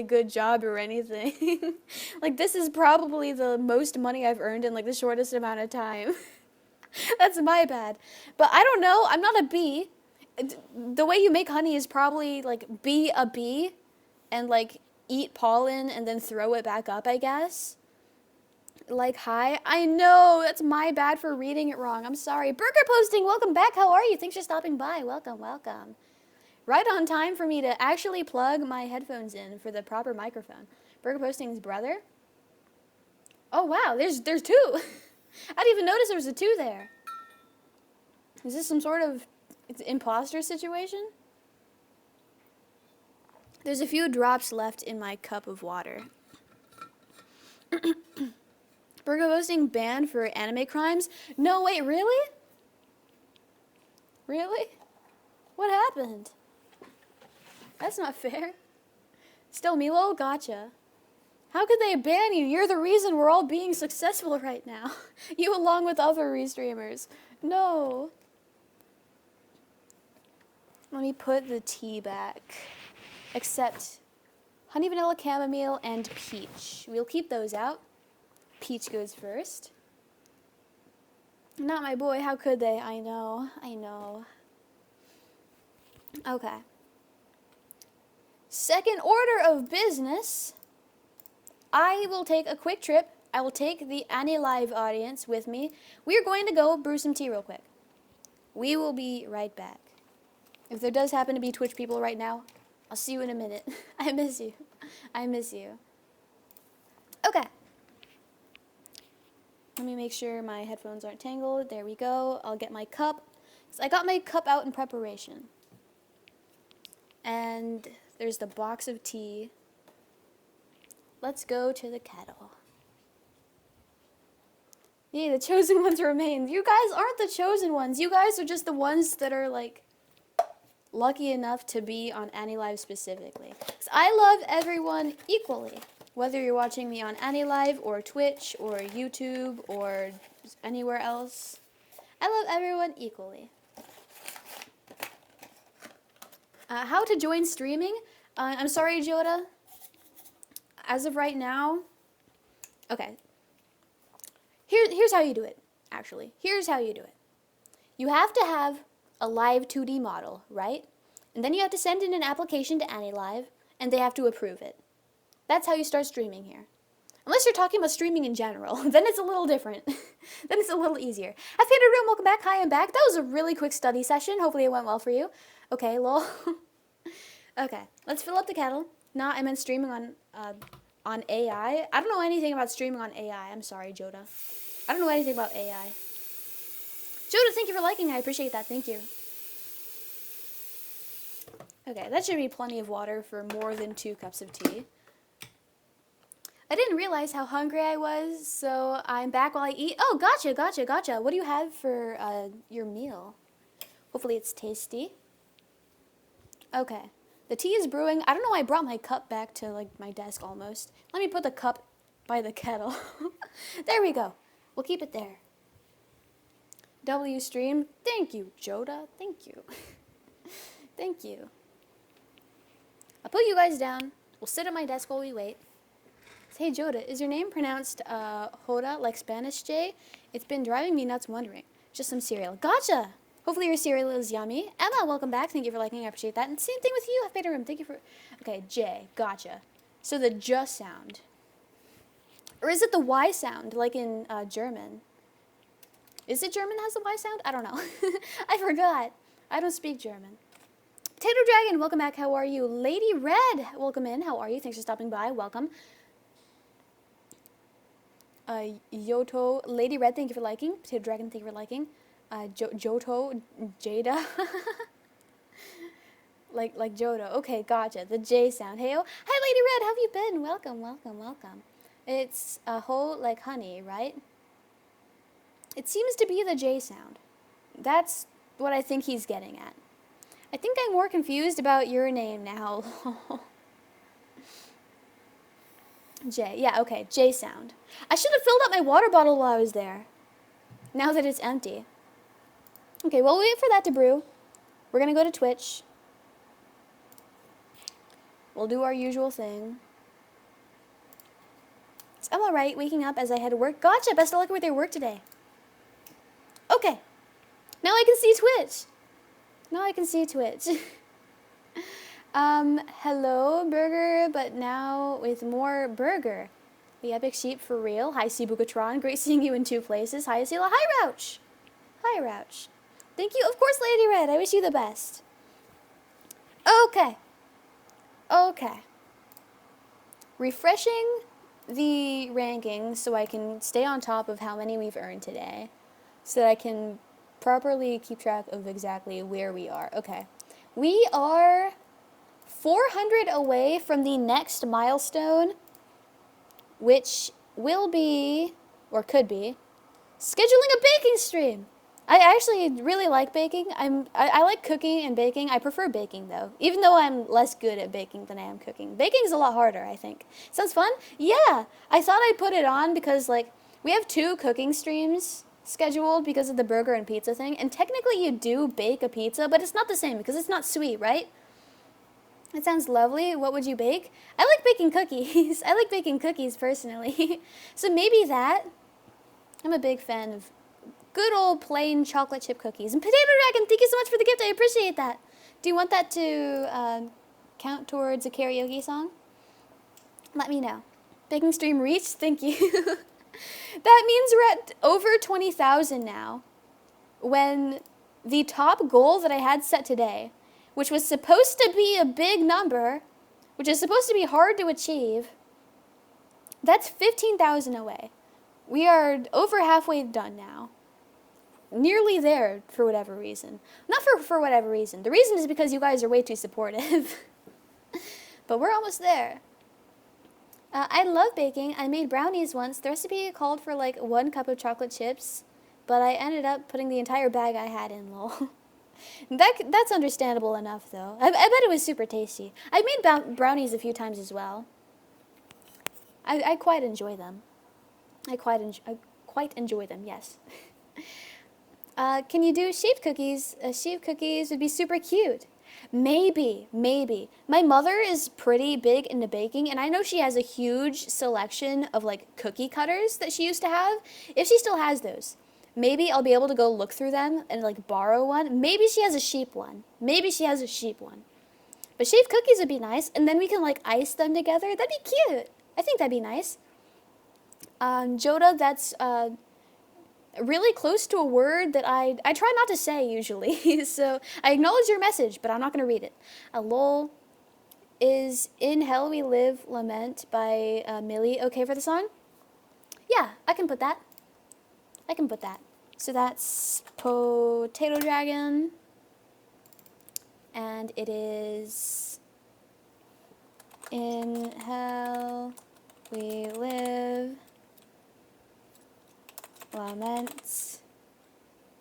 good job or anything. Like, this is probably the most money I've earned in like the shortest amount of time. That's my bad. But I don't know. I'm not a bee. The way you make honey is probably like be a bee and like eat pollen and then throw it back up, I guess. Like, hi. I know, that's my bad for reading it wrong. I'm sorry. Burger Posting, welcome back. How are you? Thanks for stopping by. Welcome, welcome. Right on time for me to actually plug my headphones in for the proper microphone. Burger Posting's brother. Oh, wow, there's two. I didn't even notice there was a two there. Is this some sort of imposter situation? There's a few drops left in my cup of water. Burger Posting banned for anime crimes? No, wait, really? Really? What happened? That's not fair. Still Milo? Gotcha. How could they ban you? You're the reason we're all being successful right now. You along with other restreamers. No. Let me put the tea back. Except honey vanilla chamomile and peach. We'll keep those out. Peach goes first. Not my boy, how could they? I know, I know. Okay. Second order of business. I will take a quick trip. I will take the AniLive audience with me. We are going to go brew some tea real quick. We will be right back. If there does happen to be Twitch people right now, I'll see you in a minute. I miss you. I miss you. Okay. Let me make sure my headphones aren't tangled. There we go. I'll get my cup. So I got my cup out in preparation. And there's the box of tea. Let's go to the kettle. Yeah, the chosen ones remain. You guys aren't the chosen ones. You guys are just the ones that are like lucky enough to be on AniLive specifically. So I love everyone equally. Whether you're watching me on AniLive or Twitch or YouTube or anywhere else, I love everyone equally. How to join streaming? I'm sorry, Joda. As of right now, okay. Here's how you do it, actually. Here's how you do it. You have to have a live 2D model, right? And then you have to send in an application to AniLive, and they have to approve it. That's how you start streaming here. Unless you're talking about streaming in general, then it's a little different. Then it's a little easier. I've painted a room, welcome back, hi, I'm back. That was a really quick study session. Hopefully it went well for you. Okay, lol. Okay, let's fill up the kettle. Nah, I meant streaming on AI. I don't know anything about streaming on AI. I'm sorry, Joda. I don't know anything about AI. Joda, thank you for liking. I appreciate that. Thank you. Okay, that should be plenty of water for more than 2 cups of tea. I didn't realize how hungry I was, so I'm back while I eat. Oh, gotcha, gotcha, gotcha. What do you have for your meal? Hopefully it's tasty. Okay, the tea is brewing. I don't know why I brought my cup back to like my desk almost. Let me put the cup by the kettle. There we go. We'll keep it there. W stream. Thank you, Joda. Thank you. Thank you. I'll put you guys down. We'll sit at my desk while we wait. Hey, Joda, is your name pronounced Hoda, like Spanish J? It's been driving me nuts wondering. Just some cereal. Gotcha! Hopefully your cereal is yummy. Emma, welcome back. Thank you for liking. I appreciate that. And same thing with you, Beta Room. Thank you for... Okay, J. Gotcha. So the J sound. Or is it the Y sound, like in German? Is it German that has the Y sound? I don't know. I forgot. I don't speak German. Potato Dragon, welcome back. How are you? Lady Red, welcome in. How are you? Thanks for stopping by. Welcome. Yoto, Lady Red, thank you for liking. Potato Dragon, thank you for liking. Joto, Jada. like Jodo. Okay, gotcha. The J sound. Heyo. Hi, Lady Red. How have you been? Welcome, welcome, welcome. It's a whole like honey, right? It seems to be the J sound. That's what I think he's getting at. I think I'm more confused about your name now. J. Yeah, okay. J sound. I should have filled up my water bottle while I was there. Now that it's empty. Okay, we'll wait for that to brew. We're going to go to Twitch. We'll do our usual thing. I'm alright, waking up as I head to work. Gotcha, best of luck with your work today. Okay. Now I can see Twitch. Now I can see Twitch. Hello, burger, but now with more burger. The epic sheep for real. Hi, Sibukatron. Great seeing you in 2 places. Hi, Esila. Hi, Rouch. Hi, Rouch. Thank you. Of course, Lady Red. I wish you the best. Okay. Okay. Refreshing the rankings so I can stay on top of how many we've earned today. So that I can properly keep track of exactly where we are. Okay. We are 400 away from the next milestone, which will be, or could be, scheduling a baking stream. I actually really like baking. I like cooking and baking. I prefer baking though, even though I'm less good at baking than I am cooking. Baking is a lot harder, I think. Sounds fun? Yeah. I thought I'd put it on because like we have 2 cooking streams scheduled because of the burger and pizza thing, and technically you do bake a pizza, but it's not the same because it's not sweet, right? It sounds lovely. What would you bake? I like baking cookies. I like baking cookies personally. So maybe that. I'm a big fan of good old plain chocolate chip cookies. And Potato Dragon, thank you so much for the gift. I appreciate that. Do you want that to count towards a karaoke song? Let me know. Baking stream reached. Thank you. That means we're at over 20,000 now. When the top goal that I had set today, which was supposed to be a big number, which is supposed to be hard to achieve, that's 15,000 away. We are over halfway done now. Nearly there for whatever reason. Not for whatever reason. The reason is because you guys are way too supportive. But we're almost there. I love baking. I made brownies once. The recipe called for like 1 cup of chocolate chips, but I ended up putting the entire bag I had in, lol. That's understandable enough, though. I bet it was super tasty. I've made brownies a few times as well. I quite enjoy them. I quite enjoy them, yes. Can you do shaved cookies? Shaved cookies would be super cute. Maybe. My mother is pretty big into baking, and I know she has a huge selection of, like, cookie cutters that she used to have. If she still has those, maybe I'll be able to go look through them and, like, borrow one. Maybe she has a sheep one. But shaved cookies would be nice, and then we can, like, ice them together. That'd be cute. I think that'd be nice. Joda, that's, really close to a word that I try not to say usually. So I acknowledge your message, but I'm not going to read it. Lol. Is In Hell We Live Lament by Millie okay for the song? Yeah, I can put that. So that's Potato Dragon. And it is In Hell We Live Laments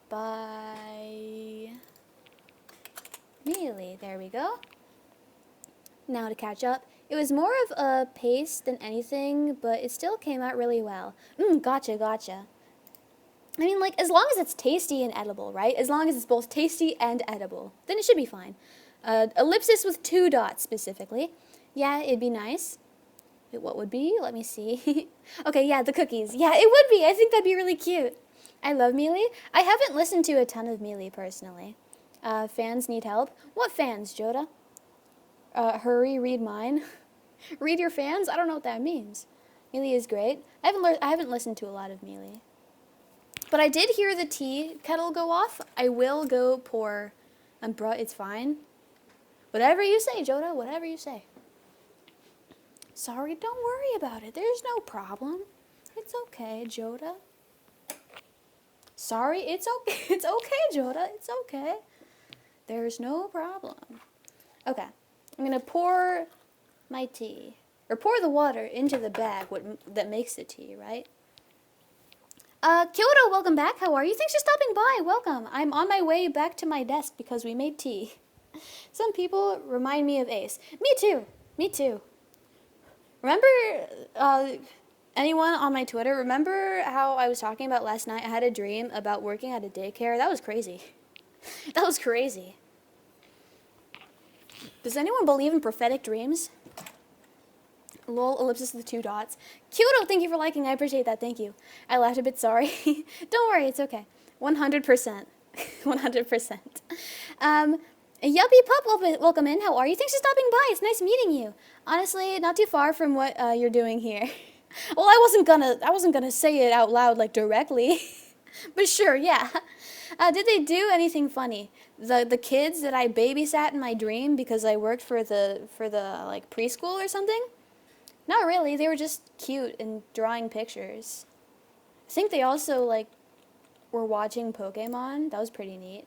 by Mealy. There we go. Now to catch up. It was more of a pace than anything, but it still came out really well. Gotcha. I mean, like, as long as it's tasty and edible, right? As long as it's both tasty and edible, then it should be fine. Ellipsis with 2 dots specifically. Yeah, it'd be nice. What would be? Let me see. Okay, yeah, the cookies. Yeah, it would be. I think that'd be really cute. I love Mealy. I haven't listened to a ton of Mealy personally. Fans need help. What fans, Joda? Hurry, read mine. Read your fans? I don't know what that means. Mealy is great. I haven't listened to a lot of Mealy. But I did hear the tea kettle go off. I will go pour. Bruh, it's fine. Whatever you say, Joda. Whatever you say. Sorry, don't worry about it. There's no problem. It's okay, Joda. Sorry, it's okay. It's okay, Joda. It's okay. There's no problem. Okay. I'm going to pour my tea. Or pour the water into the bag that makes the tea, right? Kyoto, welcome back. How are you? Thanks for stopping by. Welcome. I'm on my way back to my desk because we made tea. Some people remind me of Ace. Me too. Remember, anyone on my Twitter, remember how I was talking about last night? I had a dream about working at a daycare. That was crazy. That was crazy. Does anyone believe in prophetic dreams? Lol, ellipsis with 2 dots. Kyoto, thank you for liking. I appreciate that. Thank you. I laughed a bit. Sorry. Don't worry. It's okay. 100%. 100%. Yuppie Pup, welcome in. How are you? Thanks for stopping by. It's nice meeting you. Honestly, not too far from what you're doing here. Well, I wasn't gonna say it out loud like directly, but sure, yeah. Did they do anything funny? The kids that I babysat in my dream because I worked for the like preschool or something? Not really. They were just cute and drawing pictures. I think they also like were watching Pokemon. That was pretty neat.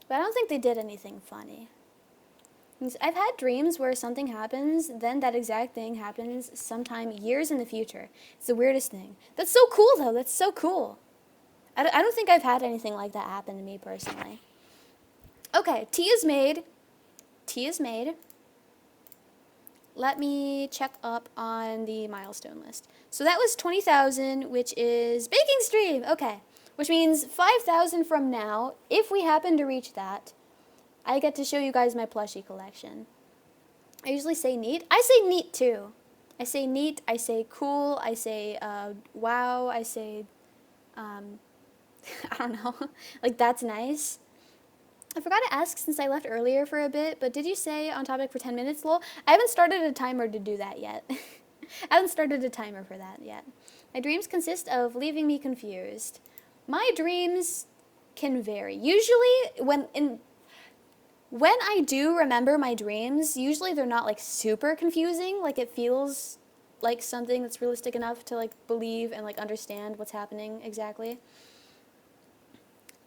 But I don't think they did anything funny. I've had dreams where something happens, then that exact thing happens sometime years in the future. It's the weirdest thing. That's so cool, though. That's so cool. I don't think I've had anything like that happen to me personally. Okay, tea is made. Tea is made. Let me check up on the milestone list. So that was 20,000, which is baking stream. Okay, which means 5,000 from now, if we happen to reach that, I get to show you guys my plushie collection. I usually say neat. I say neat too. I say neat, I say cool, I say wow, I say, I don't know, like that's nice. I forgot to ask since I left earlier for a bit, but did you say on topic for 10 minutes, lol? I haven't started a timer to do that yet. I haven't started a timer for that yet. My dreams consist of leaving me confused. My dreams can vary. Usually when I do remember my dreams, usually they're not like super confusing, like it feels like something that's realistic enough to like believe and like understand what's happening exactly.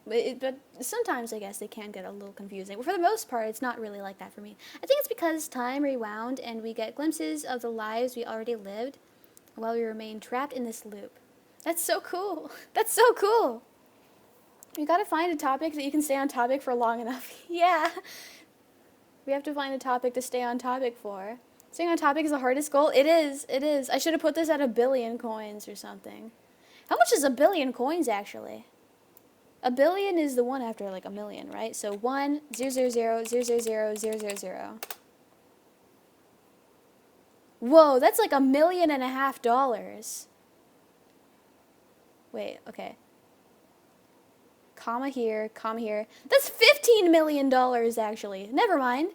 But sometimes I guess they can get a little confusing. But for the most part, it's not really like that for me. I think it's because time rewound and we get glimpses of the lives we already lived while we remain trapped in this loop. That's so cool. That's so cool. You gotta find a topic that you can stay on topic for long enough. Yeah. We have to find a topic to stay on topic for. Staying on topic is the hardest goal. It is. It is. I should have put this at 1 billion coins or something. How much is 1 billion coins actually? 1 billion is the one after like 1 million, right? So 1 0 0 0 0 0 0 0 0 0. Whoa, that's like $1.5 million. Wait, okay. Comma here, comma here. That's $15 million actually. Never mind.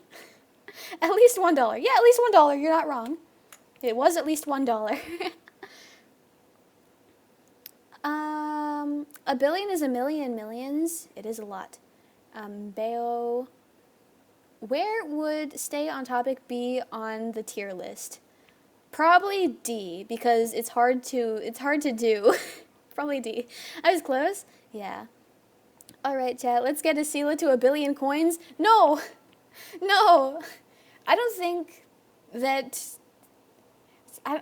At least $1. Yeah, at least $1. You're not wrong. It was at least $1. 1 billion is 1 million millions. It is a lot. Bao. Where would stay on topic be on the tier list? Probably D, because it's hard to do. Probably D. I was close. Yeah. All right, chat. Let's get Esila to 1 billion coins. No, no. I don't think that. I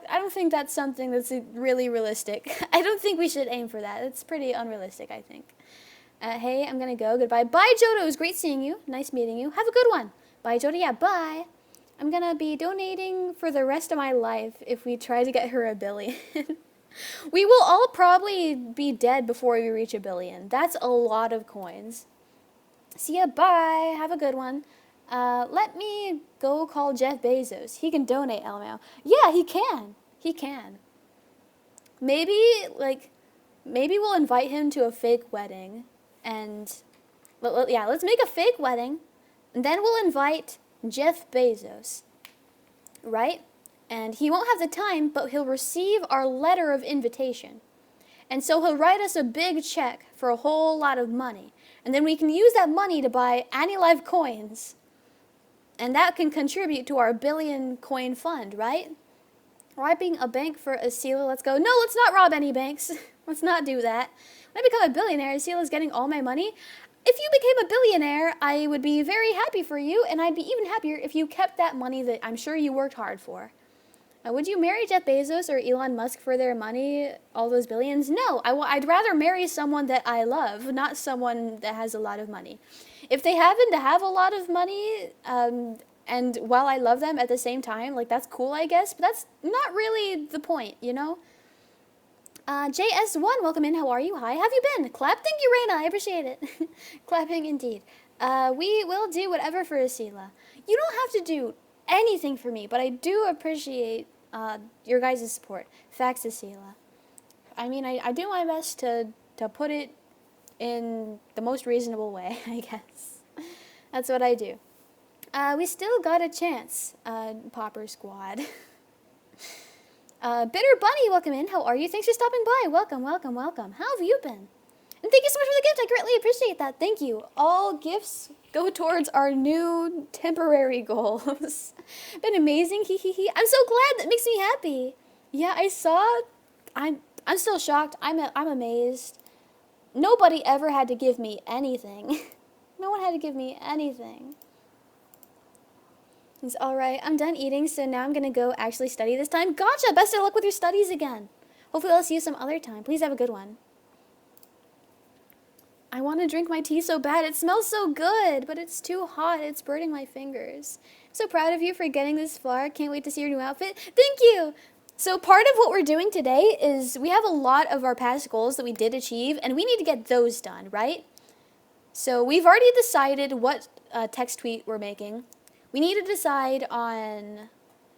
don't think that's something that's really realistic. I don't think we should aim for that. It's pretty unrealistic, I think. Hey, I'm gonna go. Goodbye. Bye, Jodo. It was great seeing you. Nice meeting you. Have a good one. Bye, Jodo. Yeah, bye. I'm gonna be donating for the rest of my life if we try to get her 1 billion. We will all probably be dead before we reach 1 billion. That's a lot of coins. See ya. Bye. Have a good one. Let me go call Jeff Bezos. He can donate, LMAO. Yeah, he can. He can. Maybe we'll invite him to a fake wedding. And, yeah, let's make a fake wedding. And then we'll invite Jeff Bezos. Right? And he won't have the time, but he'll receive our letter of invitation. And so he'll write us a big check for a whole lot of money. And then we can use that money to buy AniLive coins. And that can contribute to our 1 billion coin fund, right? Robbing a bank for Esila, let's go. No, let's not rob any banks. Let's not do that. When I become a billionaire, Esila's getting all my money. If you became a billionaire, I would be very happy for you, and I'd be even happier if you kept that money that I'm sure you worked hard for. Would you marry Jeff Bezos or Elon Musk for their money, all those billions? No, I'd rather marry someone that I love, not someone that has a lot of money. If they happen to have a lot of money, and while I love them at the same time, like that's cool, I guess, but that's not really the point, you know? JS1, welcome in, how are you? Hi, have you been? Clap? Thank you, Reina, I appreciate it. Clapping indeed. We will do whatever for Esila. You don't have to do anything for me, but I do appreciate your guys' support. Thanks, Esila. I mean, I do my best to put it in the most reasonable way, I guess. That's what I do. We still got a chance, Popper Squad. Bitter Bunny, welcome in. How are you? Thanks for stopping by. Welcome, welcome, welcome. How have you been? And thank you so much for the gift. I greatly appreciate that. Thank you. All gifts go towards our new temporary goals. Been amazing. Hee hee hee. I'm so glad. That makes me happy. Yeah, I saw. I'm still shocked. I'm amazed. Nobody ever had to give me anything. No one had to give me anything. It's alright. I'm done eating, so now I'm gonna go actually study this time. Gotcha! Best of luck with your studies again. Hopefully I'll see you some other time. Please have a good one. I want to drink my tea so bad. It smells so good, but it's too hot. It's burning my fingers. I'm so proud of you for getting this far. Can't wait to see your new outfit. Thank you! So part of what we're doing today is we have a lot of our past goals that we did achieve, and we need to get those done, right? So we've already decided what text tweet we're making. We need to decide on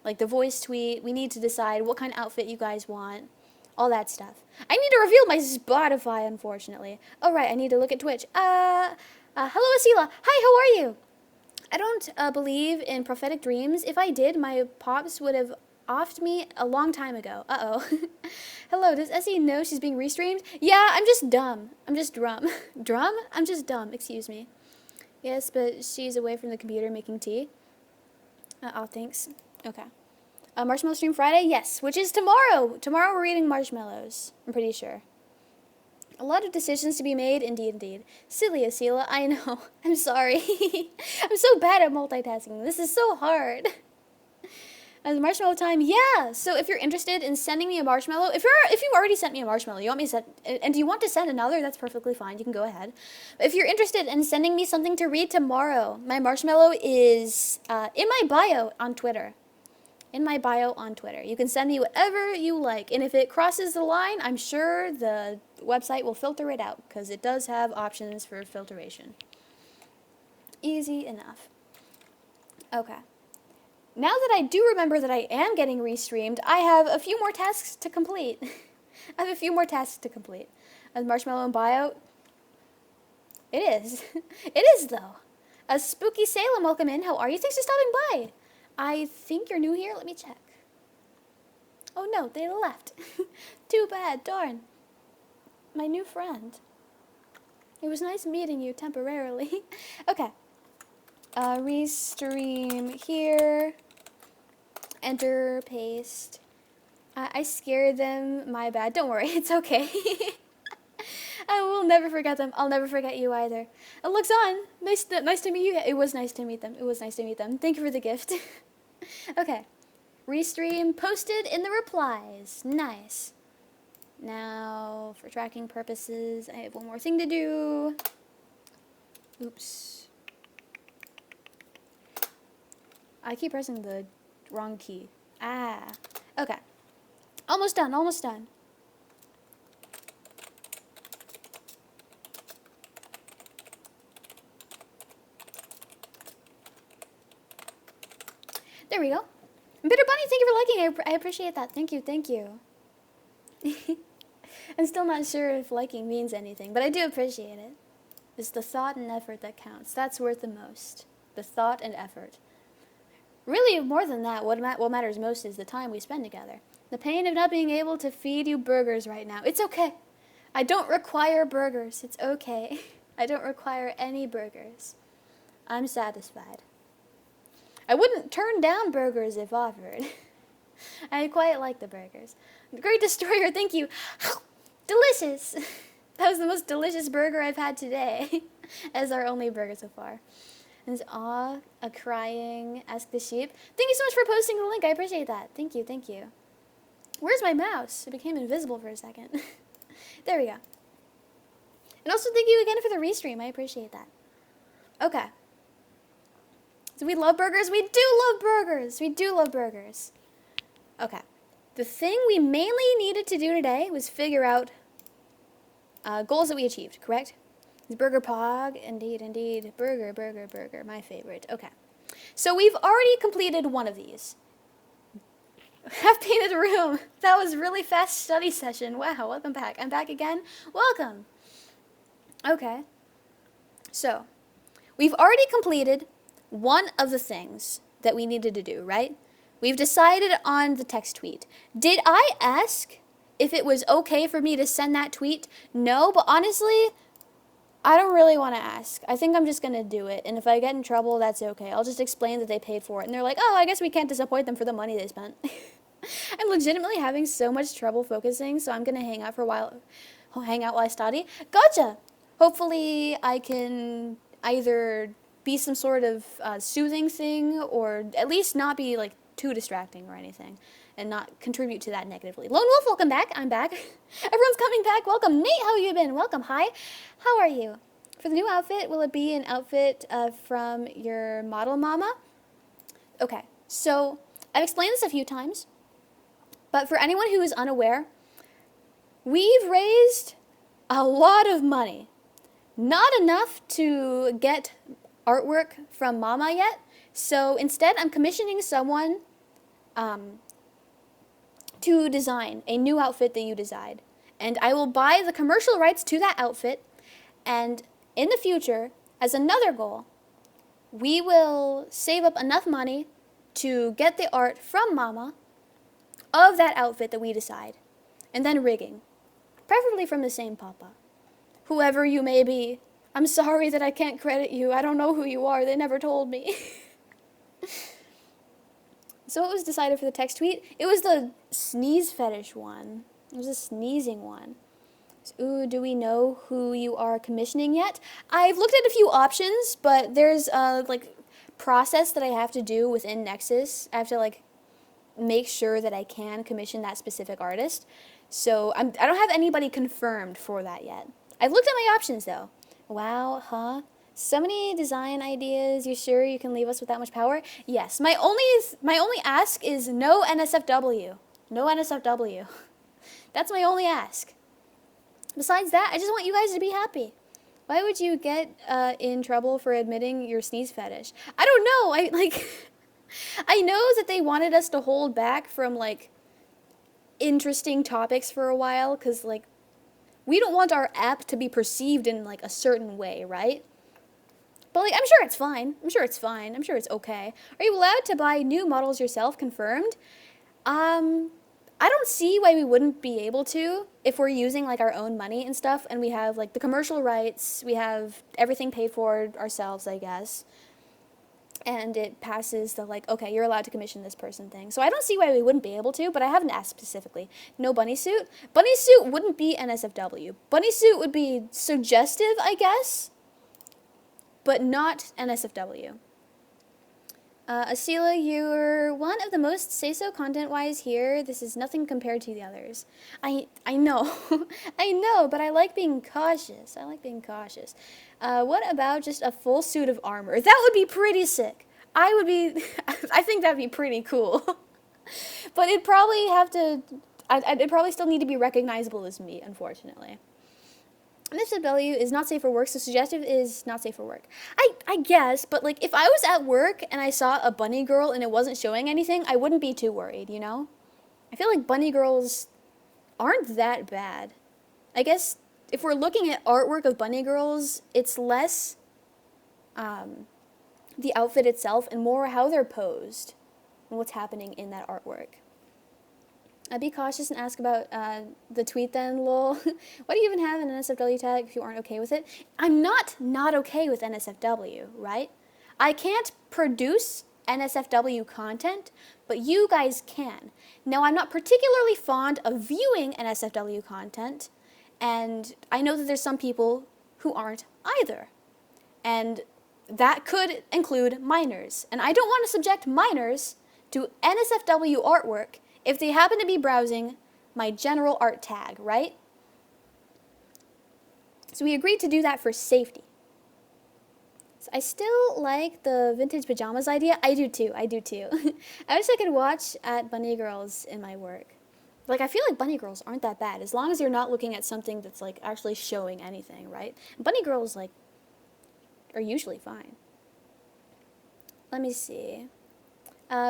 like the voice tweet. We need to decide what kind of outfit you guys want. All that stuff. I need to reveal my Spotify, unfortunately. Oh, right, I need to look at Twitch. Hello, Esila. Hi, how are you? I don't believe in prophetic dreams. If I did, my pops would have offed me a long time ago. Uh-oh. Hello, does Essie know she's being restreamed? Yeah, I'm just dumb. I'm just drum. Drum? I'm just dumb, excuse me. Yes, but she's away from the computer making tea. Oh, thanks. Okay. Marshmallow stream Friday? Yes, which is tomorrow. Tomorrow we're eating marshmallows, I'm pretty sure. A lot of decisions to be made, indeed, indeed. Silly Esila, I know. I'm sorry. I'm so bad at multitasking. This is so hard. Marshmallow time, yeah. So if you're interested in sending me a marshmallow, if you've already sent me a marshmallow, you want me to send, and you want to send another, that's perfectly fine. You can go ahead. If you're interested in sending me something to read tomorrow, my marshmallow is in my bio on Twitter. In my bio on Twitter. You can send me whatever you like. And if it crosses the line, I'm sure the website will filter it out because it does have options for filtration. Easy enough. Okay. Now that I do remember that I am getting restreamed, I have a few more tasks to complete. I have a few more tasks to complete. Marshmallow and bio. It is. It is, though. Spooky Salem, welcome in. How are you? Thanks for stopping by. I think you're new here. Let me check. Oh no, they left. Too bad, darn. My new friend. It was nice meeting you temporarily. Okay. Restream here. Enter, paste. I scared them. My bad. Don't worry, it's okay. I will never forget them. I'll never forget you either. Looks on. Nice to meet you. It was nice to meet them. It was nice to meet them. Thank you for the gift. Okay. Restream posted in the replies. Nice. Now, for tracking purposes, I have one more thing to do. Oops. I keep pressing the wrong key. Ah. Okay. Almost done, almost done. There we go. Bitter Bunny, thank you for liking. I appreciate that. Thank you, thank you. I'm still not sure if liking means anything, but I do appreciate it. It's the thought and effort that counts. That's worth the most. The thought and effort. Really, more than that, what matters most is the time we spend together. The pain of not being able to feed you burgers right now. It's okay. I don't require burgers. It's okay. I don't require any burgers. I'm satisfied. I wouldn't turn down burgers if offered. I quite like the burgers. Great Destroyer, thank you. Delicious. That was the most delicious burger I've had today. As our only burger so far. And it's a crying, ask the sheep. Thank you so much for posting the link. I appreciate that. Thank you, thank you. Where's my mouse? It became invisible for a second. There we go. And also thank you again for the restream. I appreciate that. Okay. Do we love burgers? We do love burgers. We do love burgers. Okay. The thing we mainly needed to do today was figure out goals that we achieved, correct? Burger Pog. Indeed, indeed. Burger, burger, burger. My favorite. Okay. So we've already completed one of these. Half painted room. That was really fast study session. Wow, welcome back. I'm back again. Welcome. Okay. So, we've already completed one of the things that we needed to do, right? We've decided on the text tweet. Did I ask if it was okay for me to send that tweet? No, but honestly, I don't really want to ask. I think I'm just going to do it. And if I get in trouble, that's okay. I'll just explain that they paid for it. And they're like, oh, I guess we can't disappoint them for the money they spent. I'm legitimately having so much trouble focusing, so I'm going to hang out for a while. Hang out while I study. Gotcha! Hopefully I can either be some sort of soothing thing, or at least not be like too distracting or anything, and not contribute to that negatively. Lone Wolf, welcome back. I'm back. Everyone's coming back. Welcome. Nate, how you been? Welcome. Hi. How are you? For the new outfit, will it be an outfit from your model mama? Okay, so I've explained this a few times, but for anyone who is unaware, we've raised a lot of money. Not enough to get artwork from Mama yet, so instead I'm commissioning someone to design a new outfit that you decide. And I will buy the commercial rights to that outfit, and in the future, as another goal, we will save up enough money to get the art from Mama of that outfit that we decide, and then rigging, preferably from the same papa. Whoever you may be, I'm sorry that I can't credit you. I don't know who you are. They never told me. So what was decided for the text tweet? It was the sneeze fetish one. It was a sneezing one. So, ooh, do we know who you are commissioning yet? I've looked at a few options, but there's a process that I have to do within Nexas. I have to make sure that I can commission that specific artist. So I don't have anybody confirmed for that yet. I've looked at my options though. Wow, huh? So many design ideas. You sure you can leave us with that much power? Yes. My only ask is no NSFW. No NSFW. That's my only ask. Besides that, I just want you guys to be happy. Why would you get in trouble for admitting your sneeze fetish? I don't know. I know that they wanted us to hold back from interesting topics for a while, because we don't want our app to be perceived in a certain way, right? But I'm sure it's fine. I'm sure it's fine. I'm sure it's okay. Are you allowed to buy new models yourself? Confirmed. I don't see why we wouldn't be able to if we're using our own money and stuff, and we have the commercial rights, we have everything paid for ourselves, I guess. And it passes the okay, you're allowed to commission this person thing. So I don't see why we wouldn't be able to, but I haven't asked specifically. No bunny suit? Bunny suit wouldn't be NSFW. Bunny suit would be suggestive, I guess, but not NSFW. Esila, you're one of the most say-so content-wise here. This is nothing compared to the others. I know. I know, but I like being cautious. What about just a full suit of armor? That would be pretty sick. I think that'd be pretty cool. But it'd probably it'd probably still need to be recognizable as me, unfortunately. NSFW is not safe for work, so suggestive is not safe for work. I guess, but if I was at work and I saw a bunny girl and it wasn't showing anything, I wouldn't be too worried, you know? I feel like bunny girls aren't that bad. I guess if we're looking at artwork of bunny girls, it's less the outfit itself and more how they're posed and what's happening in that artwork. Be cautious and ask about the tweet then, lol. Why do you even have an NSFW tag if you aren't okay with it? I'm not okay with NSFW, right? I can't produce NSFW content, but you guys can. Now, I'm not particularly fond of viewing NSFW content, and I know that there's some people who aren't either. And that could include minors. And I don't want to subject minors to NSFW artwork if they happen to be browsing my general art tag, right? So we agreed to do that for safety. So I still like the vintage pajamas idea. I do too. I wish I could watch at bunny girls in my work. I feel like bunny girls aren't that bad, as long as you're not looking at something that's actually showing anything, right? Bunny girls are usually fine. Let me see.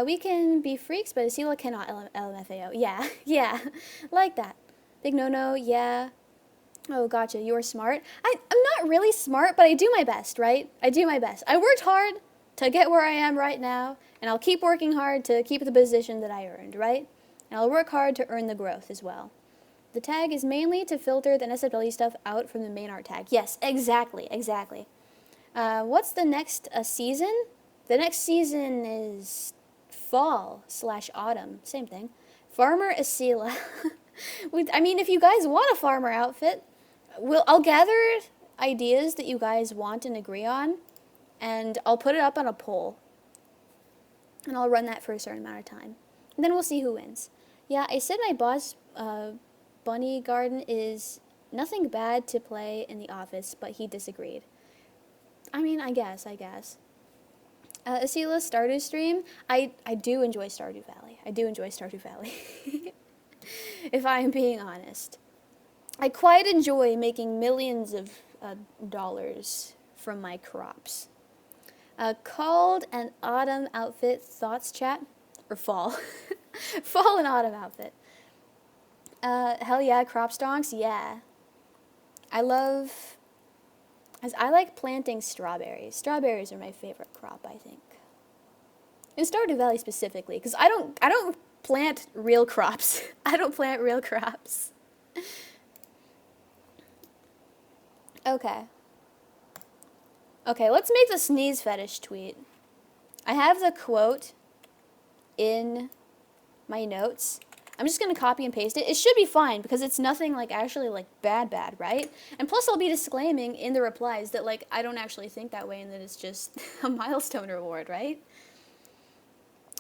We can be freaks, but Esila cannot LMFAO. Yeah, yeah, like that. Big no-no, yeah. Oh, gotcha, you are smart. I'm not really smart, but I do my best, right? I do my best. I worked hard to get where I am right now, and I'll keep working hard to keep the position that I earned, right? And I'll work hard to earn the growth as well. The tag is mainly to filter the NSFW stuff out from the main art tag. Yes, exactly, exactly. What's the next season? The next season is fall/autumn, same thing. Farmer Esila. I mean, if you guys want a farmer outfit, I'll gather ideas that you guys want and agree on, and I'll put it up on a poll, and I'll run that for a certain amount of time. And then we'll see who wins. Yeah, I said my boss, Bunny Garden, is nothing bad to play in the office, but he disagreed. I mean, I guess. Esila Stardew stream. I do enjoy Stardew Valley. I do enjoy Stardew Valley. If I am being honest. I quite enjoy making millions of dollars from my crops. Called an autumn outfit thoughts chat? Or fall. Fall and autumn outfit. Hell yeah, crop stonks? Yeah. I like planting strawberries. Strawberries are my favorite crop, I think. In Stardew Valley specifically, because I don't plant real crops. I don't plant real crops. Okay. Okay, let's make the sneeze fetish tweet. I have the quote in my notes. I'm just going to copy and paste it. It should be fine because it's nothing like actually like bad, right? And plus I'll be disclaiming in the replies that like I don't actually think that way and that it's just a milestone reward, right?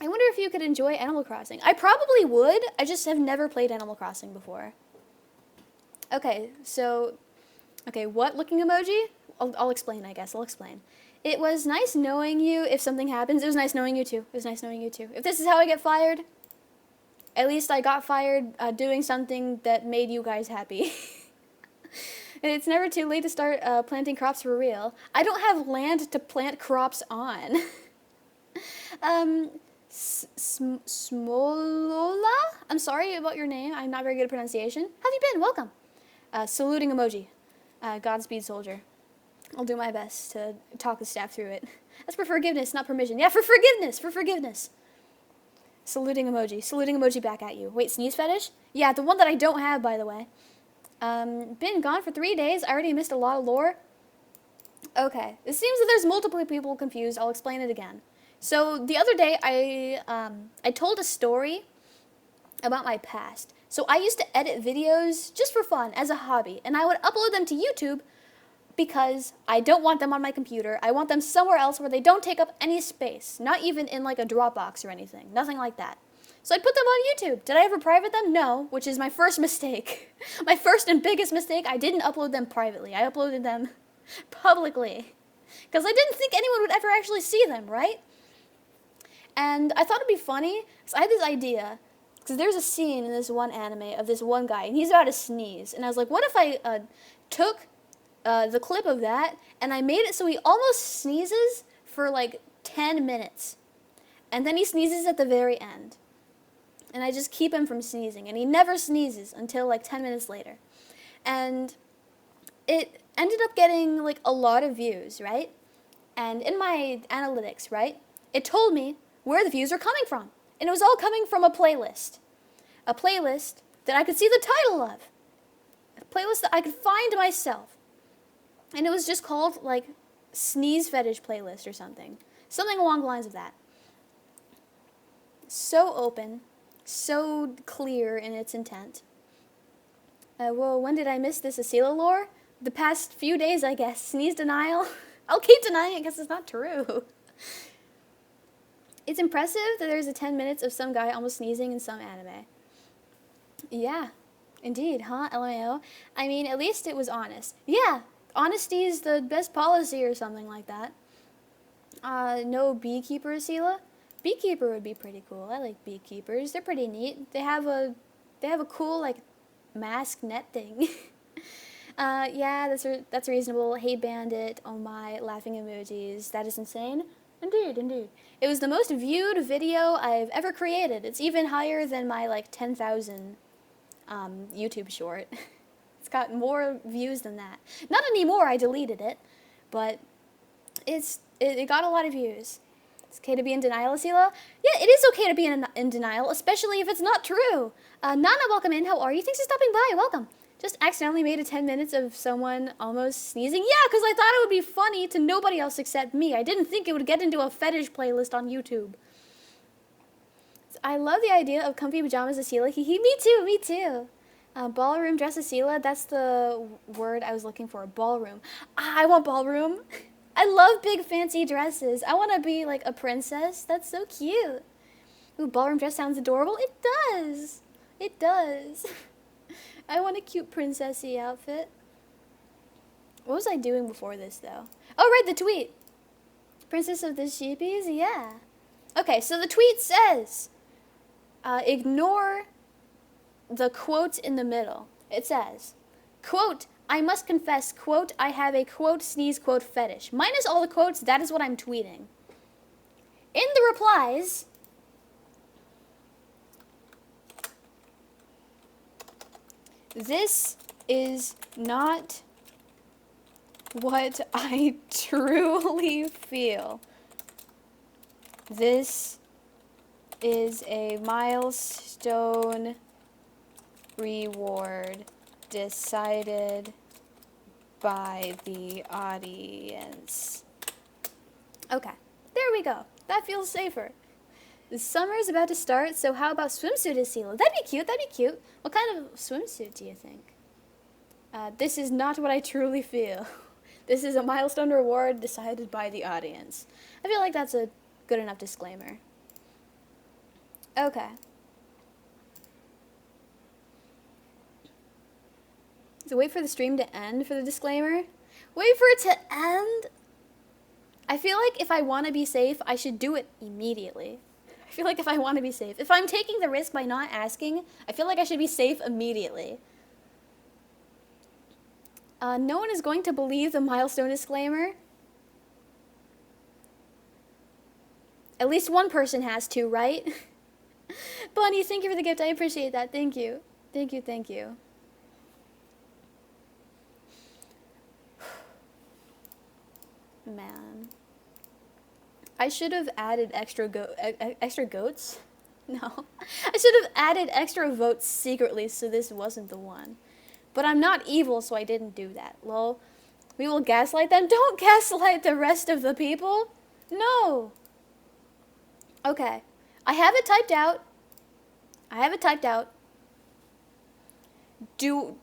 I wonder if you could enjoy Animal Crossing. I probably would. I just have never played Animal Crossing before. Okay, so, what looking emoji? I'll explain, I guess. I'll explain. It was nice knowing you if something happens. It was nice knowing you too. It was nice knowing you too. If this is how I get fired, at least I got fired doing something that made you guys happy. And it's never too late to start planting crops for real. I don't have land to plant crops on. Smolola? I'm sorry about your name. I'm not very good at pronunciation. How have you been? Welcome. Saluting emoji. Godspeed, soldier. I'll do my best to talk the staff through it. That's for forgiveness, not permission. Yeah, for forgiveness. Saluting emoji back at you. Wait, sneeze fetish? Yeah, the one that I don't have, by the way. Been gone for 3 days. I already missed a lot of lore. Okay, it seems that there's multiple people confused. I'll explain it again. So the other day, I told a story about my past. So I used to edit videos just for fun, as a hobby, and I would upload them to YouTube because I don't want them on my computer. I want them somewhere else where they don't take up any space, not even in like a Dropbox or anything, nothing like that. So I'd put them on YouTube. Did I ever private them? No, which is my first mistake. My first and biggest mistake, I didn't upload them privately. I uploaded them publicly because I didn't think anyone would ever actually see them, right? And I thought it'd be funny, because I had this idea, because there's a scene in this one anime of this one guy, and he's about to sneeze. And I was like, what if I took the clip of that, and I made it so he almost sneezes for like 10 minutes. And then he sneezes at the very end. And I just keep him from sneezing, and he never sneezes until like 10 minutes later. And it ended up getting like a lot of views, right? And in my analytics, right, it told me where the views are coming from. And it was all coming from a playlist. A playlist that I could see the title of. A playlist that I could find myself. And it was just called, like, Sneeze Fetish Playlist or something. Something along the lines of that. So open. So clear in its intent. Well, when did I miss this Esila lore? The past few days, I guess. Sneeze denial. I'll keep denying it because it's not true. It's impressive that there's a 10 minutes of some guy almost sneezing in some anime. Yeah, indeed, huh, LMAO? I mean, at least it was honest. Yeah, honesty is the best policy or something like that. No beekeeper, Esila? Beekeeper would be pretty cool. I like beekeepers. They're pretty neat. They have a cool, like, mask net thing. Yeah, that's reasonable. Hey, bandit. Oh my, laughing emojis. That is insane. Indeed, indeed. It was the most viewed video I've ever created. It's even higher than my like 10,000 YouTube short. It's got more views than that. Not anymore, I deleted it, but it got a lot of views. It's okay to be in denial, Esila? Yeah, it is okay to be in denial, especially if it's not true. Nana, welcome in. How are you? Thanks for stopping by. Welcome. Just accidentally made a 10 minutes of someone almost sneezing. Yeah, because I thought it would be funny to nobody else except me. I didn't think it would get into a fetish playlist on YouTube. I love the idea of comfy pajamas, Esila. Me too, me too. Ballroom dress, Esila. That's the word I was looking for. Ballroom. I want ballroom. I love big fancy dresses. I want to be like a princess. That's so cute. Ooh, ballroom dress sounds adorable. It does. It does. I want a cute princessy outfit. What was I doing before this, though? Oh, right, the tweet. Princess of the Sheepies? Yeah. Okay, so the tweet says, ignore the quote in the middle. It says, quote, I must confess, quote, I have a, quote, sneeze, quote, fetish. Minus all the quotes, that is what I'm tweeting. In the replies, this is not what I truly feel. This is a milestone reward decided by the audience. Okay, there we go. That feels safer. The summer is about to start, so how about swimsuit, Esila? That'd be cute, that'd be cute. What kind of swimsuit do you think? This is not what I truly feel. This is a milestone reward decided by the audience. I feel like that's a good enough disclaimer. Okay. So wait for the stream to end for the disclaimer? Wait for it to end? I feel like if I want to be safe, I should do it immediately. I feel like if I want to be safe. If I'm taking the risk by not asking, I feel like I should be safe immediately. No one is going to believe the milestone disclaimer. At least one person has to, right? Bonnie, thank you for the gift. I appreciate that. Thank you. Thank you, thank you. Man. I should have added extra goats? No. I should have added extra votes secretly so this wasn't the one. But I'm not evil, so I didn't do that. Lol. We will gaslight them? Don't gaslight the rest of the people. No. Okay. I have it typed out. I have it typed out. Do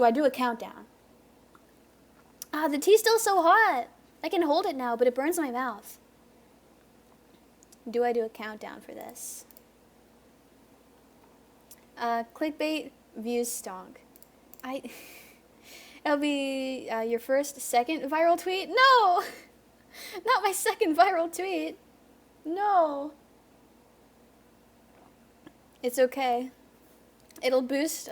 I do a countdown? Ah, the tea's still so hot. I can hold it now, but it burns my mouth. Do I do a countdown for this? Clickbait views stonk. It'll be your second viral tweet? No! Not my second viral tweet. No. It's okay. It'll boost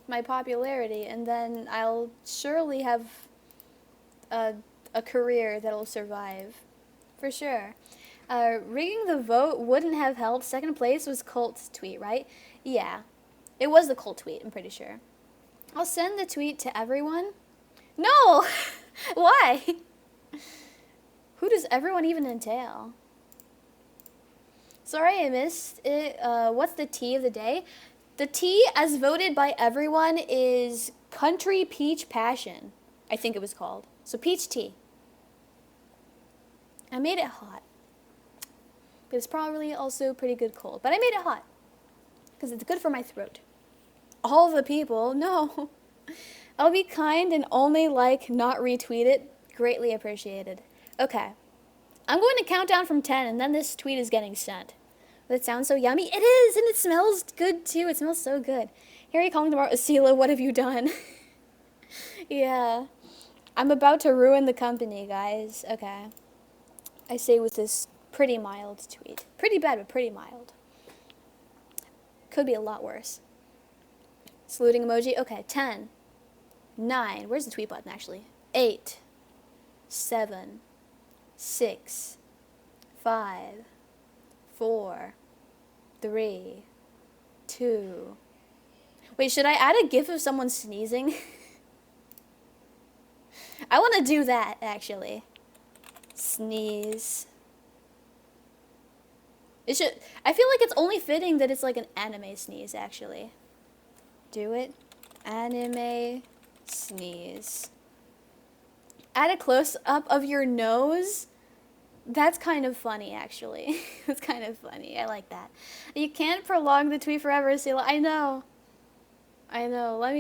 my popularity, and then I'll surely have a career that'll survive. For sure. Rigging the vote wouldn't have helped. Second place was Colt's tweet, right? Yeah. It was the Colt tweet, I'm pretty sure. I'll send the tweet to everyone. No! Why? Who does everyone even entail? Sorry I missed it. What's the tea of the day? The tea, as voted by everyone, is Country Peach Passion. I think it was called. So peach tea. I made it hot. But it's probably also pretty good cold. But I made it hot. Because it's good for my throat. All the people, no. I'll be kind and only like, not retweet it. Greatly appreciated. Okay. I'm going to count down from 10 and then this tweet is getting sent. That sounds so yummy. It is, and it smells good too. It smells so good. Harry calling tomorrow, Esila, what have you done? Yeah. I'm about to ruin the company, guys. Okay. I say with this pretty mild tweet. Pretty bad, but pretty mild. Could be a lot worse. Saluting emoji. Okay, 10, 9. Where's the tweet button, actually? 8, 7, 6, 5, 4, 3, 2. Wait, should I add a gif of someone sneezing? I want to do that, actually. Sneeze. It should. I feel like it's only fitting that it's like an anime sneeze, actually. Do it. Anime sneeze. Add a close-up of your nose. That's kind of funny, actually. That's kind of funny. I like that. You can't prolong the tweet forever, Esila. I know. I know. Let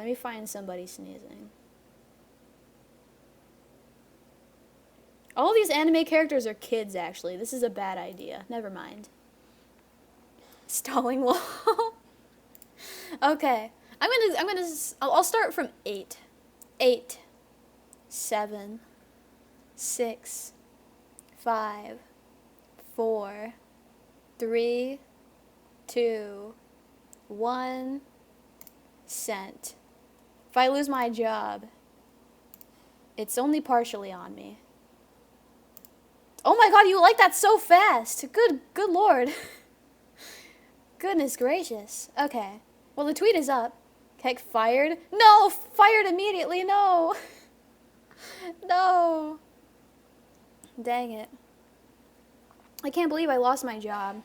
me find somebody sneezing. All these anime characters are kids, actually. This is a bad idea. Never mind. Stalling wall. Okay. I'll start from 8. 8, 7, 6, 5, 4, 3, 2, 1, sent. If I lose my job, it's only partially on me. Oh my god, you like that so fast! Good lord. Goodness gracious. Okay. Well, the tweet is up. Heck, fired? No! Fired immediately, no! No. Dang it. I can't believe I lost my job.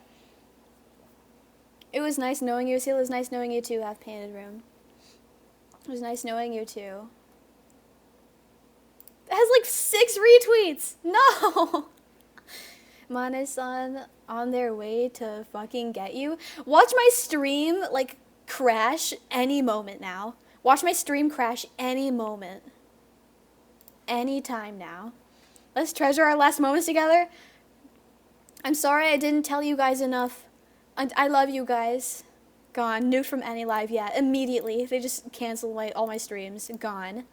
It was nice knowing you, Esila. It was nice knowing you too, Half Painted Room. It was nice knowing you too. It has like 6 retweets! No! Mane-san on their way to fucking get you. Watch my stream, like, crash any moment now. Watch my stream crash any moment. Any time now. Let's treasure our last moments together. I'm sorry I didn't tell you guys enough. I love you guys. Gone. Nuked from AniLive, yeah. Immediately. They just canceled all my streams. Gone.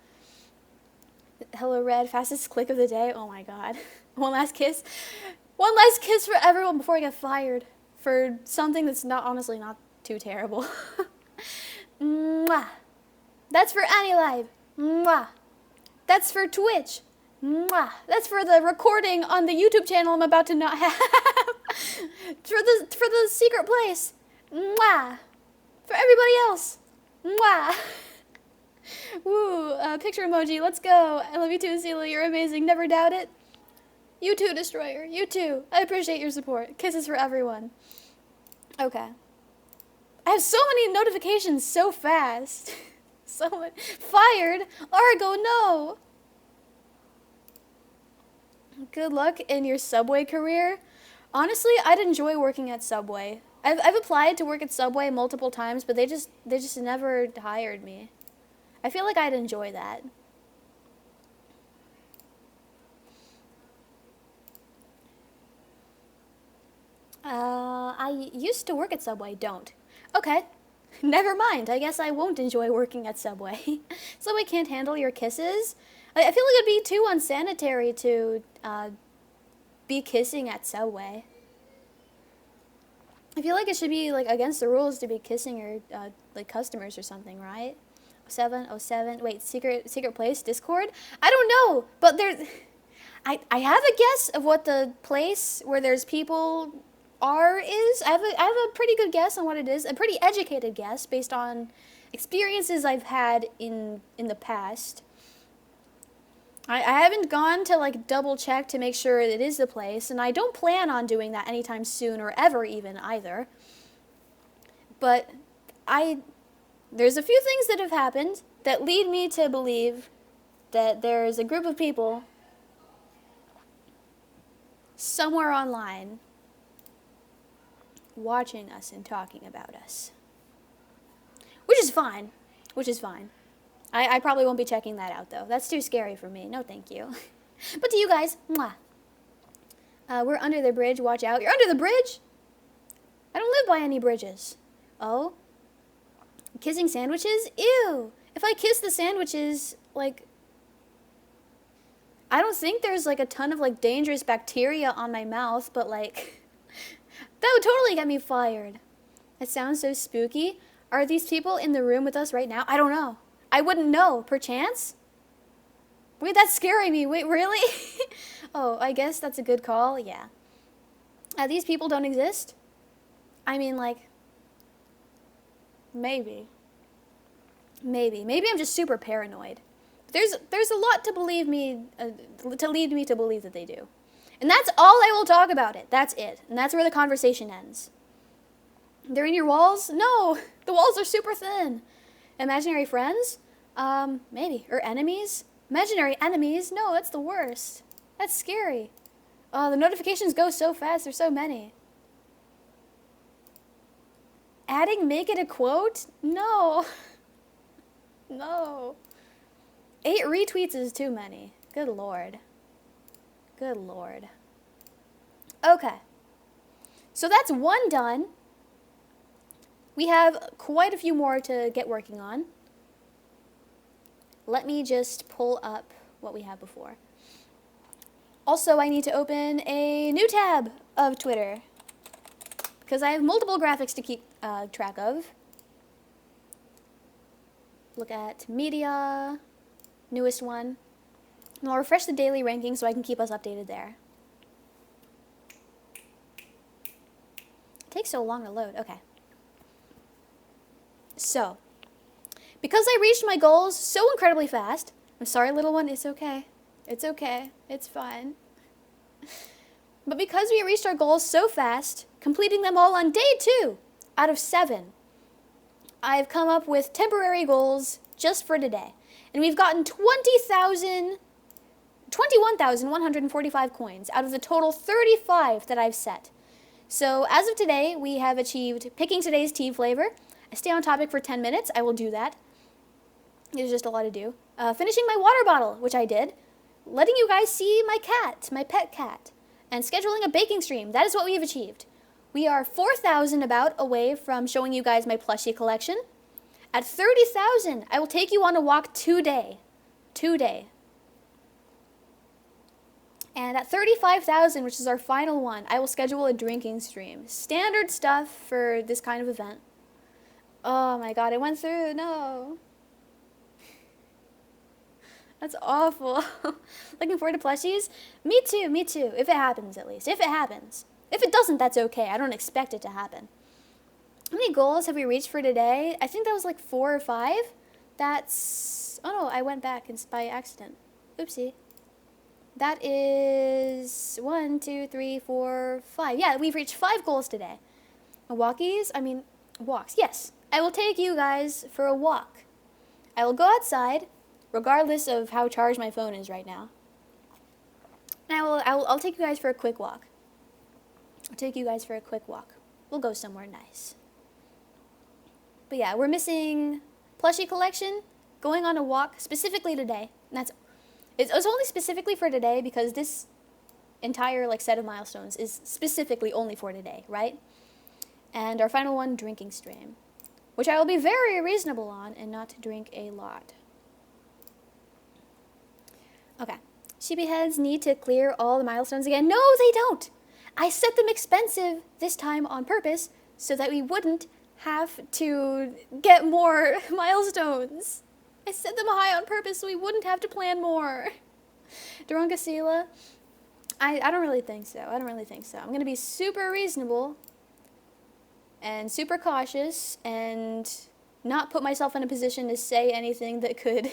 Hello, Red. Fastest click of the day. Oh my god. One last kiss. One last kiss for everyone before I get fired. For something that's honestly not too terrible. Mwah. That's for AniLive. Mwah. That's for Twitch. Mwah. That's for the recording on the YouTube channel I'm about to not have. for the secret place. Mwah. For everybody else. Mwah. Woo. Picture emoji. Let's go. I love you too, Esila. You're amazing. Never doubt it. You too, Destroyer. You too. I appreciate your support. Kisses for everyone. Okay. I have so many notifications so fast. So much. Fired. Argo, no. Good luck in your Subway career. Honestly, I'd enjoy working at Subway. I've applied to work at Subway multiple times, but they just never hired me. I feel like I'd enjoy that. I used to work at Subway, don't. Okay. Never mind. I guess I won't enjoy working at Subway. Subway can't handle your kisses? I feel like it'd be too unsanitary to be kissing at Subway. I feel like it should be like against the rules to be kissing your like customers or something, right? 07. Wait, secret place Discord? I don't know, but there's I have a guess of what the place where there's people is. I have a pretty good guess on what it is. A pretty educated guess based on experiences I've had in the past. I haven't gone to like double check to make sure it is the place, and I don't plan on doing that anytime soon or ever even either. But there's a few things that have happened that lead me to believe that there's a group of people somewhere online watching us and talking about us. Which is fine. I probably won't be checking that out, though. That's too scary for me. No, thank you. But to you guys, mwah. We're under the bridge. Watch out. You're under the bridge? I don't live by any bridges. Oh? Kissing sandwiches? Ew. If I kiss the sandwiches, like, I don't think there's, like, a ton of, like, dangerous bacteria on my mouth, but, like, that would totally get me fired. It sounds so spooky. Are these people in the room with us right now? I don't know. I wouldn't know. Perchance? Wait, that's scaring me. Wait, really? Oh, I guess that's a good call. Yeah. These people don't exist? I mean, like, maybe. Maybe I'm just super paranoid. There's a lot to believe me, to lead me to believe that they do. And that's all I will talk about it. That's it. And that's where the conversation ends. They're in your walls? No, the walls are super thin. Imaginary friends? Maybe. Or enemies? Imaginary enemies? No, that's the worst. That's scary. Oh, the notifications go so fast. There's so many. Adding make it a quote? No. No. 8 retweets is too many. Good lord. Good lord. Okay. So that's one done. We have quite a few more to get working on. Let me just pull up what we had before. Also, I need to open a new tab of Twitter because I have multiple graphics to keep track of. Look at media, newest one. And I'll refresh the daily ranking so I can keep us updated there. It takes so long to load. Okay. So, because I reached my goals so incredibly fast, I'm sorry, little one, it's okay. It's okay. It's fine. But because we reached our goals so fast, completing them all on day 2 out of 7, I've come up with temporary goals just for today. And we've gotten 21,145 coins out of the total 35 that I've set. So as of today, we have achieved picking today's tea flavor. I stay on topic for 10 minutes. I will do that. There's just a lot to do. Finishing my water bottle, which I did. Letting you guys see my cat, my pet cat. And scheduling a baking stream. That is what we have achieved. We are 4,000 about away from showing you guys my plushie collection. At 30,000, I will take you on a walk today. Today. And at 35,000, which is our final one, I will schedule a drinking stream. Standard stuff for this kind of event. Oh my god, it went through. No. That's awful. Looking forward to plushies? Me too, me too. If it happens, at least. If it happens. If it doesn't, that's okay. I don't expect it to happen. How many goals have we reached for today? I think that was like 4 or 5. That's... Oh no, I went back by accident. Oopsie. That is 1, 2, 3, 4, 5. Yeah, we've reached 5 goals today. Walkies? I mean, walks. Yes. I will take you guys for a walk. I will go outside, regardless of how charged my phone is right now. And I'll take you guys for a quick walk. I'll take you guys for a quick walk. We'll go somewhere nice. But yeah, we're missing plushie collection, going on a walk specifically today. And it's only specifically for today because this entire set of milestones is specifically only for today, right? And our final one, drinking stream, which I will be very reasonable on and not drink a lot. Okay. Sheepy heads need to clear all the milestones again. No, they don't. I set them expensive this time on purpose so that we wouldn't have to get more milestones. I set them high on purpose so we wouldn't have to plan more. Drunk Esila? I don't really think so. I don't really think so. I'm going to be super reasonable and super cautious and not put myself in a position to say anything that could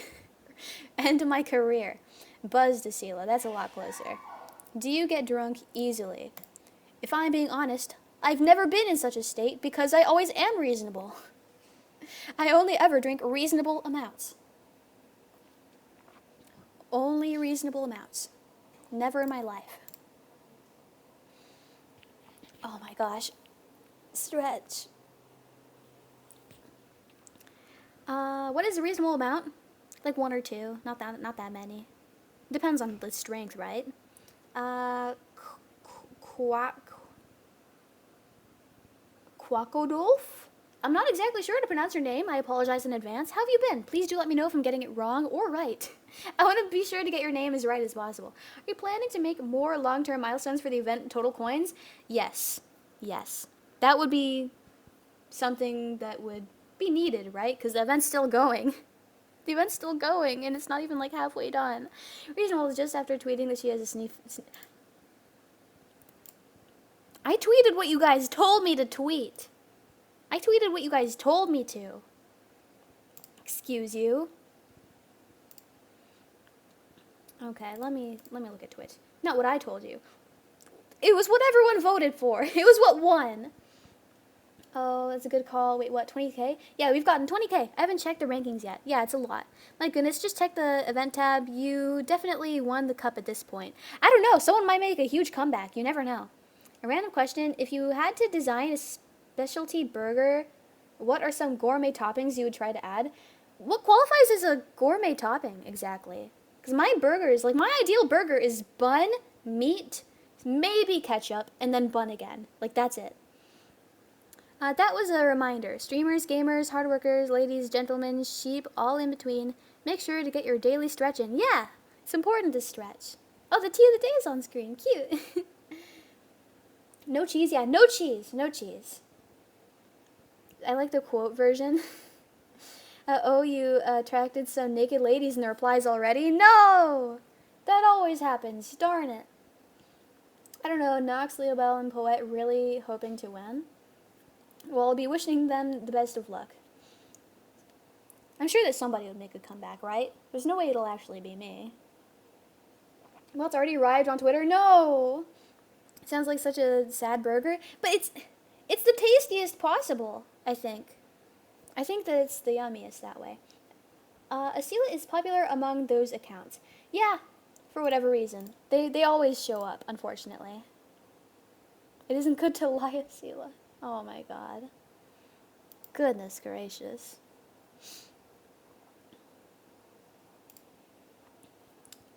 end my career. Buzzed Esila. That's a lot closer. Do you get drunk easily? If I'm being honest, I've never been in such a state because I always am reasonable. I only ever drink reasonable amounts. Only reasonable amounts. Never in my life. Oh my gosh. Stretch. What is a reasonable amount? Like 1 or 2. Not that many. Depends on the strength, right? Quackodolf? I'm not exactly sure how to pronounce your name. I apologize in advance. How have you been? Please do let me know if I'm getting it wrong or right. I want to be sure to get your name as right as possible. Are you planning to make more long-term milestones for the event total coins? Yes. Yes. That would be something that would be needed, right? Because the event's still going. The event's still going, and it's not even like halfway done. Reasonable is just after tweeting that she has a I tweeted what you guys told me to tweet. I tweeted what you guys told me to. Excuse you. Okay, let me look at Twitch. Not what I told you. It was what everyone voted for. It was what won. Oh, that's a good call. Wait, what, 20K? Yeah, we've gotten 20K. I haven't checked the rankings yet. Yeah, it's a lot. My goodness, just check the event tab. You definitely won the cup at this point. I don't know. Someone might make a huge comeback. You never know. A random question. If you had to design a specialty burger, what are some gourmet toppings you would try to add? What qualifies as a gourmet topping, exactly? Because my burgers, like my ideal burger is bun, meat, maybe ketchup, and then bun again. Like, that's it. That was a reminder. Streamers, gamers, hard workers, ladies, gentlemen, sheep, all in between. Make sure to get your daily stretch in. Yeah, it's important to stretch. Oh, the tea of the day is on screen. Cute. No cheese? Yeah, no cheese. No cheese. I like the quote version. Oh, you attracted some naked ladies in the replies already? No! That always happens. Darn it. I don't know, Nox, Leo Bell, and Poet really hoping to win? Well, I'll be wishing them the best of luck. I'm sure that somebody would make a comeback, right? There's no way it'll actually be me. Well, it's already arrived on Twitter. No! It sounds like such a sad burger. But it's the tastiest possible, I think. I think that it's the yummiest that way. Esila is popular among those accounts. Yeah, for whatever reason. They always show up, unfortunately. It isn't good to lie, Esila. Oh my god. Goodness gracious.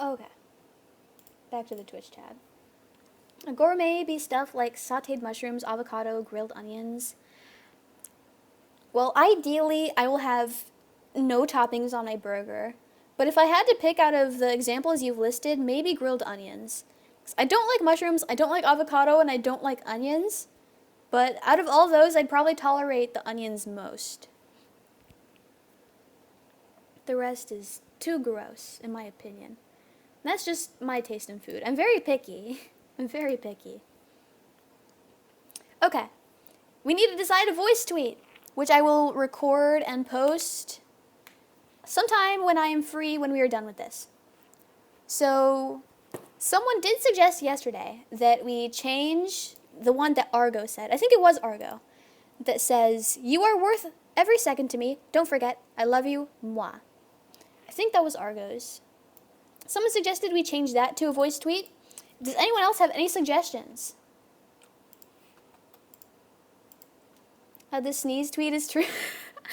Okay. Back to the Twitch tab. A gourmet be stuff like sauteed mushrooms, avocado, grilled onions. Well, ideally, I will have no toppings on my burger. But if I had to pick out of the examples you've listed, maybe grilled onions. I don't like mushrooms, I don't like avocado, and I don't like onions. But out of all those, I'd probably tolerate the onions most. The rest is too gross, in my opinion. And that's just my taste in food. I'm very picky. I'm very picky. Okay. We need to decide a voice tweet, which I will record and post sometime when I am free when we are done with this. So, someone did suggest yesterday that we change the one that Argo said. I think it was Argo. That says, "You are worth every second to me. Don't forget, I love you, moi." I think that was Argo's. Someone suggested we change that to a voice tweet. Does anyone else have any suggestions? The sneeze tweet is true.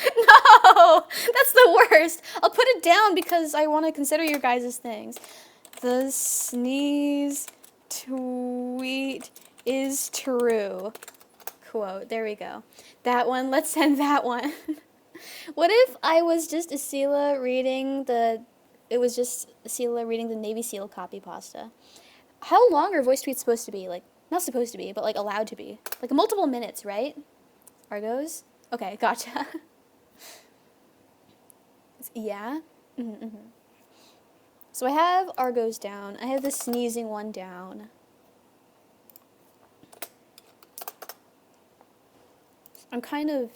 No! That's the worst. I'll put it down because I want to consider your guys' things. The sneeze tweet is true. Quote. There we go. That one. Let's send that one. What if I was just Esila reading the... It was just Esila reading the Navy SEAL copy pasta. How long are voice tweets supposed to be? Like, not supposed to be, but like allowed to be. Like multiple minutes, right? Argos? Okay, gotcha. Yeah? Mm-hmm, mm-hmm. So I have Argos down. I have the sneezing one down. I'm kind of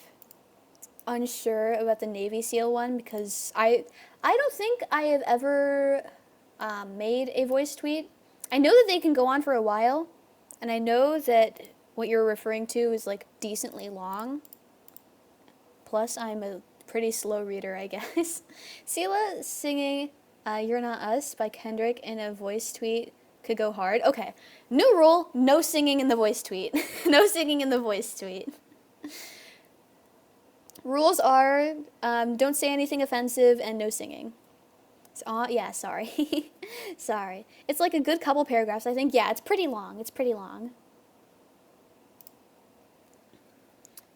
unsure about the Navy SEAL one because I don't think I have ever made a voice tweet. I know that they can go on for a while, and I know that what you're referring to is like decently long. Plus, I'm a pretty slow reader, I guess. Sela singing You're Not Us by Kendrick in a voice tweet could go hard. Okay, new rule, no singing in the voice tweet. No singing in the voice tweet. Rules are don't say anything offensive and no singing. Yeah, sorry. Sorry. It's like a good couple paragraphs, I think. Yeah, it's pretty long. It's pretty long.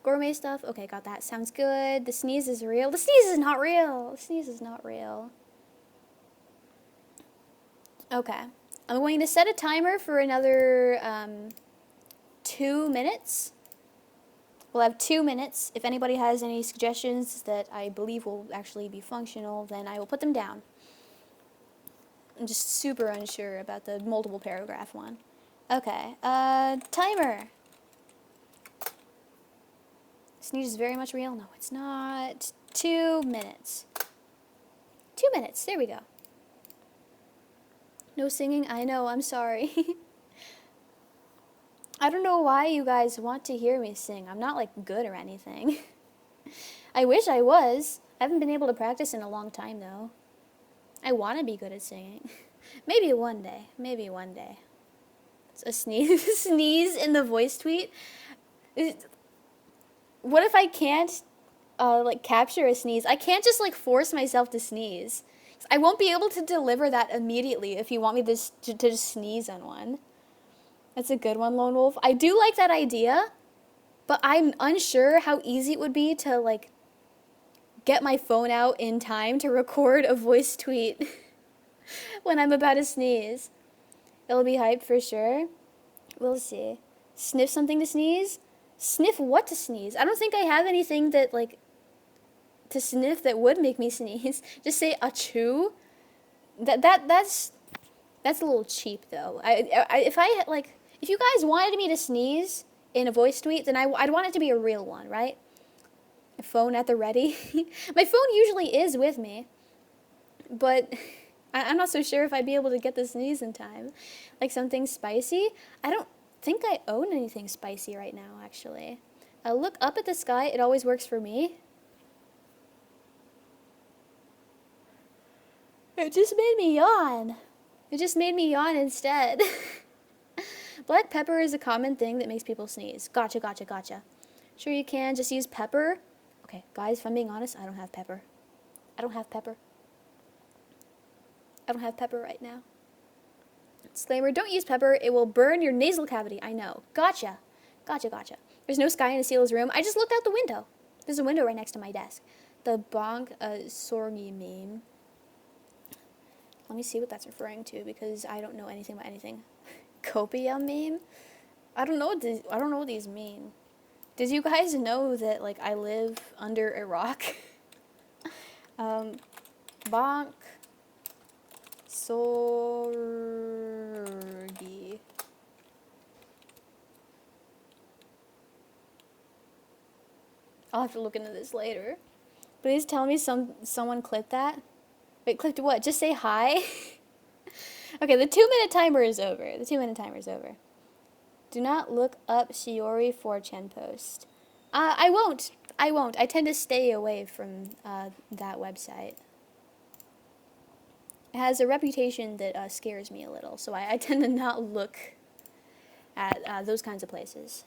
Gourmet stuff. Okay, got that. Sounds good. The sneeze is real. The sneeze is not real. The sneeze is not real. Okay. I'm going to set a timer for another 2 minutes. We'll have 2 minutes. If anybody has any suggestions that I believe will actually be functional, then I will put them down. I'm just super unsure about the multiple paragraph one. Okay, timer. Sneeze is very much real. No, it's not. 2 minutes. 2 minutes, there we go. No singing, I know, I'm sorry. I don't know why you guys want to hear me sing. I'm not, like, good or anything. I wish I was. I haven't been able to practice in a long time, though. I want to be good at singing. Maybe one day. Maybe one day. It's a sneeze. Sneeze in the voice tweet. What if I can't, like, capture a sneeze? I can't just, like, force myself to sneeze. I won't be able to deliver that immediately if you want me to just sneeze on one. That's a good one, Lone Wolf. I do like that idea, but I'm unsure how easy it would be to, like, get my phone out in time to record a voice tweet when I'm about to sneeze. It'll be hype for sure. We'll see. Sniff something to sneeze? Sniff what to sneeze? I don't think I have anything that, like, to sniff that would make me sneeze. Just say achoo. That's a little cheap, though. If you guys wanted me to sneeze in a voice tweet, then I'd want it to be a real one, right? A phone at the ready. My phone usually is with me, but I'm not so sure if I'd be able to get the sneeze in time. Like something spicy? I don't think I own anything spicy right now, actually. Look up at the sky. It always works for me. It just made me yawn. It just made me yawn instead. Black pepper is a common thing that makes people sneeze. Gotcha, gotcha, gotcha. Sure you can. Just use pepper. Okay, guys, if I'm being honest, I don't have pepper. I don't have pepper. I don't have pepper right now. Disclaimer, don't use pepper. It will burn your nasal cavity. I know. Gotcha. Gotcha, gotcha. There's no sky in Esila's room. I just looked out the window. There's a window right next to my desk. The bonk sorgi meme. Let me see what that's referring to because I don't know anything about anything. Copia meme? I don't know what these mean. Did you guys know that, like, I live under a rock? Bonk sorgi. I'll have to look into this later. Please tell me someone clipped that. Wait, clipped what? Just say hi? Okay, the 2-minute timer is over. The 2-minute timer is over. Do not look up Shiori 4chan post. I won't. I won't. I tend to stay away from that website. It has a reputation that scares me a little, so I tend to not look at those kinds of places.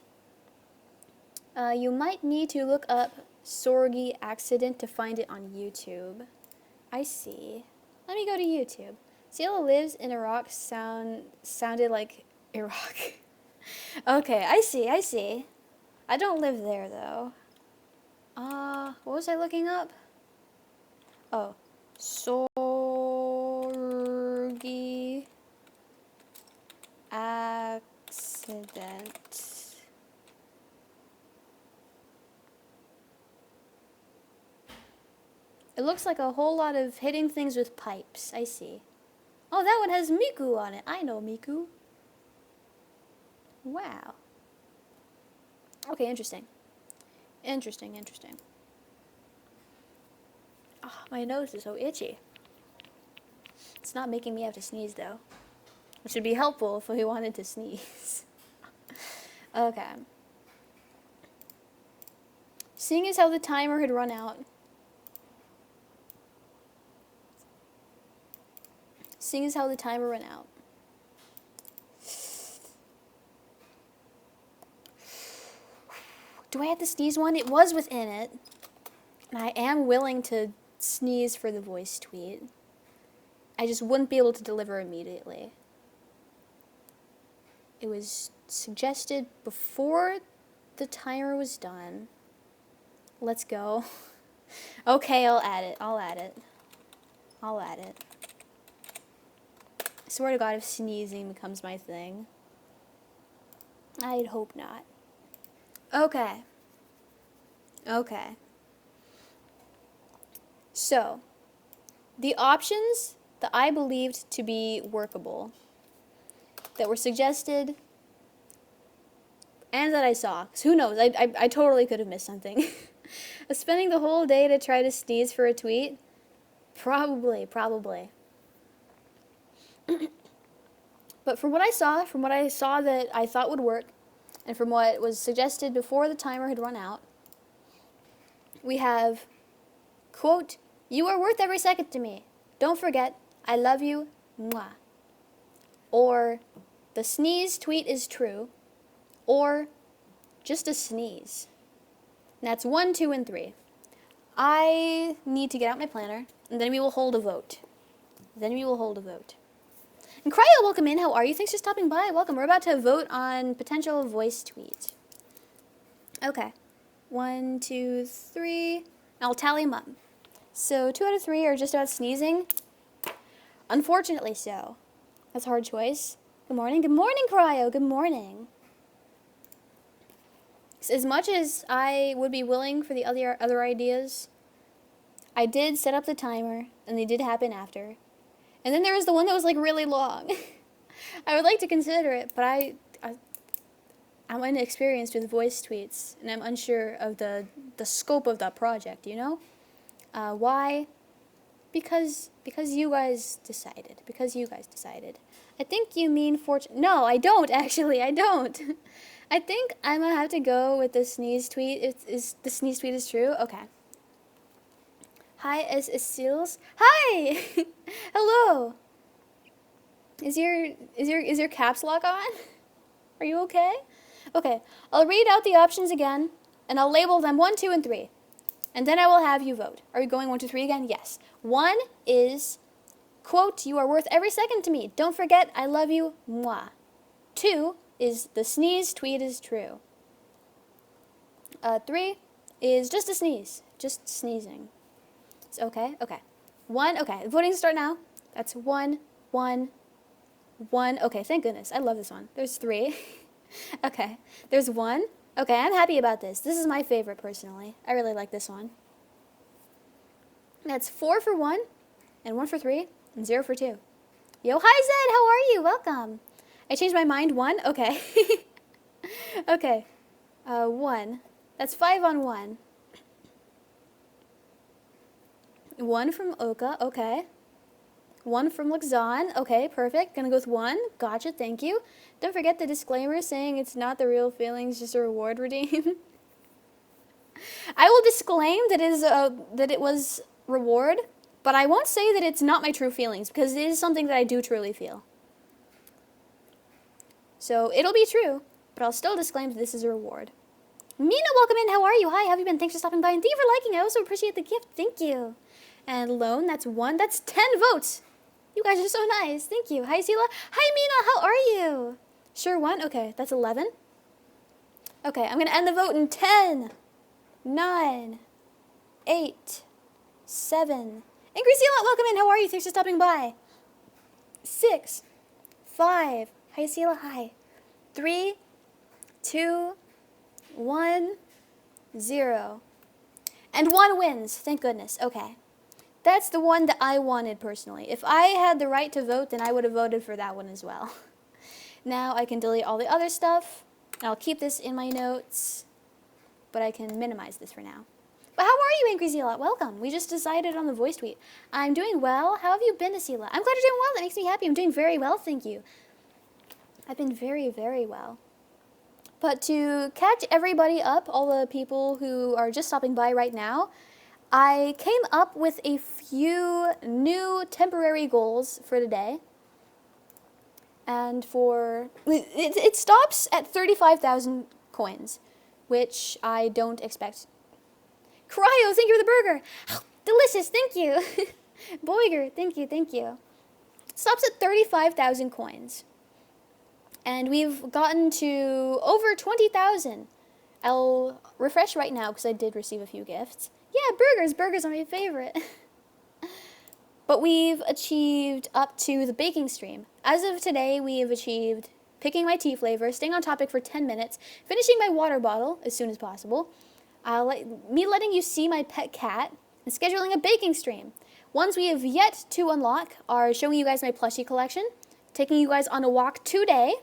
You might need to look up Sorgi accident to find it on YouTube. I see. Let me go to YouTube. Esila lives in Iraq sounded like Iraq. Okay, I see. I don't live there, though. What was I looking up? Oh. Sorgi accident. It looks like a whole lot of hitting things with pipes. I see. Oh, that one has Miku on it. I know Miku. Wow. Okay, interesting. Interesting. Oh, my nose is so itchy. It's not making me have to sneeze, though. Which would be helpful if we wanted to sneeze. Okay. Seeing as how the timer had run out. Do I have to sneeze one? It was within it. And I am willing to sneeze for the voice tweet. I just wouldn't be able to deliver immediately. It was suggested before the timer was done. Let's go. Okay, I'll add it. I swear to God, if sneezing becomes my thing. I'd hope not. Okay. Okay. So, the options that I believed to be workable, that were suggested, and that I saw, 'cause who knows, I totally could have missed something. Spending the whole day to try to sneeze for a tweet? Probably. But from what I saw that I thought would work, and from what was suggested before the timer had run out, we have, quote, "You are worth every second to me. Don't forget, I love you, mwah." Or, "The sneeze tweet is true." Or, "Just a sneeze." And that's 1, 2, and 3. I need to get out my planner, and then we will hold a vote. And Cryo, welcome in. How are you? Thanks for stopping by. Welcome. We're about to vote on potential voice tweet. Okay. 1, 2, 3. I'll tally them up. So 2 out of 3 are just about sneezing. Unfortunately so. That's a hard choice. Good morning. Good morning, Cryo. Good morning. As much as I would be willing for the other ideas, I did set up the timer, and they did happen after. And then there was the one that was like really long. I would like to consider it, but I'm inexperienced with voice tweets, and I'm unsure of the scope of that project, you know? Why? Because you guys decided. I think you mean No, I don't, actually. I don't. I think I'm gonna have to go with the sneeze tweet. The sneeze tweet is true? Okay. Hi, Esila. Hi! Hello! Is your caps lock on? Are you okay? Okay, I'll read out the options again, and I'll label them 1, 2, and 3. And then I will have you vote. Are we going 1, 2, 3 again? Yes. 1 is, quote, "You are worth every second to me. Don't forget, I love you, mwah." 2 is, "The sneeze tweet is true." 3 is just a sneeze. Just sneezing. It's okay? Okay. 1, okay. Voting start now. That's 1, 1, 1. Okay, thank goodness. I love this one. There's 3. Okay. There's 1. Okay, I'm happy about this. This is my favorite, personally. I really like this one. That's 4 for 1, and 1 for 3, and 0 for 2. Yo, hi, Zed! How are you? Welcome. I changed my mind. 1? Okay. Okay. 1. That's 5 on 1. 1 from Oka. Okay. 1 from Luxon. Okay, perfect. Gonna go with 1. Gotcha, thank you. Don't forget the disclaimer saying it's not the real feelings, just a reward redeem. I will disclaim that it was reward, but I won't say that it's not my true feelings, because it is something that I do truly feel. So it'll be true, but I'll still disclaim that this is a reward. Mina, welcome in. How are you? Hi, how have you been? Thanks for stopping by, and thank you for liking. I also appreciate the gift. Thank you. And Lone, that's 1. That's 10 votes. You guys are so nice. Thank you. Hi, Esila. Hi, Mina. How are you? Sure, 1. Okay, that's 11. Okay, I'm going to end the vote in 10, 9, 8, 7. Angry Esila, welcome in. How are you? Thanks for stopping by. 6, 5. Hi, Esila. Hi. 3, 2, 1, 0. And 1 wins. Thank goodness. Okay. That's the one that I wanted personally. If I had the right to vote, then I would have voted for that one as well. Now I can delete all the other stuff. I'll keep this in my notes, but I can minimize this for now. But how are you, Angry Esila? Welcome. We just decided on the voice tweet. I'm doing well. How have you been, Esila? I'm glad you're doing well. That makes me happy. I'm doing very well, thank you. I've been very, very well. But to catch everybody up, all the people who are just stopping by right now, I came up with a few new temporary goals for today. And it stops at 35,000 coins, which I don't expect. Cryo, thank you for the burger. Delicious, thank you. Boiger, thank you. It stops at 35,000 coins. And we've gotten to over 20,000. I'll refresh right now because I did receive a few gifts. Yeah, burgers are my favorite. But we've achieved up to the baking stream. As of today, we have achieved picking my tea flavor, staying on topic for 10 minutes, finishing my water bottle as soon as possible, Me letting you see my pet cat and scheduling a baking stream. Ones we have yet to unlock are showing you guys my plushie collection, taking you guys on a walk today,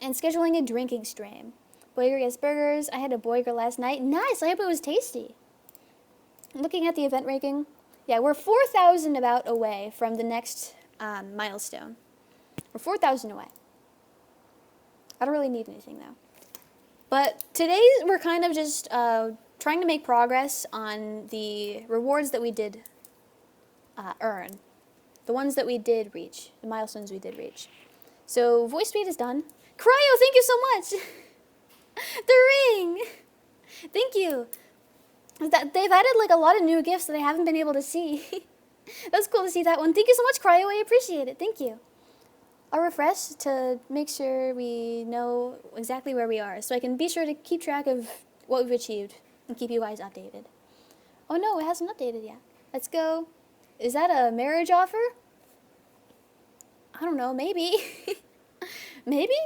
and scheduling a drinking stream. Boyger gets burgers. I had a Boyger last night. Nice. I hope it was tasty. Looking at the event ranking. Yeah, we're 4,000 about away from the next milestone. We're 4,000 away. I don't really need anything, though. But today we're kind of just trying to make progress on the rewards that we did earn. The ones that we did reach. The milestones we did reach. So voice tweet is done. Cryo, thank you so much! The ring! Thank you. They've added like a lot of new gifts that I haven't been able to see. That's cool to see that one. Thank you so much, Cryo. I appreciate it. Thank you. I'll refresh to make sure we know exactly where we are, so I can be sure to keep track of what we've achieved and keep you guys updated. Oh no, it hasn't updated yet. Let's go. Is that a marriage offer? I don't know, maybe. Maybe?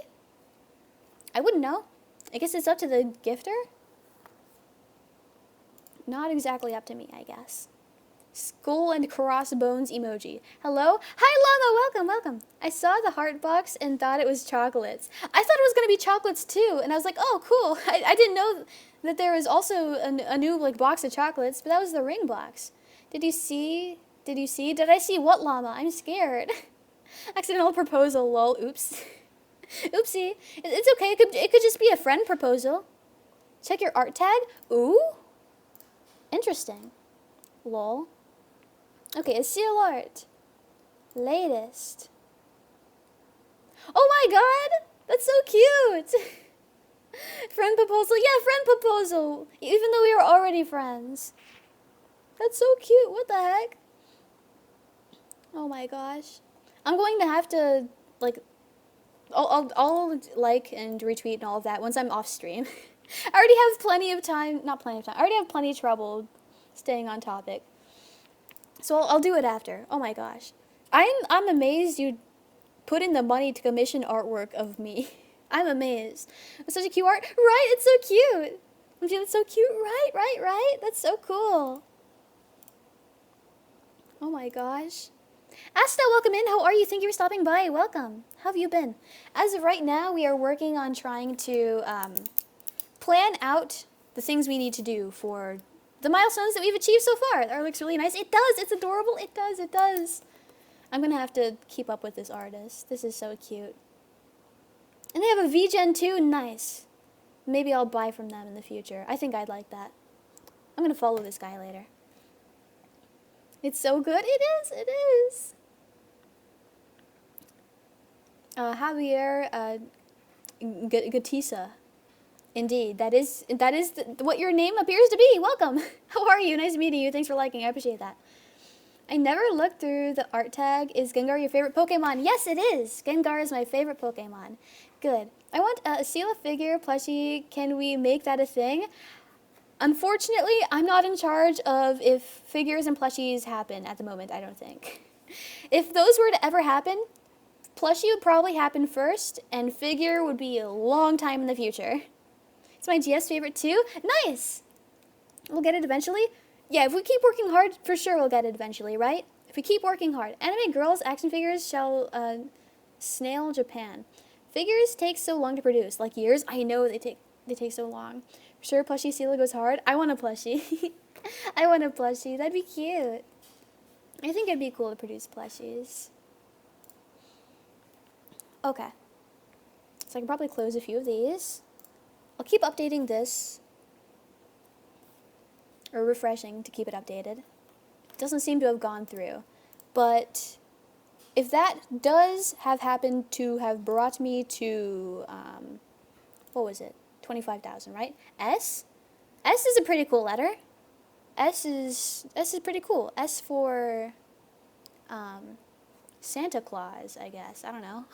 I wouldn't know. I guess it's up to the gifter? Not exactly up to me, I guess. Skull and crossbones emoji. Hello? Hi, Llama! Welcome, welcome. I saw the heart box and thought it was chocolates. I thought it was going to be chocolates too, and I was like, oh, cool. I didn't know that there was also a new like box of chocolates, but that was the ring box. Did you see? Did I see what, Llama? I'm scared. Accidental proposal, lol. Oops. Oopsie. It's okay. It could just be a friend proposal. Check your art tag. Ooh. Interesting. Lol. Okay, Esila art. Latest. Oh my god! That's so cute! Friend proposal. Yeah, friend proposal. Even though we were already friends. That's so cute. What the heck? Oh my gosh. I'm going to have to, like, I'll like and retweet and all of that once I'm off stream. I already have plenty of time. Not plenty of time. I already have plenty of trouble staying on topic. So I'll do it after. Oh my gosh. I'm amazed you put in the money to commission artwork of me. I'm amazed. It's such a cute art. Right? It's so cute. I'm feeling so cute. Right? That's so cool. Oh my gosh. Asta, welcome in. How are you? Thank you for stopping by. Welcome. How have you been? As of right now, we are working on trying to plan out the things we need to do for the milestones that we've achieved so far. That looks really nice. It does. It's adorable. It does. I'm going to have to keep up with this artist. This is so cute. And they have a VGen too. Nice. Maybe I'll buy from them in the future. I think I'd like that. I'm going to follow this guy later. It's so good. It is. Javier Gatisa. Indeed, that is what your name appears to be. Welcome. How are you? Nice meeting you. Thanks for liking. I appreciate that. I never looked through the art tag. Is Gengar your favorite Pokemon? Yes, it is. Gengar is my favorite Pokemon. Good. I want a Esila figure plushie. Can we make that a thing? Unfortunately, I'm not in charge of if figures and plushies happen at the moment, I don't think. If those were to ever happen, plushie would probably happen first, and figure would be a long time in the future. It's my GS favorite too. Nice! We'll get it eventually. Yeah, if we keep working hard, for sure we'll get it eventually, right? If we keep working hard. Anime girls action figures shall snail Japan. Figures take so long to produce, like years. I know they take so long. For sure, plushie Esila goes hard. I want a plushie. I want a plushie. That'd be cute. I think it'd be cool to produce plushies. Okay. So I can probably close a few of these. I'll keep updating this. Or refreshing to keep it updated. It doesn't seem to have gone through. But if that does have happened to have brought me to, what was it? 25,000, right? S? S is a pretty cool letter. S is pretty cool. S for, Santa Claus, I guess. I don't know.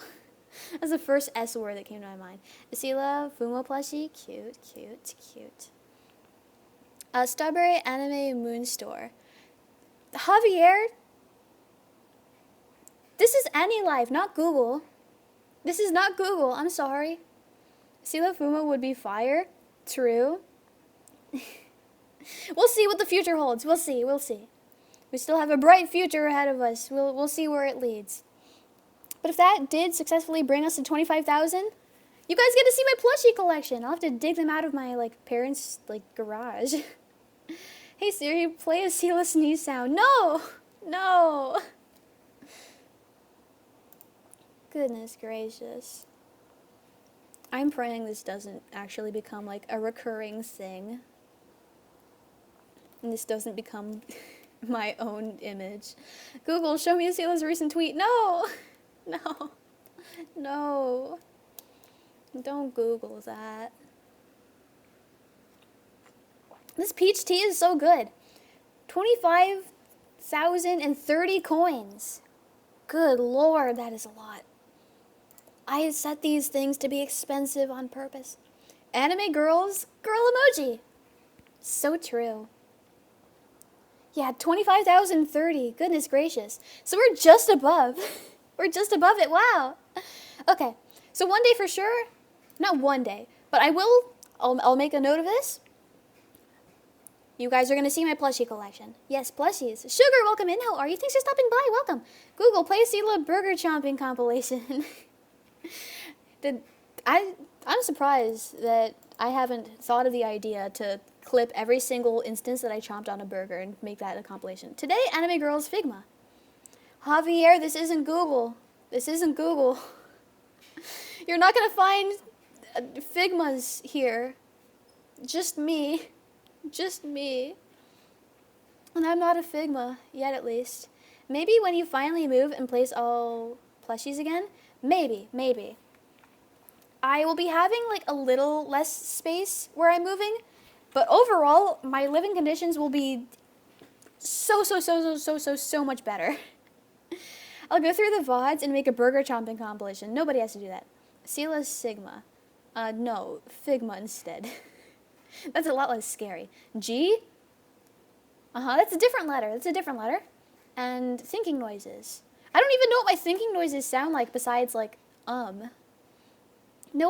That's the first S word that came to my mind. Esila Fumo plushie. Cute. Strawberry Anime Moon Store. Javier, this is AniLive, not Google. This is not Google. I'm sorry. Esila Fumo would be fire. True. We'll see what the future holds. We'll see. We'll see. We still have a bright future ahead of us. We'll see where it leads. But if that did successfully bring us to 25,000, you guys get to see my plushie collection. I'll have to dig them out of my parents' garage. Hey Siri, play a Esila sneeze sound. No! No! Goodness gracious. I'm praying this doesn't actually become a recurring thing. And this doesn't become my own image. Google, show me Esila's recent tweet. No! No. No. Don't Google that. This peach tea is so good. 25,030 coins. Good Lord, that is a lot. I set these things to be expensive on purpose. Anime girls, girl emoji. So true. Yeah, 25,030. Goodness gracious. So we're just above. We're just above it. Wow. Okay. So one day for sure, not one day, but I'll make a note of this. You guys are going to see my plushie collection. Yes, plushies. Sugar, welcome in. How are you? Thanks for stopping by. Welcome. Google, play Esila burger chomping compilation. I'm surprised that I haven't thought of the idea to clip every single instance that I chomped on a burger and make that a compilation. Today, Anime Girls Figma. Javier, this isn't Google. This isn't Google. You're not going to find Figmas here. Just me. Just me. And I'm not a Figma, yet at least. Maybe when you finally move and place all plushies again, maybe. I will be having a little less space where I'm moving, but overall, my living conditions will be so much better. I'll go through the VODs and make a burger chomping compilation. Nobody has to do that. Esila Sigma. No, Figma instead. That's a lot less scary. G? That's a different letter. And thinking noises. I don't even know what my thinking noises sound like besides No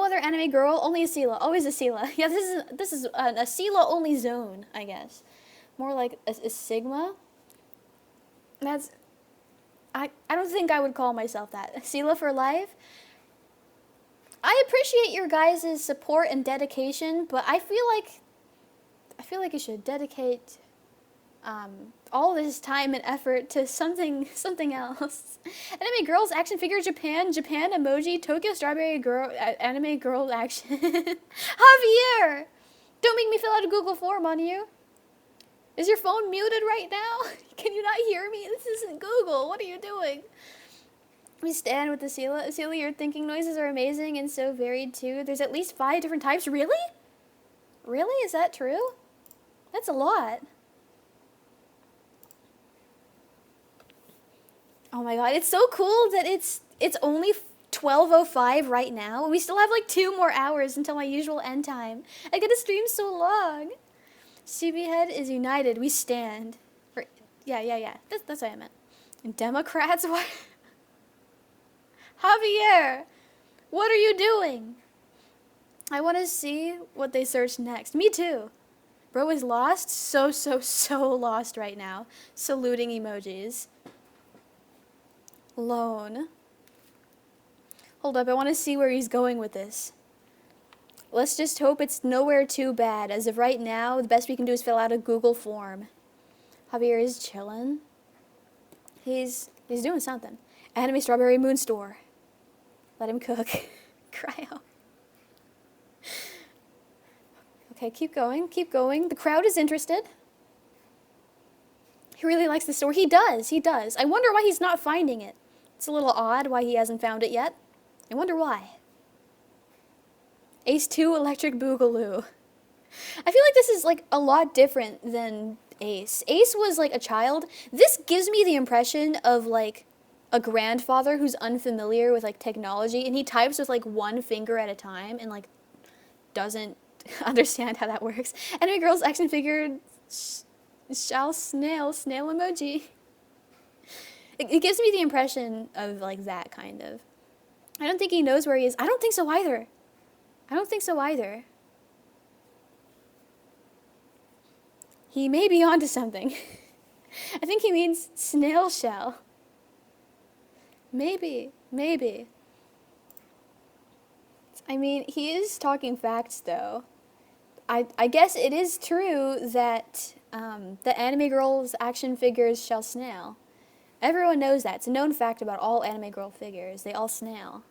other anime girl, only Esila. Always Esila. Yeah, this is an Esila only zone, I guess. More like a Sigma. I don't think I would call myself that. Esila for life. I appreciate your guys' support and dedication, but I feel like you should dedicate all this time and effort to something else. Anime Girls Action Figure Japan emoji Tokyo Strawberry Girl Anime Girl Action. Javier, don't make me fill out a Google form on you. Is your phone muted right now? Can you not hear me? This isn't Google. What are you doing? We stand with Esila. Esila, your thinking noises are amazing and so varied too. There's at least 5 different types. Really? Really? Is that true? That's a lot. Oh my god, it's so cool that it's only 12:05 right now. We still have 2 more hours until my usual end time. I get to stream so long. CB Head is united. We stand. Yeah. That's what I meant. And Democrats? What? Javier, what are you doing? I want to see what they search next. Me too. Bro is lost. So lost right now. Saluting emojis. Lone. Hold up, I want to see where he's going with this. Let's just hope it's nowhere too bad. As of right now, the best we can do is fill out a Google form. Javier is chillin'. He's doing something. Anime Strawberry Moon Store. Let him cook. Cryo. Okay, keep going. The crowd is interested. He really likes the store. He does. I wonder why he's not finding it. It's a little odd why he hasn't found it yet. I wonder why. Ace 2 Electric Boogaloo. I feel like this is a lot different than Ace. Ace was a child. This gives me the impression of a grandfather who's unfamiliar with technology, and he types with one finger at a time and doesn't understand how that works. Anime Girls Action Figure snail emoji. It gives me the impression of that kind of. I don't think he knows where he is. I don't think so either. He may be onto something. I think he means snail shell. Maybe. I mean, he is talking facts, though. I guess it is true that the anime girl's action figures shall snail. Everyone knows that. It's a known fact about all anime girl figures. They all snail.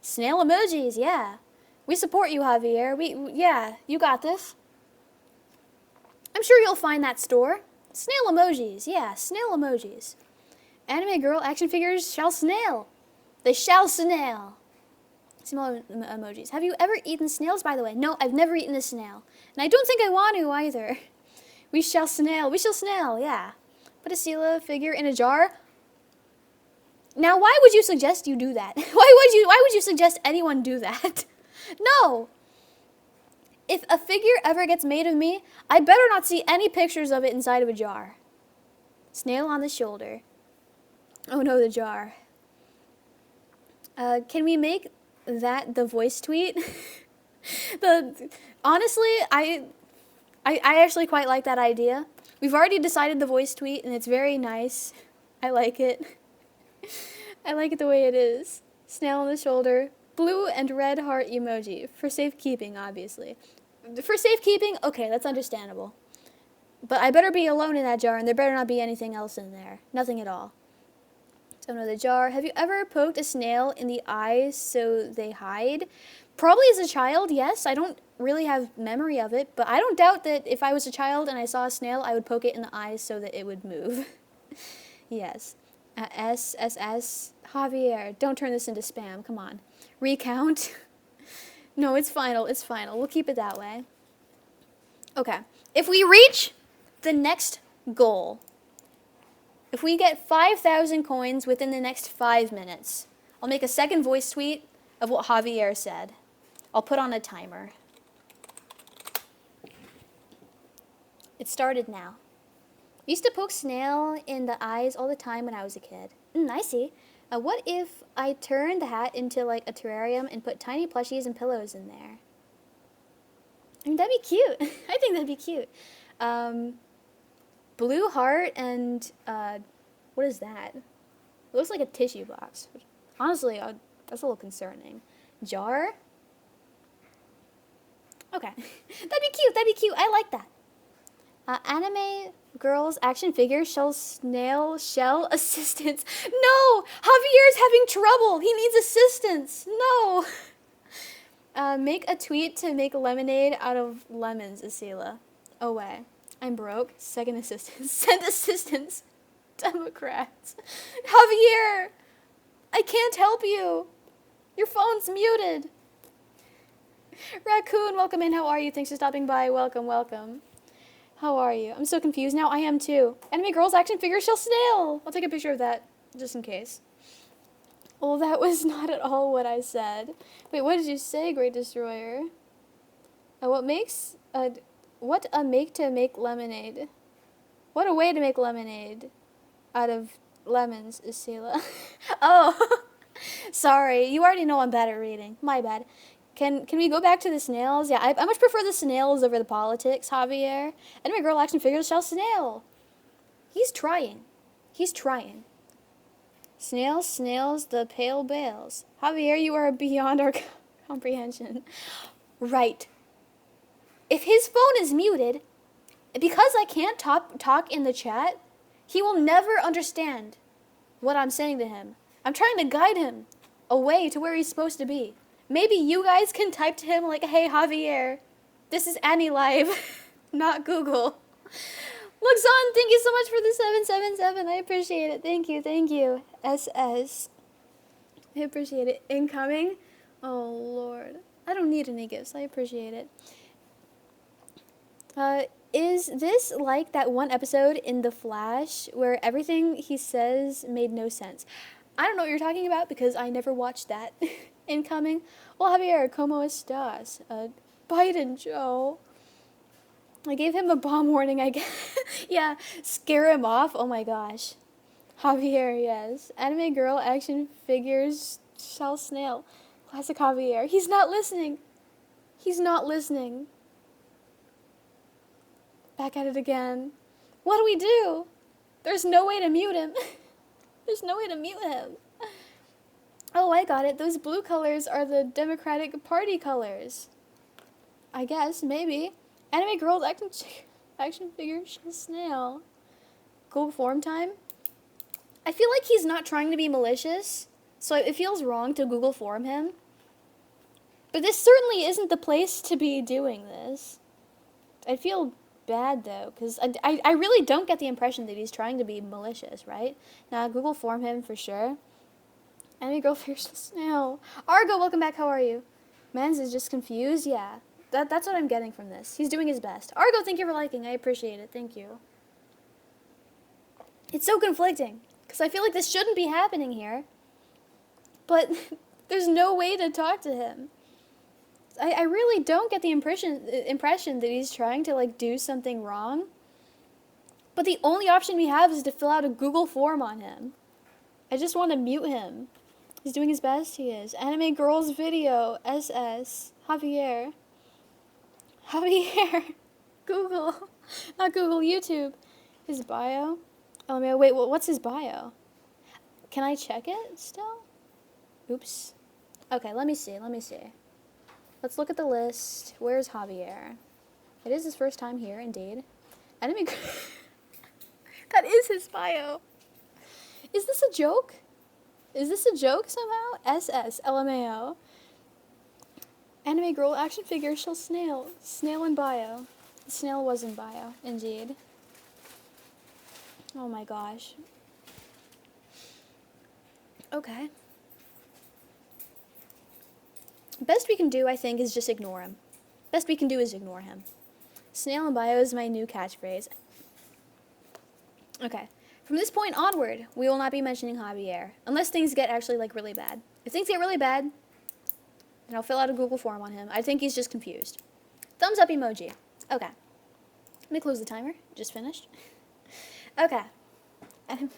Snail emojis, yeah. We support you, Javier. Yeah, you got this. I'm sure you'll find that store. Snail emojis, yeah, snail emojis. Anime girl action figures shall snail. They shall snail. Small emojis. Have you ever eaten snails, by the way? No, I've never eaten a snail. And I don't think I want to either. We shall snail, yeah. Put a Esila figure in a jar. Now, why would you suggest you do that? Why would you suggest anyone do that? No. If a figure ever gets made of me, I better not see any pictures of it inside of a jar. Snail on the shoulder. Oh no, the jar. Can we make that the voice tweet? Honestly, I actually quite like that idea. We've already decided the voice tweet, and it's very nice. I like it. I like it the way it is. Snail on the shoulder. Blue and red heart emoji. For safekeeping, obviously. For safekeeping, okay, that's understandable. But I better be alone in that jar, and there better not be anything else in there. Nothing at all. So another jar. Have you ever poked a snail in the eyes so they hide? Probably as a child, yes. I don't really have memory of it, but I don't doubt that if I was a child and I saw a snail, I would poke it in the eyes so that it would move. Yes. SSS. Javier, don't turn this into spam. Come on. Recount. No, it's final. It's final. We'll keep it that way. Okay. If we reach the next goal, if we get 5,000 coins within the next 5 minutes, I'll make a second voice tweet of what Javier said. I'll put on a timer. It started now. I used to poke snail in the eyes all the time when I was a kid. I see. What if I turned the hat into like a terrarium and put tiny plushies and pillows in there? I mean, that'd be cute. I think that'd be cute. Blue heart and, what is that? It looks like a tissue box. Honestly, that's a little concerning. Jar? Okay. That'd be cute. I like that. Anime girls action figure snail shell assistance. No! Javier's having trouble. He needs assistance. No! Make a tweet to make lemonade out of lemons, Esila. Oh, way. I'm broke. Second assistance. Send assistance. Democrats. Javier! I can't help you. Your phone's muted. Raccoon, welcome in. How are you? Thanks for stopping by. Welcome. How are you? I'm so confused now. I am too. Anime girls action figure shall snail. I'll take a picture of that just in case. Well, that was not at all what I said. Wait, what did you say, Great Destroyer? What a make to make lemonade. What a way to make lemonade out of lemons, Esila. Oh, sorry. You already know I'm bad at reading. My bad. Can we go back to the snails? Yeah, I much prefer the snails over the politics, Javier. Anime girl action figures shall snail. He's trying. Snails, the pale bales. Javier, you are beyond our comprehension. Right. If his phone is muted, because I can't talk in the chat, he will never understand what I'm saying to him. I'm trying to guide him away to where he's supposed to be. Maybe you guys can type to him like, hey, Javier, this is AniLive, not Google. Luxon, thank you so much for the 777. I appreciate it. Thank you. SS. I appreciate it. Incoming. Oh, Lord. I don't need any gifts. I appreciate it. Is this like that one episode in The Flash where everything he says made no sense? I don't know what you're talking about because I never watched that. Incoming. Well, Javier, ¿cómo estás? Biden, Joe. I gave him a bomb warning, I guess. Yeah, scare him off. Oh my gosh. Javier, yes. Anime girl action figures shall snail. Classic Javier. He's not listening. Back at it again. What do we do? There's no way to mute him. There's no way to mute him. Oh, I got it. Those blue colors are the Democratic Party colors. I guess, maybe. Anime girls action figure snail. Google form time? I feel like he's not trying to be malicious, so it feels wrong to Google form him. But this certainly isn't the place to be doing this. I feel bad, though, because I really don't get the impression that he's trying to be malicious, right? Now, Google form him for sure. Anime girl fierce snail. Argo, welcome back. How are you? Mans is just confused. Yeah, that's what I'm getting from this. He's doing his best. Argo, thank you for liking. I appreciate it. Thank you. It's so conflicting, because I feel like this shouldn't be happening here. But there's no way to talk to him. I really don't get the impression that he's trying to, like, do something wrong. But the only option we have is to fill out a Google form on him. I just want to mute him. He's doing his best. He is. Anime Girls Video. SS. Javier. Google. Not Google. YouTube. His bio. Oh, man. Wait, what's his bio? Can I check it still? Oops. Okay, let me see. Let's look at the list. Where's Javier? It is his first time here, indeed. Anime... That is his bio. Is this a joke? Is this a joke somehow? SS, LMAO. Anime girl action figure shall snail. Snail in bio. The snail was in bio, indeed. Oh my gosh. Okay. Best we can do, I think, is just ignore him. Best we can do is ignore him. Snail in bio is my new catchphrase. Okay. From this point onward, we will not be mentioning Javier. Unless things get actually, like, really bad. If things get really bad, then I'll fill out a Google form on him. I think he's just confused. Thumbs up emoji. Okay. Let me close the timer. Just finished. Okay. I'm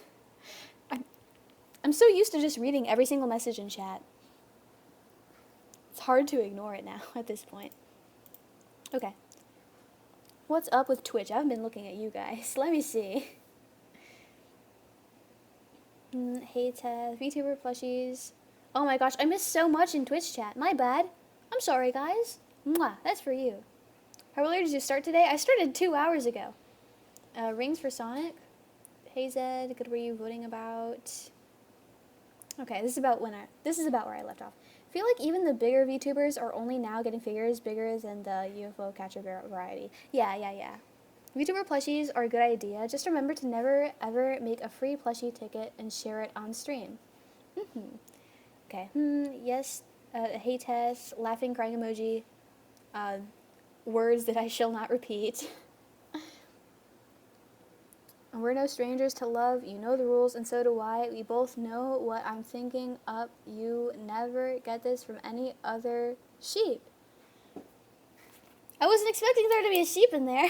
so used to just reading every single message in chat. It's hard to ignore it now at this point. Okay. What's up with Twitch? I haven't been looking at you guys. Let me see. Hey Ted, Vtuber plushies. Oh my gosh, I missed so much in Twitch chat. My bad. I'm sorry, guys. Mwah, that's for you. How early did you start today? I started 2 hours ago. Rings for Sonic. Hey Zed, good. Were you voting about? Okay, this is about where I left off. I feel like even the bigger VTubers are only now getting figures bigger than the UFO catcher variety. Yeah. VTuber plushies are a good idea. Just remember to never, ever make a free plushie ticket and share it on stream. Okay. Yes. Hey Tess. Laughing, crying emoji. Words that I shall not repeat. And we're no strangers to love. You know the rules, and so do I. We both know what I'm thinking up. You never get this from any other sheep. I wasn't expecting there to be a sheep in there.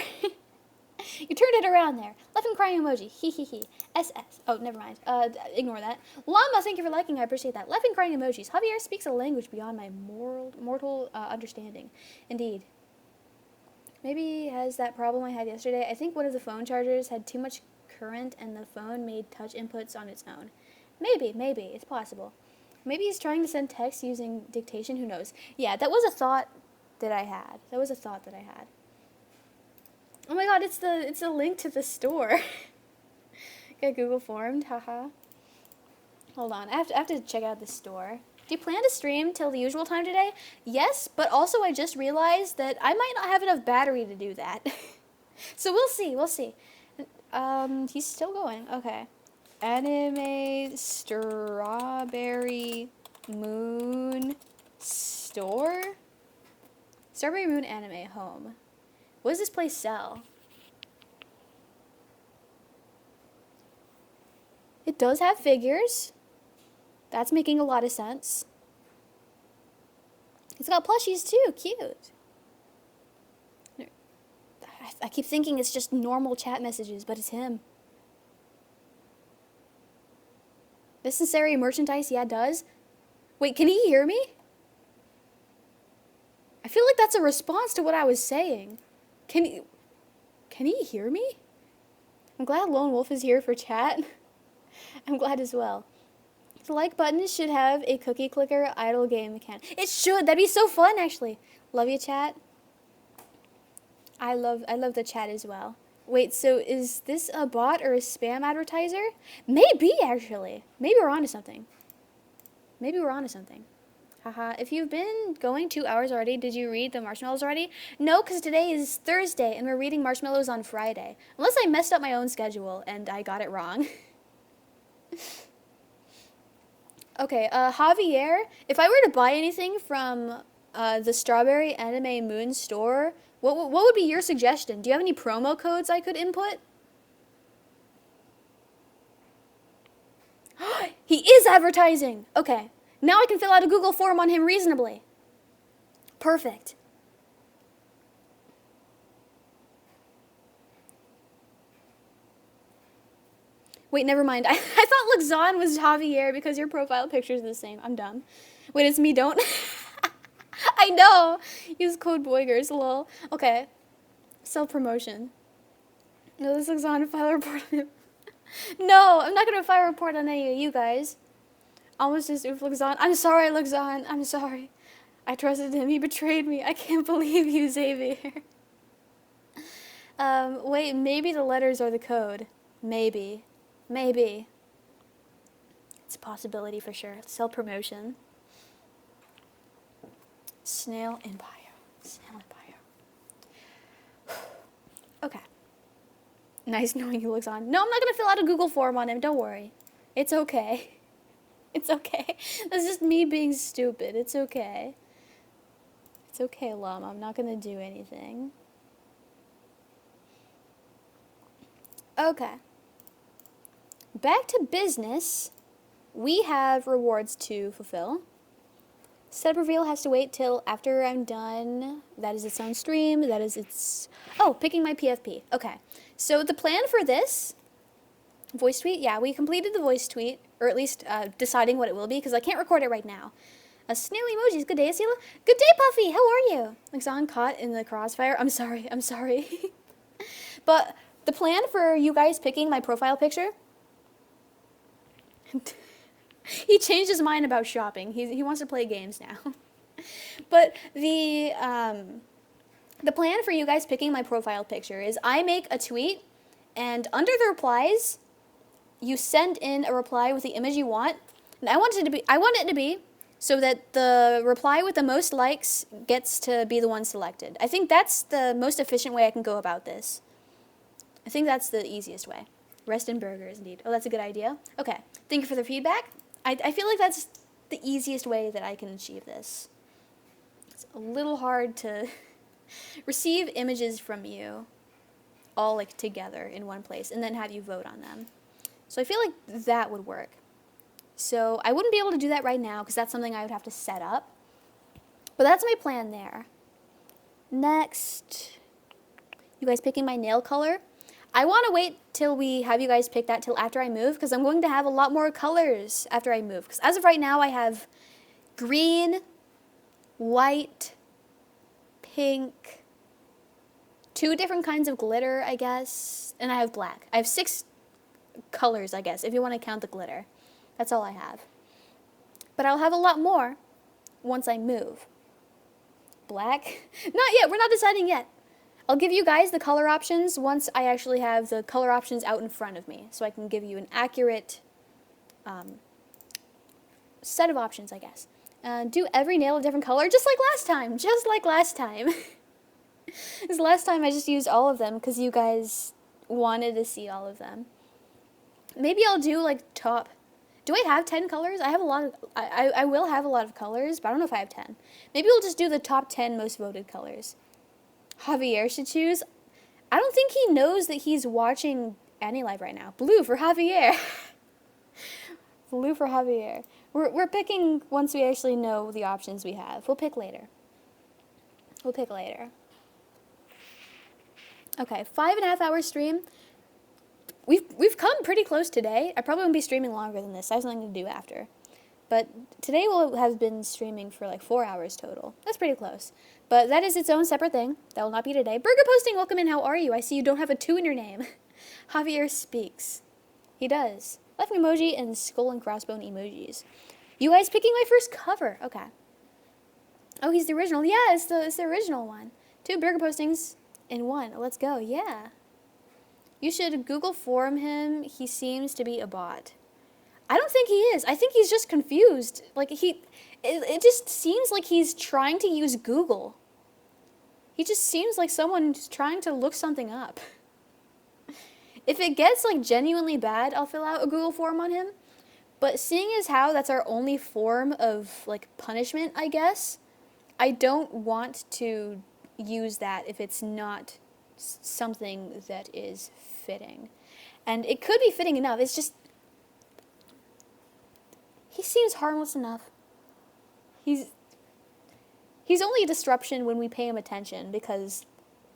You turned it around there. Laughing crying emoji. He. SS. Oh, never mind. Ignore that. Llama, thank you for liking. I appreciate that. Laughing crying emojis. Javier speaks a language beyond my mortal understanding. Indeed. Maybe he has that problem I had yesterday. I think one of the phone chargers had too much current and the phone made touch inputs on its own. Maybe. It's possible. Maybe he's trying to send text using dictation. Who knows? Yeah, that was a thought that I had. Oh my god, it's a link to the store. Get Google formed, haha. Hold on, I have to check out the store. Do you plan to stream till the usual time today? Yes, but also I just realized that I might not have enough battery to do that. So we'll see. He's still going, okay. Anime Strawberry Moon Store? Strawberry Moon Anime Home. What does this place sell? It does have figures. That's making a lot of sense. It's got plushies too. Cute. I keep thinking it's just normal chat messages, but it's him. Necessary merchandise? Yeah, it does. Wait, can he hear me? I feel like that's a response to what I was saying. Can Can he hear me? I'm glad Lone Wolf is here for chat. I'm glad as well. The like button should have a cookie clicker idle game mechanic. It should. That'd be so fun, actually. Love you, chat. I love the chat as well. Wait, so is this a bot or a spam advertiser? Maybe, actually. Maybe we're onto something. Maybe we're onto something. Haha. If you've been going 2 hours already, did you read the marshmallows already? No, because today is Thursday, and we're reading marshmallows on Friday. Unless I messed up my own schedule, and I got it wrong. Okay, Javier, if I were to buy anything from the Strawberry Anime Moon store, what would be your suggestion? Do you have any promo codes I could input? He is advertising! Okay, now I can fill out a Google form on him reasonably. Perfect. Wait, never mind. I thought Luxon was Javier because your profile picture is the same. I'm dumb. Wait, it's me, don't? I know. Use code Boygers, lol. Okay. Self-promotion. No, this Luxon to file a report on him. No, I'm not going to file a report on any of you guys. Almost just oof Luxon. I'm sorry, Luxon. I'm sorry. I trusted him. He betrayed me. I can't believe you, Xavier. Wait, maybe the letters are the code. Maybe. Maybe. It's a possibility for sure. Self-promotion. Snail in bio. Snail in bio. Okay. Nice knowing you, Luxon. No, I'm not going to fill out a Google form on him. Don't worry. It's okay. It's okay. That's just me being stupid. It's okay. It's okay, Lum. I'm not going to do anything. Okay. Back to business. We have rewards to fulfill. Setup reveal has to wait till after I'm done. That is its own stream. That is its... Oh, picking my PFP. Okay. So the plan for this... Voice tweet? Yeah, we completed the voice tweet. Or at least deciding what it will be, because I can't record it right now. Snail emojis. Good day, Esila. Good day, Puffy. How are you? Luxon caught in the crossfire. I'm sorry. I'm sorry. But the plan for you guys picking my profile picture... He changed his mind about shopping. He wants to play games now. But the plan for you guys picking my profile picture is I make a tweet, and under the replies, you send in a reply with the image you want. And I want it to be so that the reply with the most likes gets to be the one selected. I think that's the most efficient way I can go about this. I think that's the easiest way. Rest in burgers, indeed. Oh, that's a good idea. Okay, thank you for the feedback. I feel like that's the easiest way that I can achieve this. It's a little hard to receive images from you all like together in one place and then have you vote on them. So I feel like that would work. So I wouldn't be able to do that right now because that's something I would have to set up. But that's my plan there. Next, you guys picking my nail color? I want to wait till we have you guys pick that till after I move because I'm going to have a lot more colors after I move. Because as of right now, I have green, white, pink, 2 different kinds of glitter, I guess, and I have black. I have 6 colors, I guess, if you want to count the glitter. That's all I have. But I'll have a lot more once I move. Black? Not yet. We're not deciding yet. I'll give you guys the color options once I actually have the color options out in front of me, so I can give you an accurate set of options, I guess. Do every nail a different color, just like last time, just like last time. Because last time I just used all of them because you guys wanted to see all of them. Maybe I'll do like top... Do I have 10 colors? I have a lot of... I will have a lot of colors, but I don't know if I have 10. Maybe we'll just do the top 10 most voted colors. Javier should choose. I don't think he knows that he's watching AniLive right now. Blue for Javier. Blue for Javier. We're picking once we actually know the options we have. We'll pick later. We'll pick later. Okay, 5.5 hour stream. We've come pretty close today. I probably won't be streaming longer than this. I have something to do after. But today will have been streaming for like 4 hours total. That's pretty close. But that is its own separate thing. That will not be today. Burger Posting, welcome in. How are you? I see you don't have a 2 in your name. Javier speaks. He does. Laughing emoji and skull and crossbone emojis. You guys picking my first cover. Okay. Oh, he's the original. Yeah, it's the original one. 2 burger postings in 1. Let's go. Yeah. You should Google form him. He seems to be a bot. I don't think he is. I think he's just confused. Like, it just seems like he's trying to use Google. He just seems like someone who's trying to look something up. If it gets, like, genuinely bad, I'll fill out a Google form on him. But seeing as how that's our only form of, like, punishment, I guess, I don't want to use that if it's not something that is fitting. And it could be fitting enough. It's just, he seems harmless enough. He's only a disruption when we pay him attention, because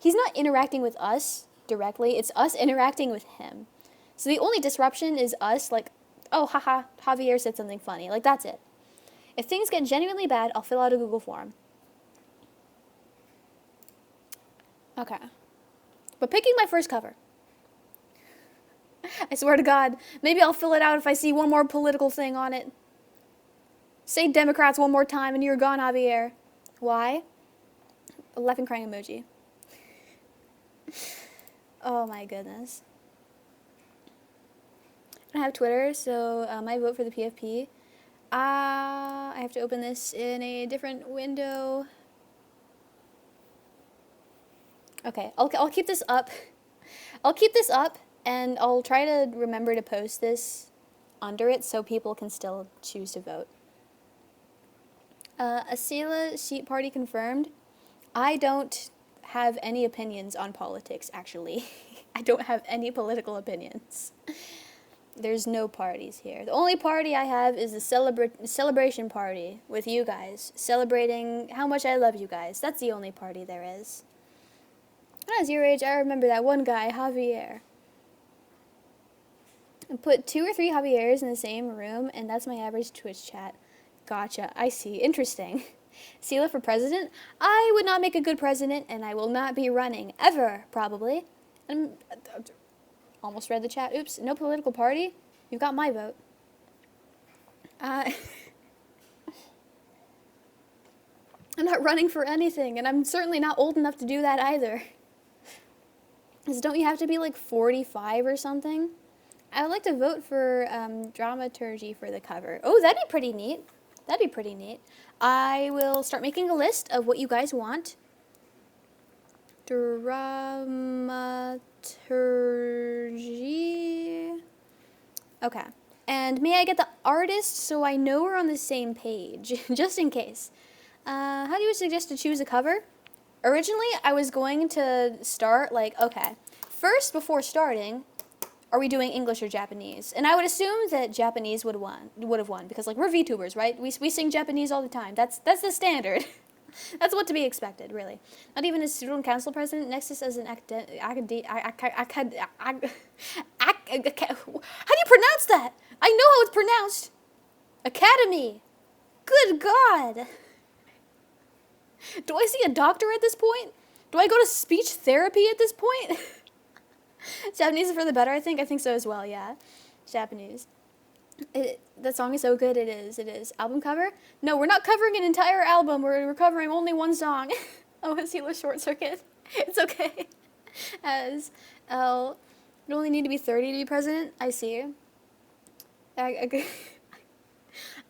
he's not interacting with us directly. It's us interacting with him. So the only disruption is us, like, oh, haha, Javier said something funny. Like, that's it. If things get genuinely bad, I'll fill out a Google form. Okay. But picking my first cover. I swear to God, maybe I'll fill it out if I see one more political thing on it. Say Democrats one more time and you're gone, Javier. Why? A laughing crying emoji. Oh my goodness. I don't have Twitter, so I vote for the PFP. I have to open this in a different window. Okay, I'll keep this up. I'll keep this up, and I'll try to remember to post this under it so people can still choose to vote. Esila Sheep Party confirmed. I don't have any opinions on politics, actually. I don't have any political opinions. There's no parties here. The only party I have is the celebration party with you guys, celebrating how much I love you guys. That's the only party there is. When I was your age, I remember that one guy, Javier. And put 2 or 3 Javiers in the same room, and that's my average Twitch chat. Gotcha, I see. Interesting. Esila for president? I would not make a good president, and I will not be running. Ever, probably. Almost read the chat. Oops, no political party? You've got my vote. I'm not running for anything, and I'm certainly not old enough to do that either. Because don't you have to be like 45 or something? I would like to vote for dramaturgy for the cover. Oh, that'd be pretty neat. That'd be pretty neat. I will start making a list of what you guys want. Dramaturgy. Okay. And may I get the artist so I know we're on the same page, just in case. How do you suggest to choose a cover? Originally, I was going to start like, okay, first before starting, are we doing English or Japanese? And I would assume that Japanese would have won because like we're VTubers, right? We sing Japanese all the time. That's the standard. That's what to be expected, really. Not even a student council president. Nexas as an how do you pronounce that? I know how it's pronounced. Academy. Good God. Do I see a doctor at this point? Do I go to speech therapy at this point? Japanese is for the better, I think. I think so as well, yeah. Japanese. That song is so good, it is. Album cover? No, we're not covering an entire album. We're covering only one song. Oh, Esila Short Circuit. It's okay. As L. You only need to be 30 to be president? I see.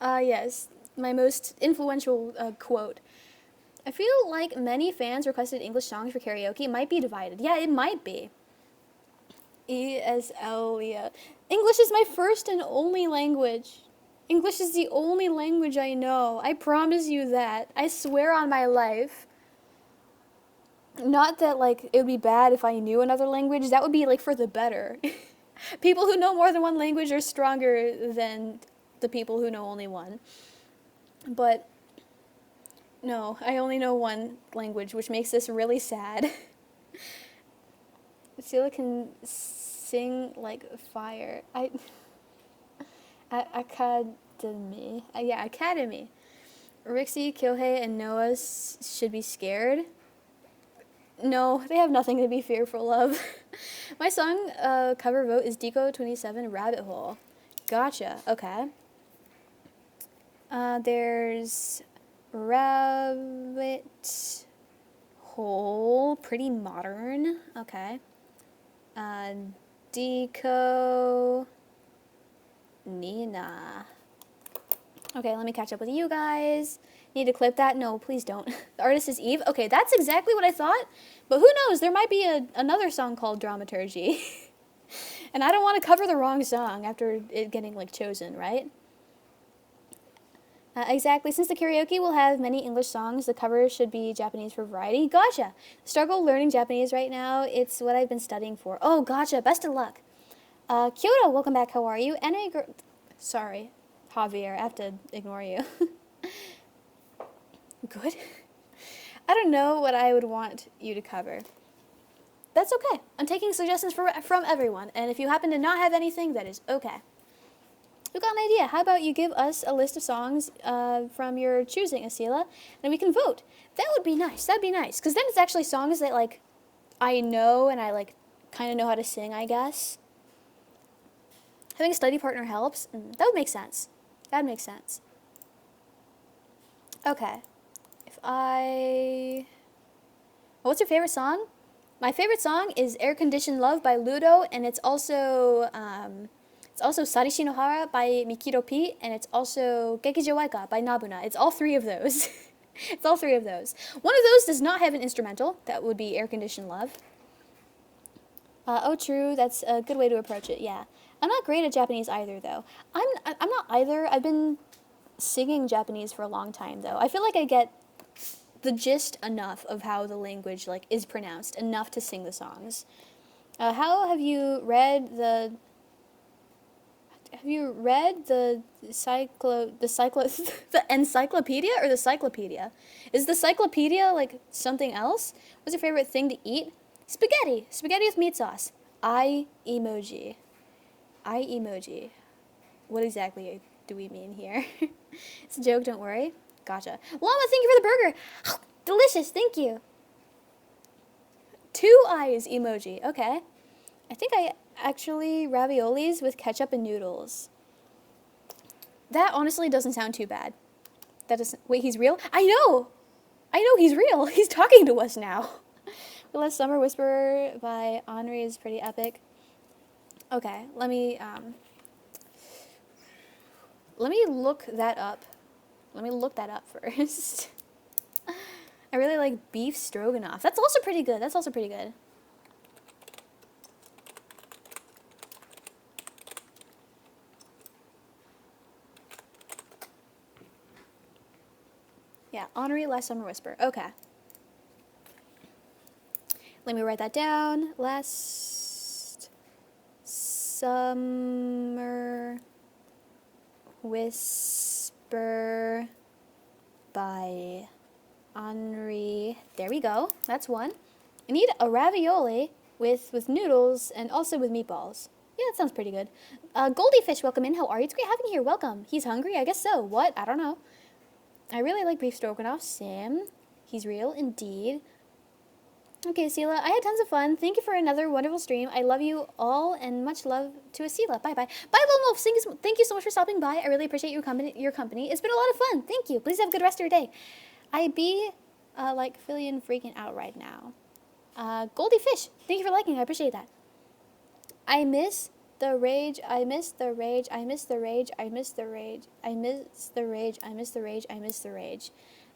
Yes. My most influential quote. I feel like many fans requested English songs for karaoke. It might be divided. Yeah, it might be. ESL, yeah. English is my first and only language. English is the only language I know. I promise you that. I swear on my life. Not that, like, it would be bad if I knew another language. That would be, like, for the better. People who know more than one language are stronger than the people who know only one. But, no, I only know one language, which makes this really sad. Esila can sing like fire. I could. Academy. Yeah, Academy. Rixie, Kyohei, and Noah should be scared. No, they have nothing to be fearful of. My song cover vote is Deco27 Rabbit Hole. Gotcha. Okay. There's Rabbit Hole. Pretty modern. Okay. Deco Nina. Okay, let me catch up with you guys. Need to clip that? No, please don't. The artist is Eve. Okay, that's exactly what I thought. But who knows? There might be another song called Dramaturgy. And I don't want to cover the wrong song after it getting, like, chosen, right? Exactly. Since the karaoke will have many English songs, the cover should be Japanese for variety. Gotcha. Struggle learning Japanese right now. It's what I've been studying for. Oh, gotcha. Best of luck. Kyoto, welcome back. How are you? Anime girl. Sorry, Javier. I have to ignore you. Good. I don't know what I would want you to cover. That's okay. I'm taking suggestions from everyone, and if you happen to not have anything, that is okay. We've got an idea. How about you give us a list of songs from your choosing, Esila, and we can vote. That would be nice. That'd be nice, because then it's actually songs that, like, I know and I, like, kind of know how to sing, I guess. Having a study partner helps. That would make sense. That would make sense. Okay. What's your favorite song? My favorite song is Air Conditioned Love by Ludo, and it's also Sarishi no Hara by Mikiro P, and it's also Gekijou Waika by Nabuna. It's all three of those. It's all three of those. One of those does not have an instrumental. That would be Air Conditioned Love. Oh, true. That's a good way to approach it, yeah. I'm not great at Japanese either, though. I'm not either. I've been singing Japanese for a long time, though. I feel like I get the gist enough of how the language, like, is pronounced, enough to sing the songs. How have you read the the encyclopedia or the cyclopedia? Is the cyclopedia like something else? What's your favorite thing to eat? Spaghetti. Spaghetti with meat sauce. Eye emoji. Eye emoji. What exactly do we mean here? It's a joke, don't worry. Gotcha. Llama, thank you for the burger. Delicious, thank you. 2 eyes emoji. Okay. I think I actually raviolis with ketchup and noodles. That honestly doesn't sound too bad. That doesn't. Wait, he's real? I know he's real. He's talking to us now. The Last Summer Whisperer by Henri is pretty epic. Okay, let me look that up. Let me look that up first. I really like beef stroganoff. That's also pretty good. That's also pretty good. Yeah, Henri, Last Summer Whisper. Okay. Let me write that down. Last Summer Whisper by Henri. There we go. That's one. I need a ravioli with noodles and also with meatballs. Yeah, that sounds pretty good. Goldiefish, welcome in. How are you? It's great having you here. Welcome. He's hungry? I guess so. What? I don't know. I really like beef stroganoff. Sam. He's real indeed. Okay, Esila, I had tons of fun. Thank you for another wonderful stream. I love you all, and much love to Esila. Bye-bye. Bye, Wolf. Thank you so much for stopping by. I really appreciate your company. It's been a lot of fun. Thank you. Please have a good rest of your day. I be, like, feeling freaking out right now. Goldie Fish, thank you for liking. I appreciate that. I miss the rage. I miss the rage. I miss the rage. I miss the rage. I miss the rage. I miss the rage. I miss the rage.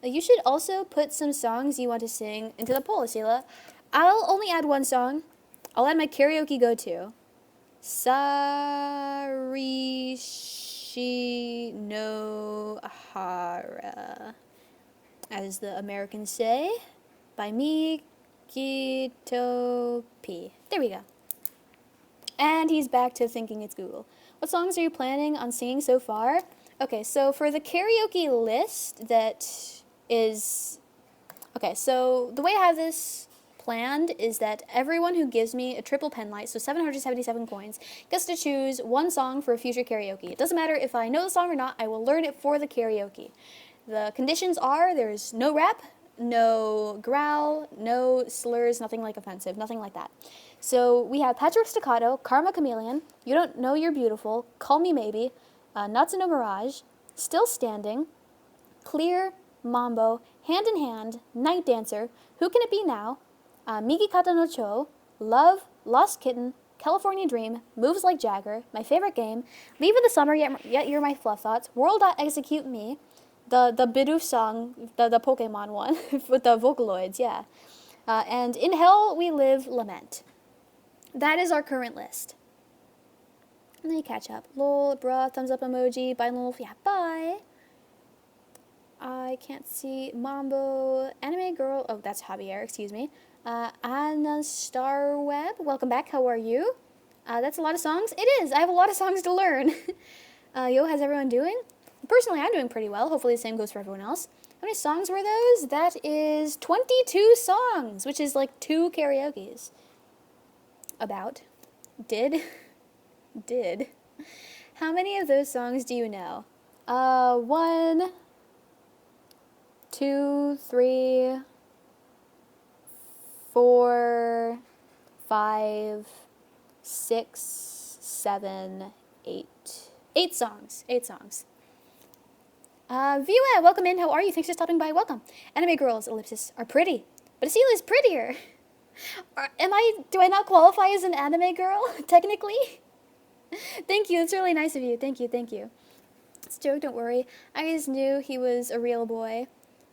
You should also put some songs you want to sing into the poll, Esila. I'll only add one song. I'll add my karaoke go-to. Sarishi no Hara, as the Americans say, by Mikito P. There we go. And he's back to thinking it's Google. What songs are you planning on singing so far? Okay, so for the karaoke list that is... Okay, so the way I have this planned is that everyone who gives me a triple pen light, so 777 coins, gets to choose one song for a future karaoke. It doesn't matter if I know the song or not, I will learn it for the karaoke. The conditions are there's no rap, no growl, no slurs, nothing like offensive, nothing like that. So we have Patchwork Staccato, Karma Chameleon, You Don't Know You're Beautiful, Call Me Maybe, Nuts No Mirage, Still Standing, Clear, Mambo, Hand in Hand, Night Dancer, Who Can It Be Now, Migi Kata no Cho, Love, Lost Kitten, California Dream, Moves Like Jagger, My Favorite Game, Leave in the Summer, Yet You're My Fluff Thoughts, World.Execute Me, the Bidoof song, the Pokemon one, with the Vocaloids, yeah. And In Hell We Live, Lament. That is our current list. And then you catch up. Lol, bruh, thumbs up emoji, bye lol, yeah, bye. I can't see Mambo, Anime Girl, oh, that's Javier, excuse me. Anna Starweb, welcome back, how are you? That's a lot of songs. It is, I have a lot of songs to learn. Yo, how's everyone doing? Personally, I'm doing pretty well. Hopefully the same goes for everyone else. How many songs were those? That is 22 songs, which is like 2 karaokes. About. Did. How many of those songs do you know? 1, 2, 3, 4, 5, 6, 7, 8. 8 songs. 8 songs. Vua, welcome in. How are you? Thanks for stopping by. Welcome. Anime girls, ellipsis, are pretty, but Esila is prettier. Do I not qualify as an anime girl, technically? Thank you. It's really nice of you. Thank you. It's a joke, don't worry. I just knew he was a real boy.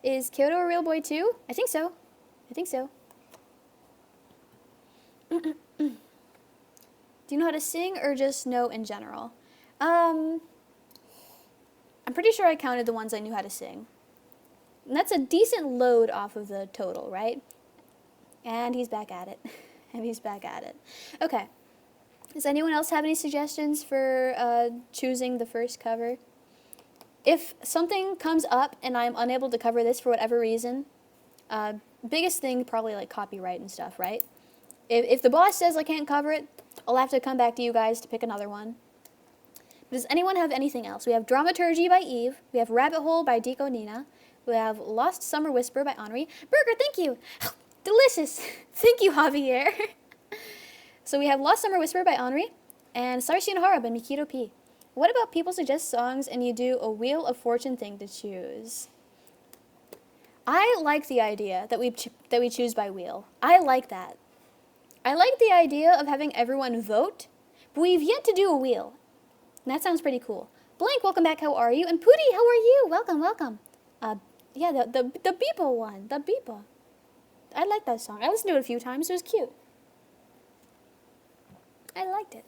Is Kyoto a real boy too? I think so. Do you know how to sing or just know in general? I'm pretty sure I counted the ones I knew how to sing. And that's a decent load off of the total, right? And he's back at it. Okay. Does anyone else have any suggestions for choosing the first cover? If something comes up and I'm unable to cover this for whatever reason, biggest thing, probably like copyright and stuff, right? If the boss says I can't cover it, I'll have to come back to you guys to pick another one. Does anyone have anything else? We have Dramaturgy by Eve. We have Rabbit Hole by Deco Nina. We have Lost Summer Whisper by Henri. Burger, thank you! Delicious! Thank you, Javier! So we have Lost Summer Whisper by Henri and Sari Shinohara by Mikito P. What about people suggest songs and you do a Wheel of Fortune thing to choose? I like the idea that we choose by wheel. I like that. I like the idea of having everyone vote, but we've yet to do a wheel. And that sounds pretty cool. Blank, welcome back, how are you? And Pooty, how are you? Welcome. Yeah, the Beepo one, the Beepo. I like that song. I listened to it a few times, it was cute. I liked it.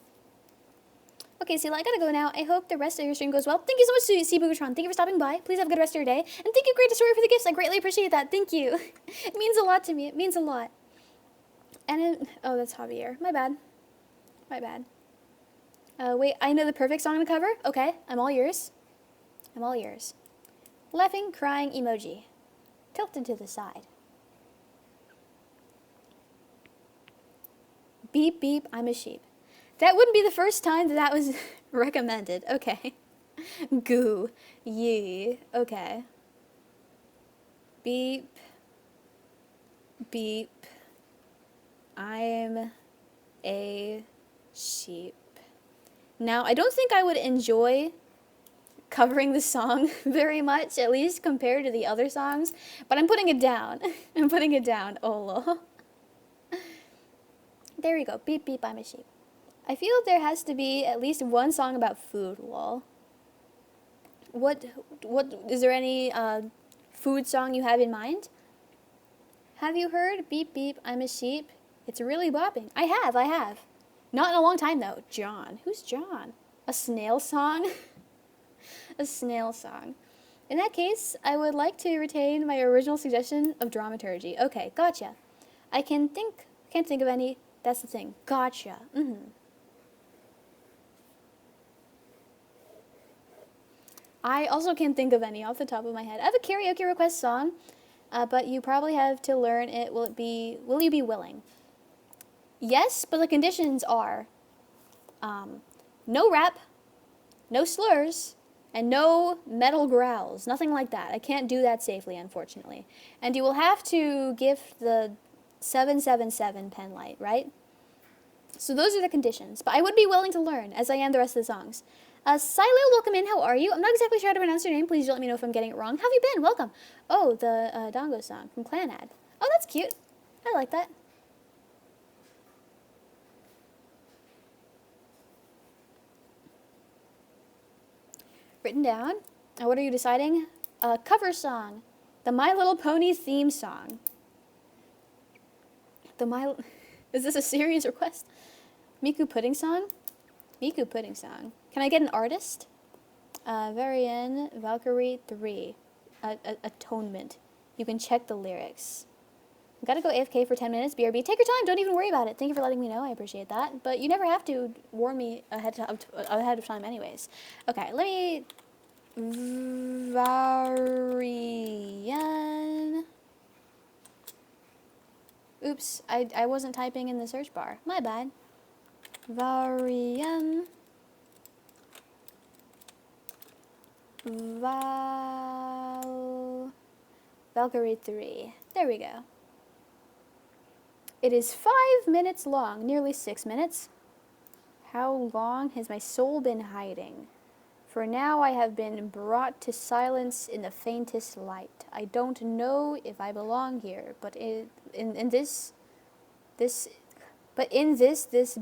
Okay, Sela, I gotta go now. I hope the rest of your stream goes well. Thank you so much, C. Boogatron. Thank you for stopping by. Please have a good rest of your day. And thank you, Great Story, for the gifts. I greatly appreciate that. Thank you. It means a lot to me. It means a lot. And oh, that's Javier. My bad. Wait, I know the perfect song to cover? Okay, I'm all yours. Laughing, crying emoji. Tilted to the side. Beep, beep, I'm a sheep. That wouldn't be the first time that was recommended. Okay. Goo. Yee. Okay. Beep. Beep. I'm a sheep. Now, I don't think I would enjoy covering the song very much, at least compared to the other songs, but I'm putting it down. Olo. There we go. Beep, beep, I'm a sheep. I feel there has to be at least one song about food, lol. What, is there any food song you have in mind? Have you heard Beep Beep, I'm a Sheep? It's really bopping. I have. Not in a long time, though. John. Who's John? A snail song? A snail song. In that case, I would like to retain my original suggestion of dramaturgy. Okay, gotcha. Can't think of any. That's the thing. Gotcha. I also can't think of any off the top of my head. I have a karaoke request song. but you probably have to learn it. Will you be willing? Yes, but the conditions are no rap, no slurs, and no metal growls. Nothing like that. I can't do that safely, unfortunately. And you will have to gift the 777 pen light, right? So those are the conditions. But I would be willing to learn, as I am the rest of the songs. Silo, welcome in. How are you? I'm not exactly sure how to pronounce your name. Please let me know if I'm getting it wrong. How have you been? Welcome. Oh, the Dongo song from Clan Ad. Oh, that's cute. I like that. Written down. What are you deciding? A cover song. The My Little Pony theme song. Is this a serious request? Miku Pudding song? Miku Pudding song. Can I get an artist? Varian Valkyrie 3. Atonement. You can check the lyrics. Gotta go AFK for 10 minutes. BRB. Take your time. Don't even worry about it. Thank you for letting me know. I appreciate that. But you never have to warn me ahead of time anyways. Okay, let me... Varian... Oops, I wasn't typing in the search bar. My bad. Varian... Valkyrie 3. There we go. It is 5 minutes long, nearly 6 minutes. How long has my soul been hiding? For now I have been brought to silence in the faintest light. I don't know if I belong here, but in this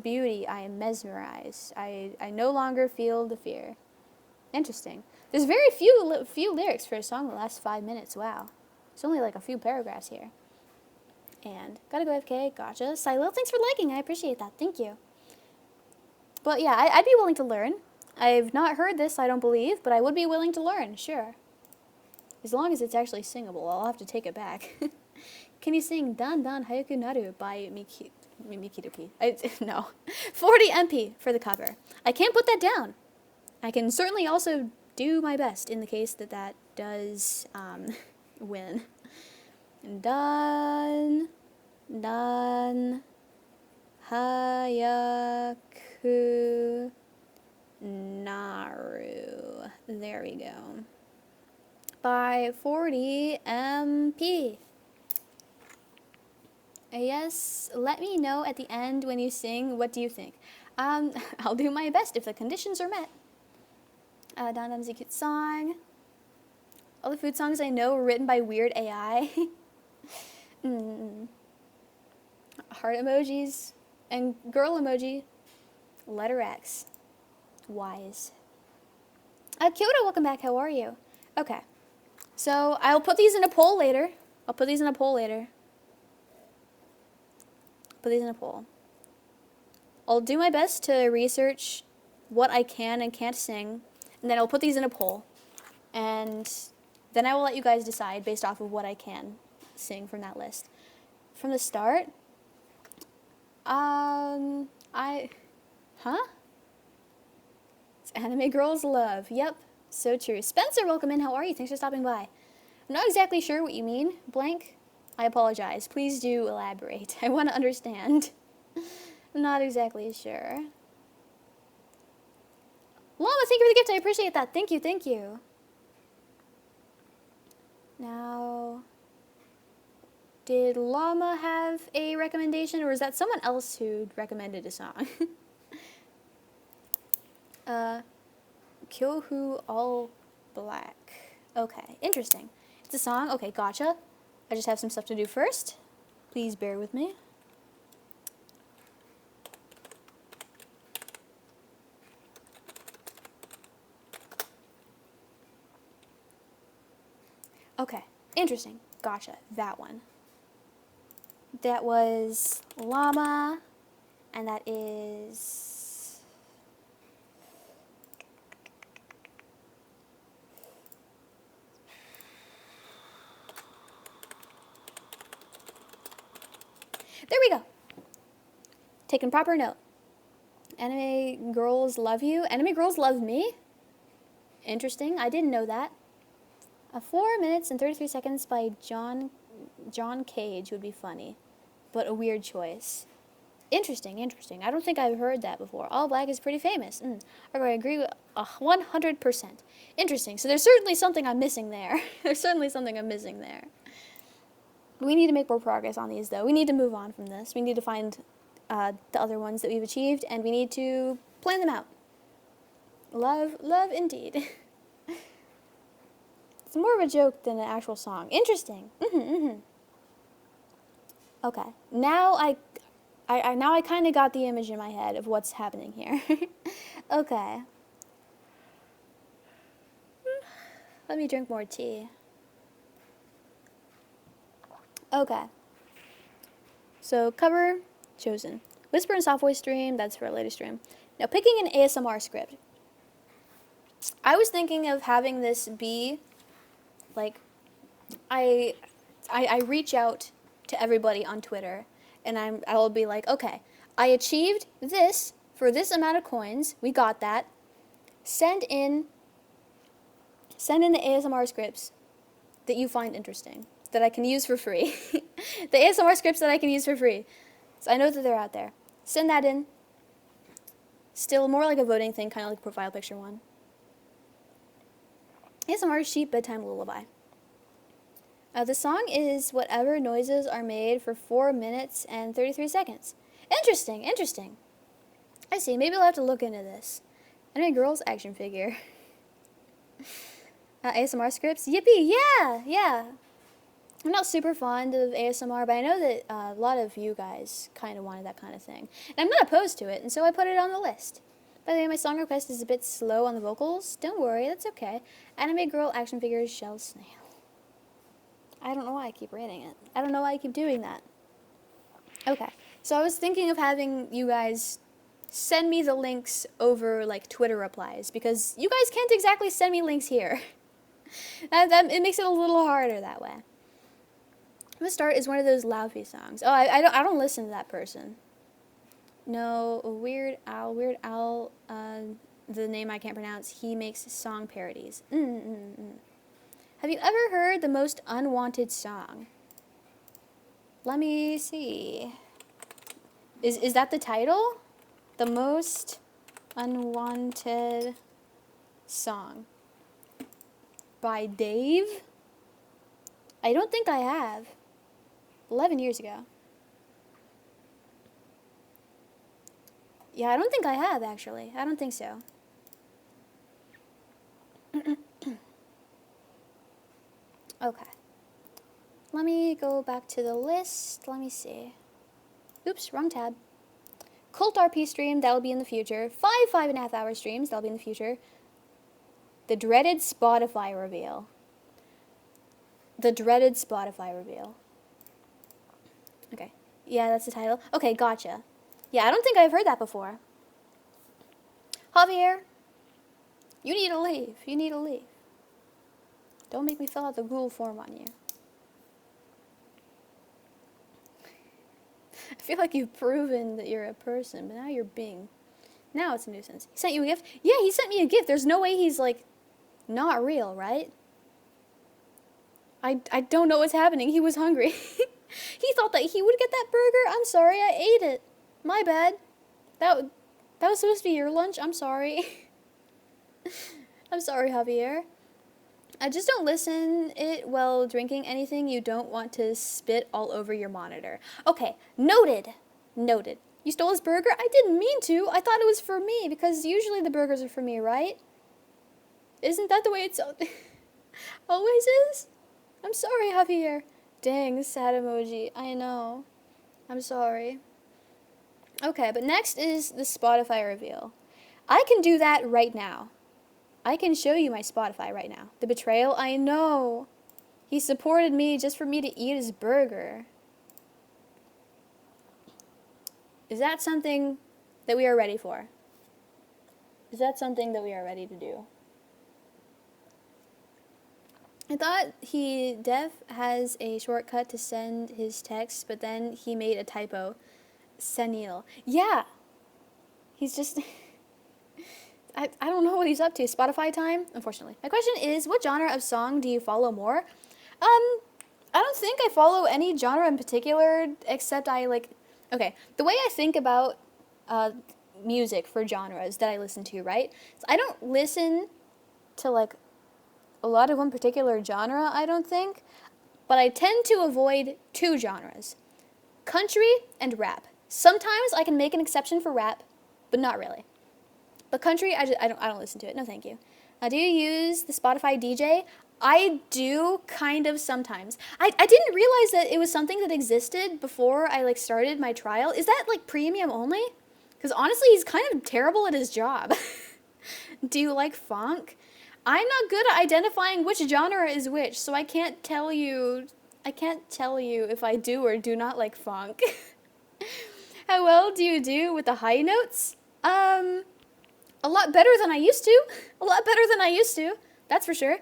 beauty I am mesmerized. I no longer feel the fear. Interesting. There's very few lyrics for a song that lasts 5 minutes. Wow. There's only like a few paragraphs here. And gotta go AFK. Gotcha. Silo, thanks for liking. I appreciate that. Thank you. But yeah, I'd be willing to learn. I've not heard this, I don't believe, but I would be willing to learn. Sure. As long as it's actually singable, I'll have to take it back. Can you sing Dan Dan Hayaku Naru by Mikidoki? No. 40 MP for the cover. I can't put that down. I can certainly also do my best in the case that does win. Dan Hayaku Naru. There we go. By 40 MP. Yes, let me know at the end when you sing. What do you think? I'll do my best if the conditions are met. Dan Dan's a cute song. All the food songs I know were written by weird AI. Heart emojis and girl emoji. Letter X. Wise. Kyoto, welcome back. How are you? Okay. So I'll put these in a poll later. Put these in a poll. I'll do my best to research what I can and can't sing, and then I'll put these in a poll. And then I will let you guys decide based off of what I can sing from that list. From the start, It's anime girls love. Yep, so true. Spencer, welcome in. How are you? Thanks for stopping by. I'm not exactly sure what you mean, blank. I apologize. Please do elaborate. I want to understand. I'm not exactly sure. Llama, thank you for the gift. I appreciate that. Thank you, thank you. Now, did Llama have a recommendation, or is that someone else who recommended a song? Kyohu All Black. Okay, interesting. It's a song. Okay, gotcha. I just have some stuff to do first. Please bear with me. Okay, interesting. Gotcha. That one. That was Llama, and that is... There we go. Taking proper note. Anime girls love you. Anime girls love me? Interesting. I didn't know that. 4 minutes and 33 seconds by John John Cage would be funny, but a weird choice. Interesting, interesting. I don't think I've heard that before. All Black is pretty famous. I agree with 100%. Interesting. So there's certainly something I'm missing there. There's certainly something I'm missing there. We need to make more progress on these, though. We need to move on from this. We need to find the other ones that we've achieved, and we need to plan them out. Love, love indeed. It's more of a joke than an actual song. Interesting. Okay. Now I kind of got the image in my head of what's happening here. Okay. Let me drink more tea. Okay. So, cover chosen. Whisper and soft voice stream, that's for a later stream. Now, picking an ASMR script. I was thinking of having this be, like, I reach out to everybody on Twitter, and I will be like, okay, I achieved this for this amount of coins. We got that. Send in the ASMR scripts that you find interesting, that I can use for free. The ASMR scripts that I can use for free. So I know that they're out there. Send that in. Still more like a voting thing, kind of like a profile picture one. ASMR Sheep Bedtime Lullaby. The song is Whatever Noises Are Made for 4 minutes and 33 seconds. Interesting, interesting. I see, maybe I'll have to look into this. Anime Girls action figure. ASMR scripts? Yippee, yeah. I'm not super fond of ASMR, but I know that a lot of you guys kind of wanted that kind of thing. And I'm not opposed to it, and so I put it on the list. By the way, my song request is a bit slow on the vocals. Don't worry, that's okay. Anime Girl action figures Shell Snail. I don't know why I keep reading it. I don't know why I keep doing that. Okay, so I was thinking of having you guys send me the links over, like, Twitter replies, because you guys can't exactly send me links here. It makes it a little harder that way. I'm gonna start is one of those Laufey songs. Oh, I don't listen to that person. No, Weird Al, the name I can't pronounce, he makes song parodies. Have you ever heard The Most Unwanted Song? Let me see. Is that the title? The Most Unwanted Song. By Dave? I don't think I have. 11 years ago. Yeah, I don't think I have, actually. I don't think so. Okay. Let me go back to the list. Let me see. Oops, wrong tab. Cult RP stream, that'll be in the future. 5.5 hour streams, that'll be in the future. The dreaded Spotify reveal. The dreaded Spotify reveal. Okay. Yeah, that's the title. Okay, gotcha. Yeah, I don't think I've heard that before. Javier, you need to leave. You need to leave. Don't make me fill out the Google form on you. I feel like you've proven that you're a person, but now it's a nuisance. He sent you a gift? Yeah, he sent me a gift. There's no way he's, like, not real, right? I don't know what's happening. He was hungry. He thought that he would get that burger. I'm sorry, I ate it. My bad. That was supposed to be your lunch. I'm sorry. I'm sorry, Javier. Just don't listen it while drinking anything you don't want to spit all over your monitor. Okay, noted. Noted. You stole his burger? I didn't mean to. I thought it was for me, because usually the burgers are for me, right? Isn't that the way it's always is? I'm sorry, Javier. Dang, sad emoji. I know. I'm sorry. Okay, but next is the Spotify reveal. I can do that right now. I can show you my Spotify right now. The betrayal? I know. He supported me just for me to eat his burger. Is that something that we are ready for? Is that something that we are ready to do? I thought Def has a shortcut to send his text, but then he made a typo. Senile. Yeah. He's just... I don't know what he's up to. Spotify time? Unfortunately. My question is, what genre of song do you follow more? I don't think I follow any genre in particular, except I like, okay, the way I think about uh, music for genres that I listen to, right? So I don't listen to like a lot of one particular genre, I don't think, but I tend to avoid two genres, country and rap. Sometimes I can make an exception for rap, but not really. But country, I don't listen to it. No, thank you. Do you use the Spotify DJ? I do kind of sometimes. I didn't realize that it was something that existed before I like started my trial. Is that like premium only? Because honestly, he's kind of terrible at his job. Do you like funk? I'm not good at identifying which genre is which, so I can't tell you. I can't tell you if I do or do not like funk. How well do you do with the high notes? A lot better than I used to. A lot better than I used to. That's for sure.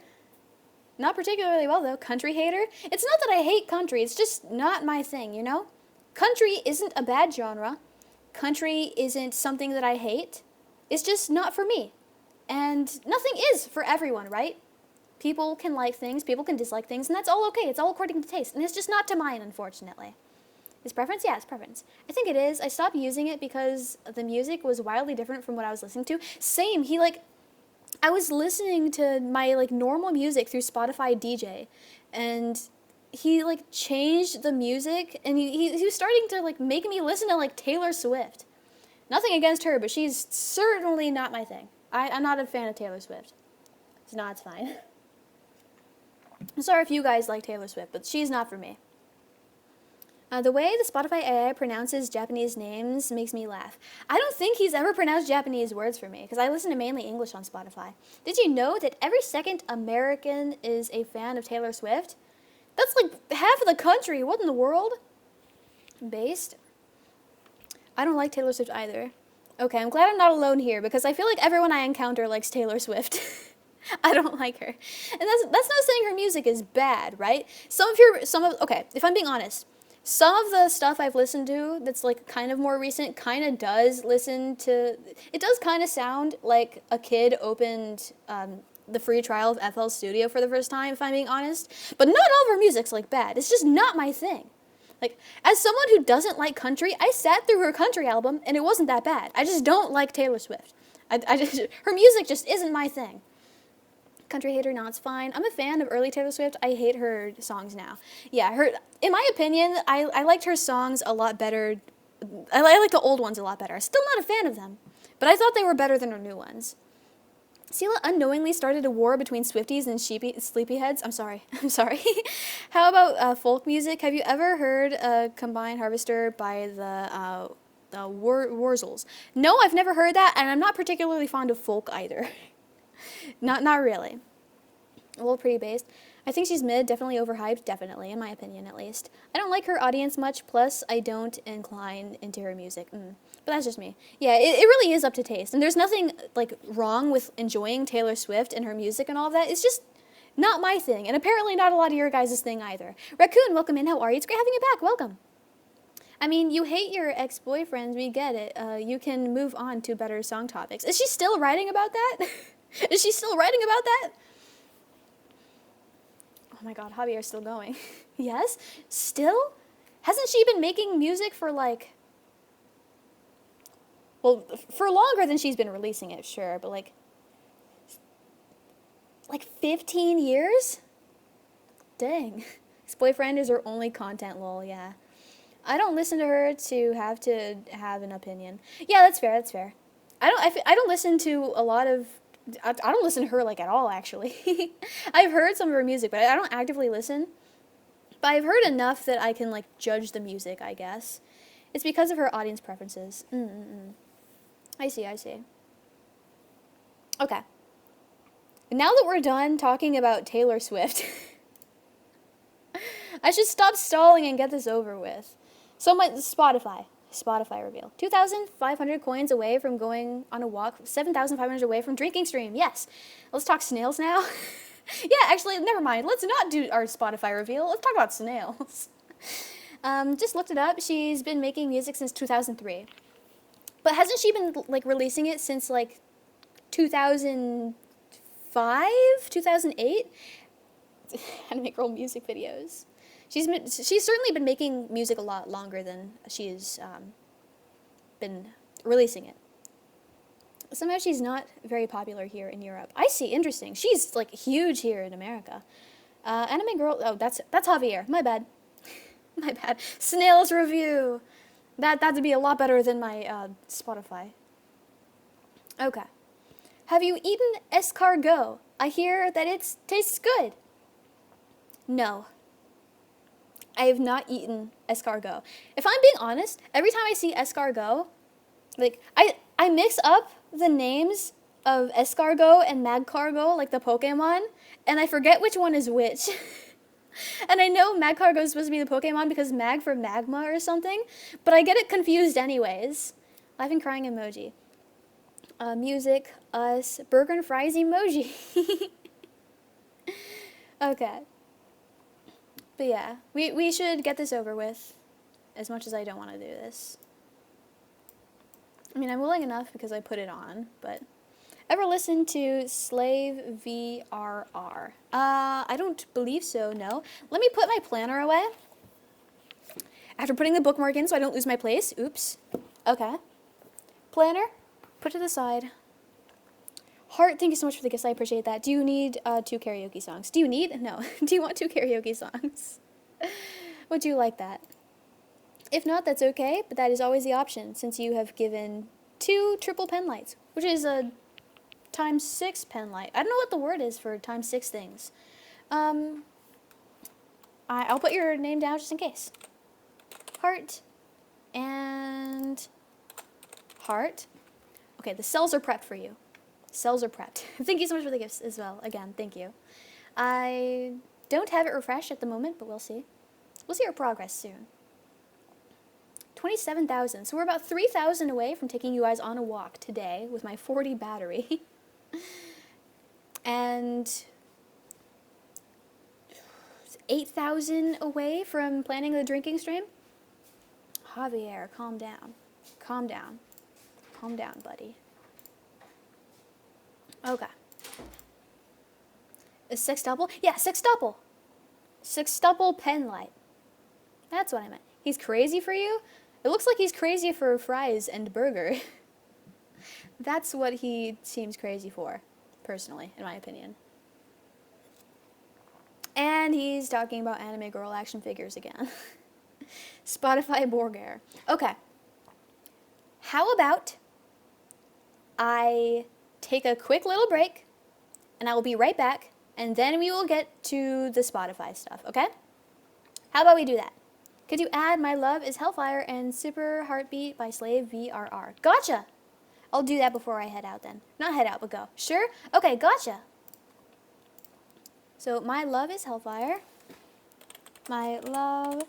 Not particularly well, though. Country hater? It's not that I hate country. It's just not my thing, you know? Country isn't a bad genre. Country isn't something that I hate. It's just not for me. And nothing is for everyone, right? People can like things, people can dislike things, and that's all okay. It's all according to taste. And it's just not to mine, unfortunately. His preference? Yeah, it's preference. I think it is. I stopped using it because the music was wildly different from what I was listening to. Same, I was listening to my, normal music through Spotify DJ, and he, changed the music, and he was starting to, make me listen to, Taylor Swift. Nothing against her, but she's certainly not my thing. I'm not a fan of Taylor Swift. It's fine. I'm sorry if you guys like Taylor Swift, but she's not for me. The way the Spotify AI pronounces Japanese names makes me laugh. I don't think he's ever pronounced Japanese words for me, because I listen to mainly English on Spotify. Did you know that every second American is a fan of Taylor Swift? That's half of the country. What in the world? Based? I don't like Taylor Swift either. Okay, I'm glad I'm not alone here, because I feel like everyone I encounter likes Taylor Swift. I don't like her. And that's not saying her music is bad, right? Okay, if I'm being honest, some of the stuff I've listened to that's kind of more recent kind of does kind of sound like a kid opened the free trial of FL Studio for the first time, if I'm being honest. But not all of her music's like-bad. It's just not my thing. As someone who doesn't like country, I sat through her country album, and it wasn't that bad. I just don't like Taylor Swift. Her music just isn't my thing. Country hater, no, it's fine. I'm a fan of early Taylor Swift. I hate her songs now. Yeah, in my opinion, I liked her songs a lot better. I like the old ones a lot better. I'm still not a fan of them, but I thought they were better than her new ones. Esila unknowingly started a war between Swifties and sleepyheads. I'm sorry. How about folk music? Have you ever heard Combined Harvester by the Wurzels? No, I've never heard that, and I'm not particularly fond of folk either. Not really. A little pretty based. I think she's mid, definitely overhyped, definitely, in my opinion at least. I don't like her audience much, plus I don't incline into her music. But that's just me. Yeah, it really is up to taste. And there's nothing, wrong with enjoying Taylor Swift and her music and all of that. It's just not my thing. And apparently not a lot of your guys' thing either. Raccoon, welcome in. How are you? It's great having you back. Welcome. I mean, you hate your ex-boyfriends. We get it. You can move on to better song topics. Is she still writing about that? Is she still writing about that? Oh my god, Javier's still going. Yes? Still? Hasn't she been making music for for longer than she's been releasing it, sure, but 15 years? Dang. Ex-boyfriend is her only content, lol, yeah. I don't listen to her to have an opinion. Yeah, that's fair. I don't listen to a lot of... I don't listen to her, at all, actually. I've heard some of her music, but I don't actively listen. But I've heard enough that I can, judge the music, I guess. It's because of her audience preferences. I see. Okay. Now that we're done talking about Taylor Swift, I should stop stalling and get this over with. So my Spotify reveal. 2,500 coins away from going on a walk. 7,500 away from drinking stream. Yes. Let's talk snails now. Yeah, actually, never mind. Let's not do our Spotify reveal. Let's talk about snails. Just looked it up. She's been making music since 2003. But hasn't she been, releasing it since, 2005? 2008? Anime girl music videos. She's certainly been making music a lot longer than she's been releasing it. Somehow she's not very popular here in Europe. I see, interesting. She's like huge here in America. Anime Girl, oh, that's Javier. My bad. My bad. Snail's review. That'd be a lot better than my Spotify. Okay. Have you eaten escargot? I hear that it tastes good. No. I have not eaten escargot. If I'm being honest, every time I see escargot, like I mix up the names of escargot and magcargo, like the Pokemon, and I forget which one is which. And I know magcargo is supposed to be the Pokemon because mag for magma or something, but I get it confused anyways. Laughing, crying emoji. Music, us, burger and fries emoji. Okay. But yeah, we should get this over with, as much as I don't want to do this. I mean, I'm willing enough because I put it on, but... Ever listen to Slave VRR? I don't believe so, no. Let me put my planner away. After putting the bookmark in so I don't lose my place. Oops. Okay. Planner, put to the side. Heart, thank you so much for the gifts. I appreciate that. Do you need 2 karaoke songs? Do you need? No. Do you want 2 karaoke songs? Would you like that? If not, that's okay, but that is always the option since you have given 2 triple pen lights, which is a ×6 pen light. I don't know what the word is for ×6 things. I'll put your name down just in case. Heart and heart. Okay, the cells are prepped for you. Cells are prepped. Thank you so much for the gifts as well. Again, thank you. I don't have it refreshed at the moment, but we'll see. We'll see our progress soon. 27,000. So we're about 3,000 away from taking you guys on a walk today with my 40 battery. And 8,000 away from planning the drinking stream. Javier, calm down. Calm down. Calm down, buddy. Okay. A sextuple? Yeah, sextuple. Sextuple pen light. That's what I meant. He's crazy for you? It looks like he's crazy for fries and burger. That's what he seems crazy for, personally, in my opinion. And he's talking about anime girl action figures again. Spotify Borgare. Okay. How about I take a quick little break, and I will be right back, and then we will get to the Spotify stuff, okay? How about we do that? Could you add My Love is Hellfire and Super Heartbeat by Slave VRR? Gotcha! I'll do that before I head out then. Not head out, but go. Sure? Okay, gotcha. So, My Love is Hellfire. My Love...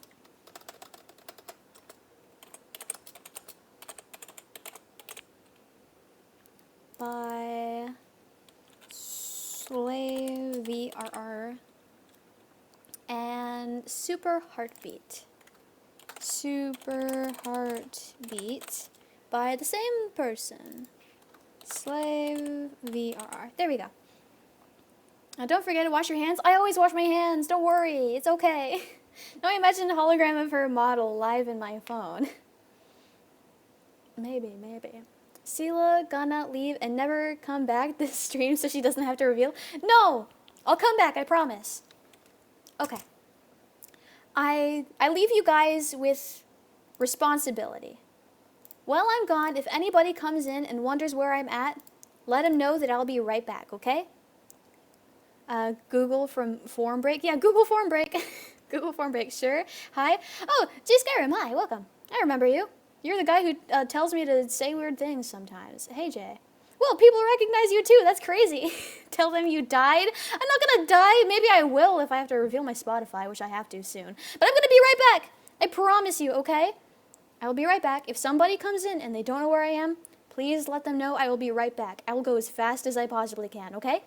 by Slave VRR and Super Heartbeat. Super Heartbeat by the same person. Slave VRR. There we go. Now don't forget to wash your hands. I always wash my hands. Don't worry. It's okay. Now I imagine a hologram of her model live in my phone. Maybe. Esila gonna leave and never come back this stream so she doesn't have to reveal? No! I'll come back, I promise. Okay. I leave you guys with responsibility. While I'm gone, if anybody comes in and wonders where I'm at, let them know that I'll be right back, okay? Google from form break. Yeah, Google form break. Google form break, sure. Hi. Oh, J Skyrim, hi, welcome. I remember you. You're the guy who tells me to say weird things sometimes. Hey, Jay. Well, people recognize you too. That's crazy. Tell them you died. I'm not gonna die. Maybe I will if I have to reveal my Spotify, which I have to soon. But I'm gonna be right back. I promise you, okay? I will be right back. If somebody comes in and they don't know where I am, please let them know I will be right back. I will go as fast as I possibly can, okay?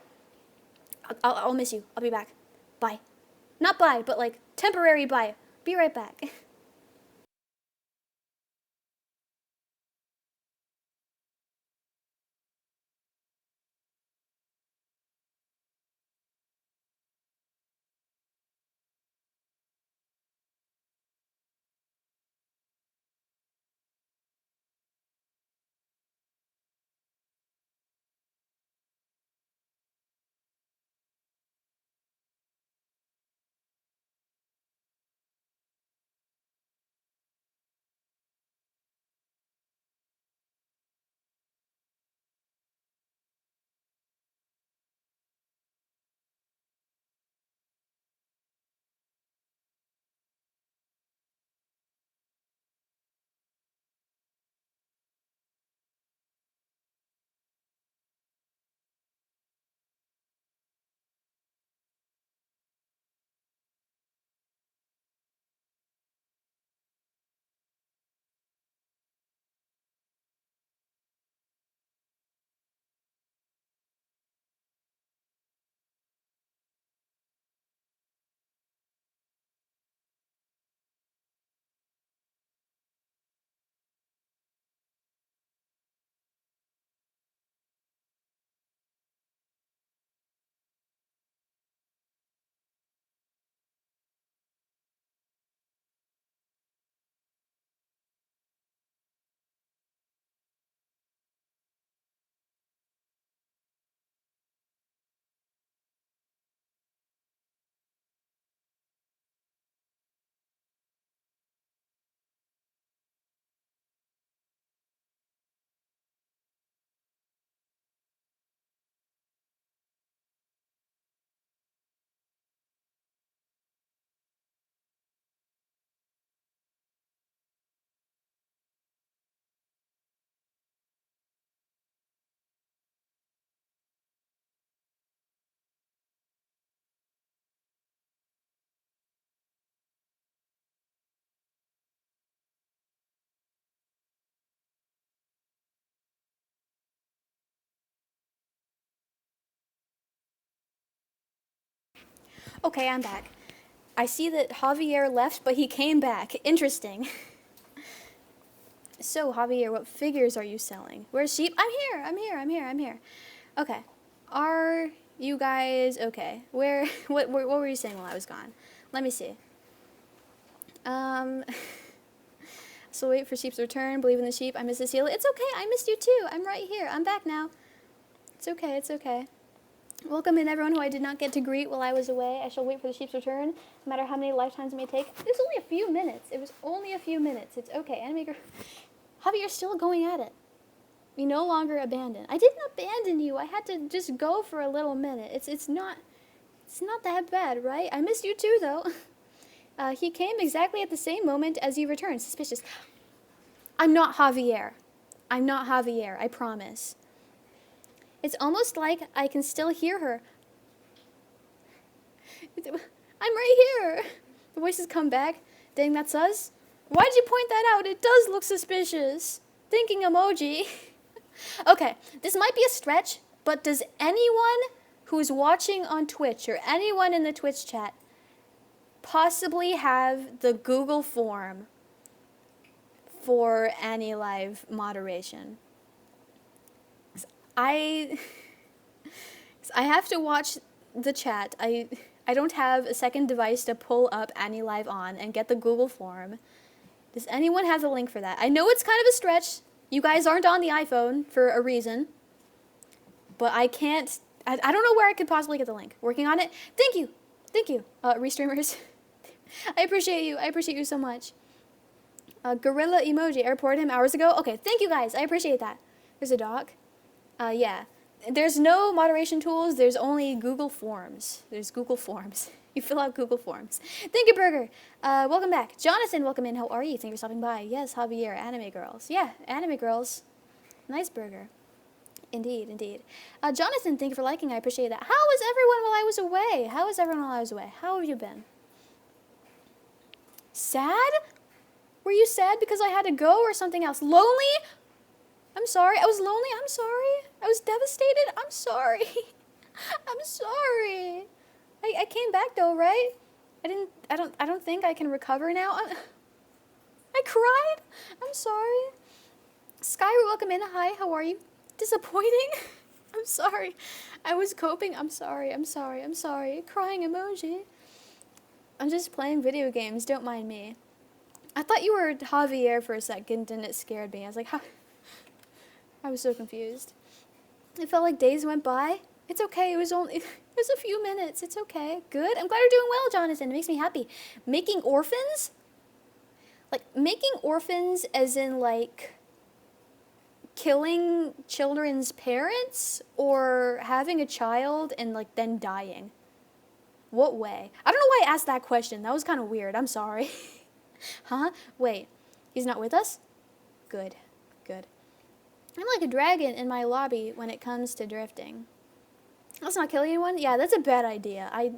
I'll miss you. I'll be back. Bye. Not bye, but like temporary bye. Be right back. Okay, I'm back. I see that Javier left, but he came back. Interesting. So, Javier, what figures are you selling? Where's sheep? I'm here. Okay. Are you guys okay? What were you saying while I was gone? Let me see. So wait for sheep's return. Believe in the sheep. I miss Esila. It's okay. I missed you too. I'm right here. I'm back now. It's okay. Welcome in everyone who I did not get to greet while I was away. I shall wait for the sheep's return, no matter how many lifetimes it may take. It was only a few minutes. It's okay. Animaker. Javi, you're still going at it. We no longer abandon. I didn't abandon you. I had to just go for a little minute. It's not that bad, right? I missed you too, though. He came exactly at the same moment as you returned. Suspicious. I'm not Javier. I promise. It's almost like I can still hear her. I'm right here. The voices come back. Dang, that's us? Why'd you point that out? It does look suspicious. Thinking emoji. Okay, this might be a stretch, but does anyone who's watching on Twitch or anyone in the Twitch chat possibly have the Google form for AniLive moderation? I have to watch the chat. I don't have a second device to pull up AniLive on and get the Google form. Does anyone have the link for that? I know it's kind of a stretch. You guys aren't on the iPhone for a reason. But I can't... I don't know where I could possibly get the link. Working on it. Thank you. Restreamers. I appreciate you so much. Gorilla emoji. I reported him hours ago. Okay, thank you guys. I appreciate that. There's a dog. Yeah. There's no moderation tools. There's only Google Forms. You fill out Google Forms. Thank you, Burger. Welcome back. Jonathan, welcome in. How are you? Thank you for stopping by. Yes, Javier, anime girls. Yeah, anime girls. Nice burger. Indeed. Jonathan, thank you for liking. I appreciate that. How was everyone while I was away? How have you been? Sad? Were you sad because I had to go or something else? Lonely? I'm sorry. I was lonely. I'm sorry. I was devastated. I'm sorry. I came back though, right? I don't think I can recover now. I cried. I'm sorry. Skyra, welcome in. Hi, how are you? Disappointing? I'm sorry. I was coping. I'm sorry. Crying emoji. I'm just playing video games. Don't mind me. I thought you were Javier for a second and it scared me. I was like, I was so confused. It felt like days went by. It's okay. It was a few minutes. It's okay. Good. I'm glad you're doing well, Jonathan. It makes me happy. Making orphans? Like, making orphans as in, like, killing children's parents? Or having a child and, like, then dying? What way? I don't know why I asked that question. That was kind of weird. I'm sorry. Huh? Wait. He's not with us? Good. I'm like a dragon in my lobby when it comes to drifting. Let's not kill anyone? Yeah, that's a bad idea. I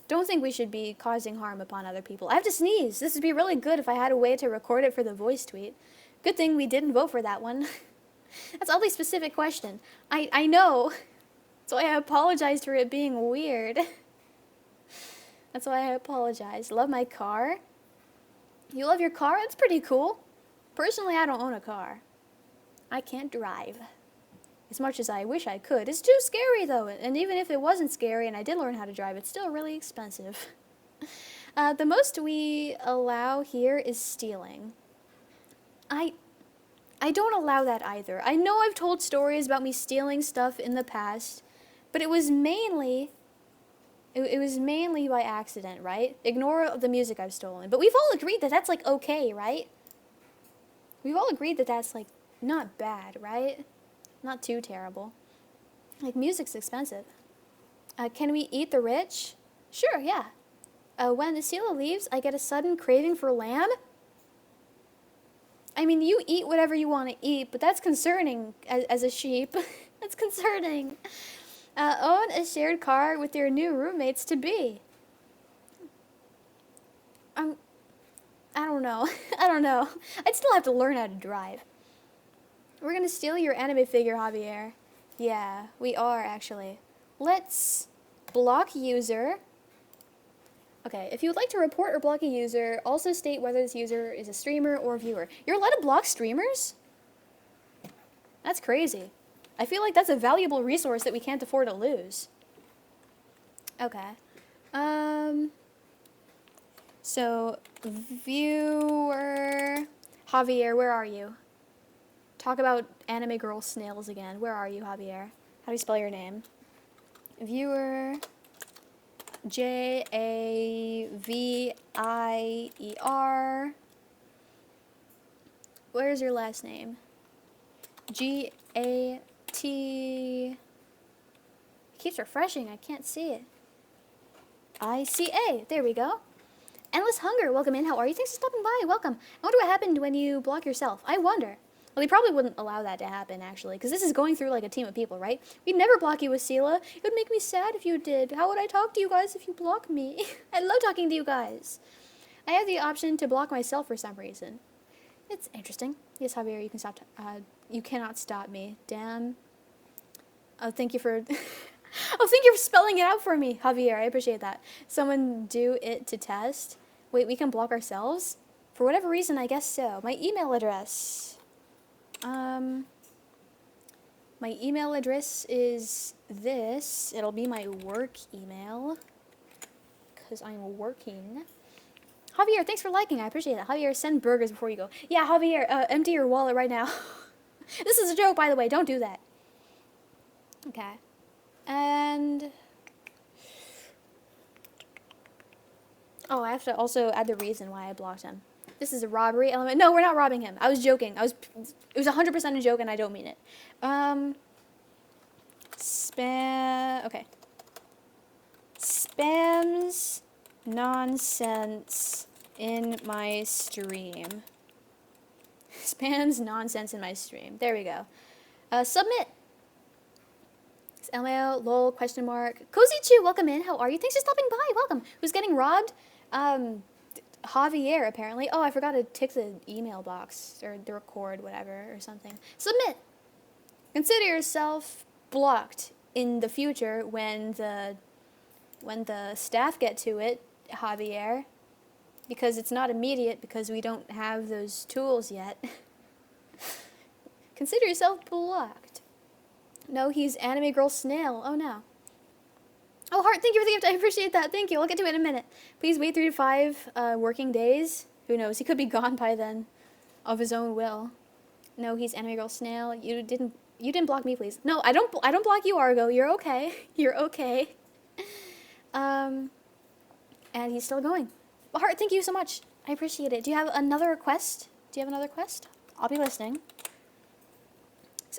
don't think we should be causing harm upon other people. I have to sneeze. This would be really good if I had a way to record it for the voice tweet. Good thing we didn't vote for that one. That's an oddly specific question. I know. That's why I apologized for it being weird. That's why I apologize. Love my car. You love your car? That's pretty cool. Personally, I don't own a car. I can't drive. As much as I wish I could. It's too scary, though. And even if it wasn't scary and I did learn how to drive, it's still really expensive. The most we allow here is stealing. I don't allow that either. I know I've told stories about me stealing stuff in the past, but it was mainly by accident, right? Ignore the music I've stolen. But we've all agreed that that's, like, okay, right? We've all agreed that that's, like, not bad, right? Not too terrible. Like, music's expensive. Can we eat the rich? Sure, yeah. When Esila leaves, I get a sudden craving for lamb. I mean, you eat whatever you want to eat, but that's concerning as a sheep. That's concerning. Own a shared car with your new roommates to be. I don't know. I'd still have to learn how to drive. We're gonna steal your anime figure, Javier. Yeah, we are, actually. Let's block user. Okay, if you would like to report or block a user, also state whether this user is a streamer or viewer. You're allowed to block streamers? That's crazy. I feel like that's a valuable resource that we can't afford to lose. Okay. So, viewer... Javier, where are you? Talk about anime girl snails again. Where are you, Javier? How do you spell your name? Viewer... Javier. Where's your last name? Gat. It keeps refreshing. I can't see it. ICA. There we go. Endless Hunger. Welcome in. How are you? Thanks for stopping by. Welcome. I wonder what happened when you block yourself. I wonder. Well, they probably wouldn't allow that to happen, actually, because this is going through, like, a team of people, right? We'd never block you, Esila. It would make me sad if you did. How would I talk to you guys if you block me? I love talking to you guys. I have the option to block myself for some reason. It's interesting. Yes, Javier, you can stop. You cannot stop me. Damn. Oh, thank you for... Oh, thank you for spelling it out for me, Javier. I appreciate that. Someone do it to test. Wait, we can block ourselves? For whatever reason, I guess so. My email address... my email address is this. It'll be my work email, because I'm working. Javier, thanks for liking. I appreciate it. Javier, send burgers before you go. Yeah, Javier, empty your wallet right now. This is a joke, by the way. Don't do that. Okay. And... oh, I have to also add the reason why I blocked him. This is a robbery element. No, we're not robbing him. I was joking. It was 100% a joke, and I don't mean it. Spam. Okay. Spams nonsense in my stream. Spams nonsense in my stream. There we go. Submit. It's LMAO, lol, question mark. Cozy Chew, welcome in. How are you? Thanks for stopping by. Welcome. Who's getting robbed? Javier, apparently. Oh, I forgot to tick the email box, or the record, whatever, or something. Submit. Consider yourself blocked in the future when the staff get to it, Javier, because it's not immediate because we don't have those tools yet. Consider yourself blocked. No, he's anime girl snail. Oh no. Oh, Heart, thank you for the gift. I appreciate that. Thank you. I'll get to it in a minute. Please wait 3 to 5 working days. Who knows? He could be gone by then, of his own will. No, he's anime girl snail. You didn't block me, please. No, I don't block you, Argo. You're okay. You're okay. And he's still going. Well, Heart, thank you so much. I appreciate it. Do you have another request? Do you have another quest? I'll be listening.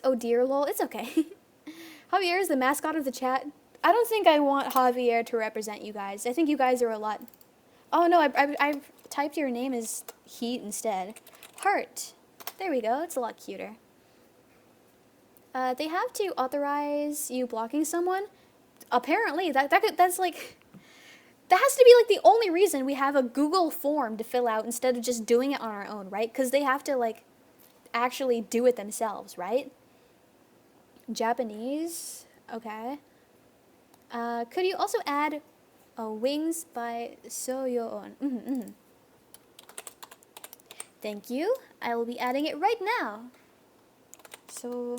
Oh dear, lol. It's okay. Javier is the mascot of the chat. I don't think I want Javier to represent you guys. I think you guys are a lot... oh no, I typed your name as Heat instead. Heart. There we go. It's a lot cuter. They have to authorize you blocking someone. Apparently, that's like... that has to be like the only reason we have a Google form to fill out instead of just doing it on our own, right? Because they have to like actually do it themselves, right? Japanese. Okay. Could you also add Wings by Soyeon? Thank you. I will be adding it right now. So,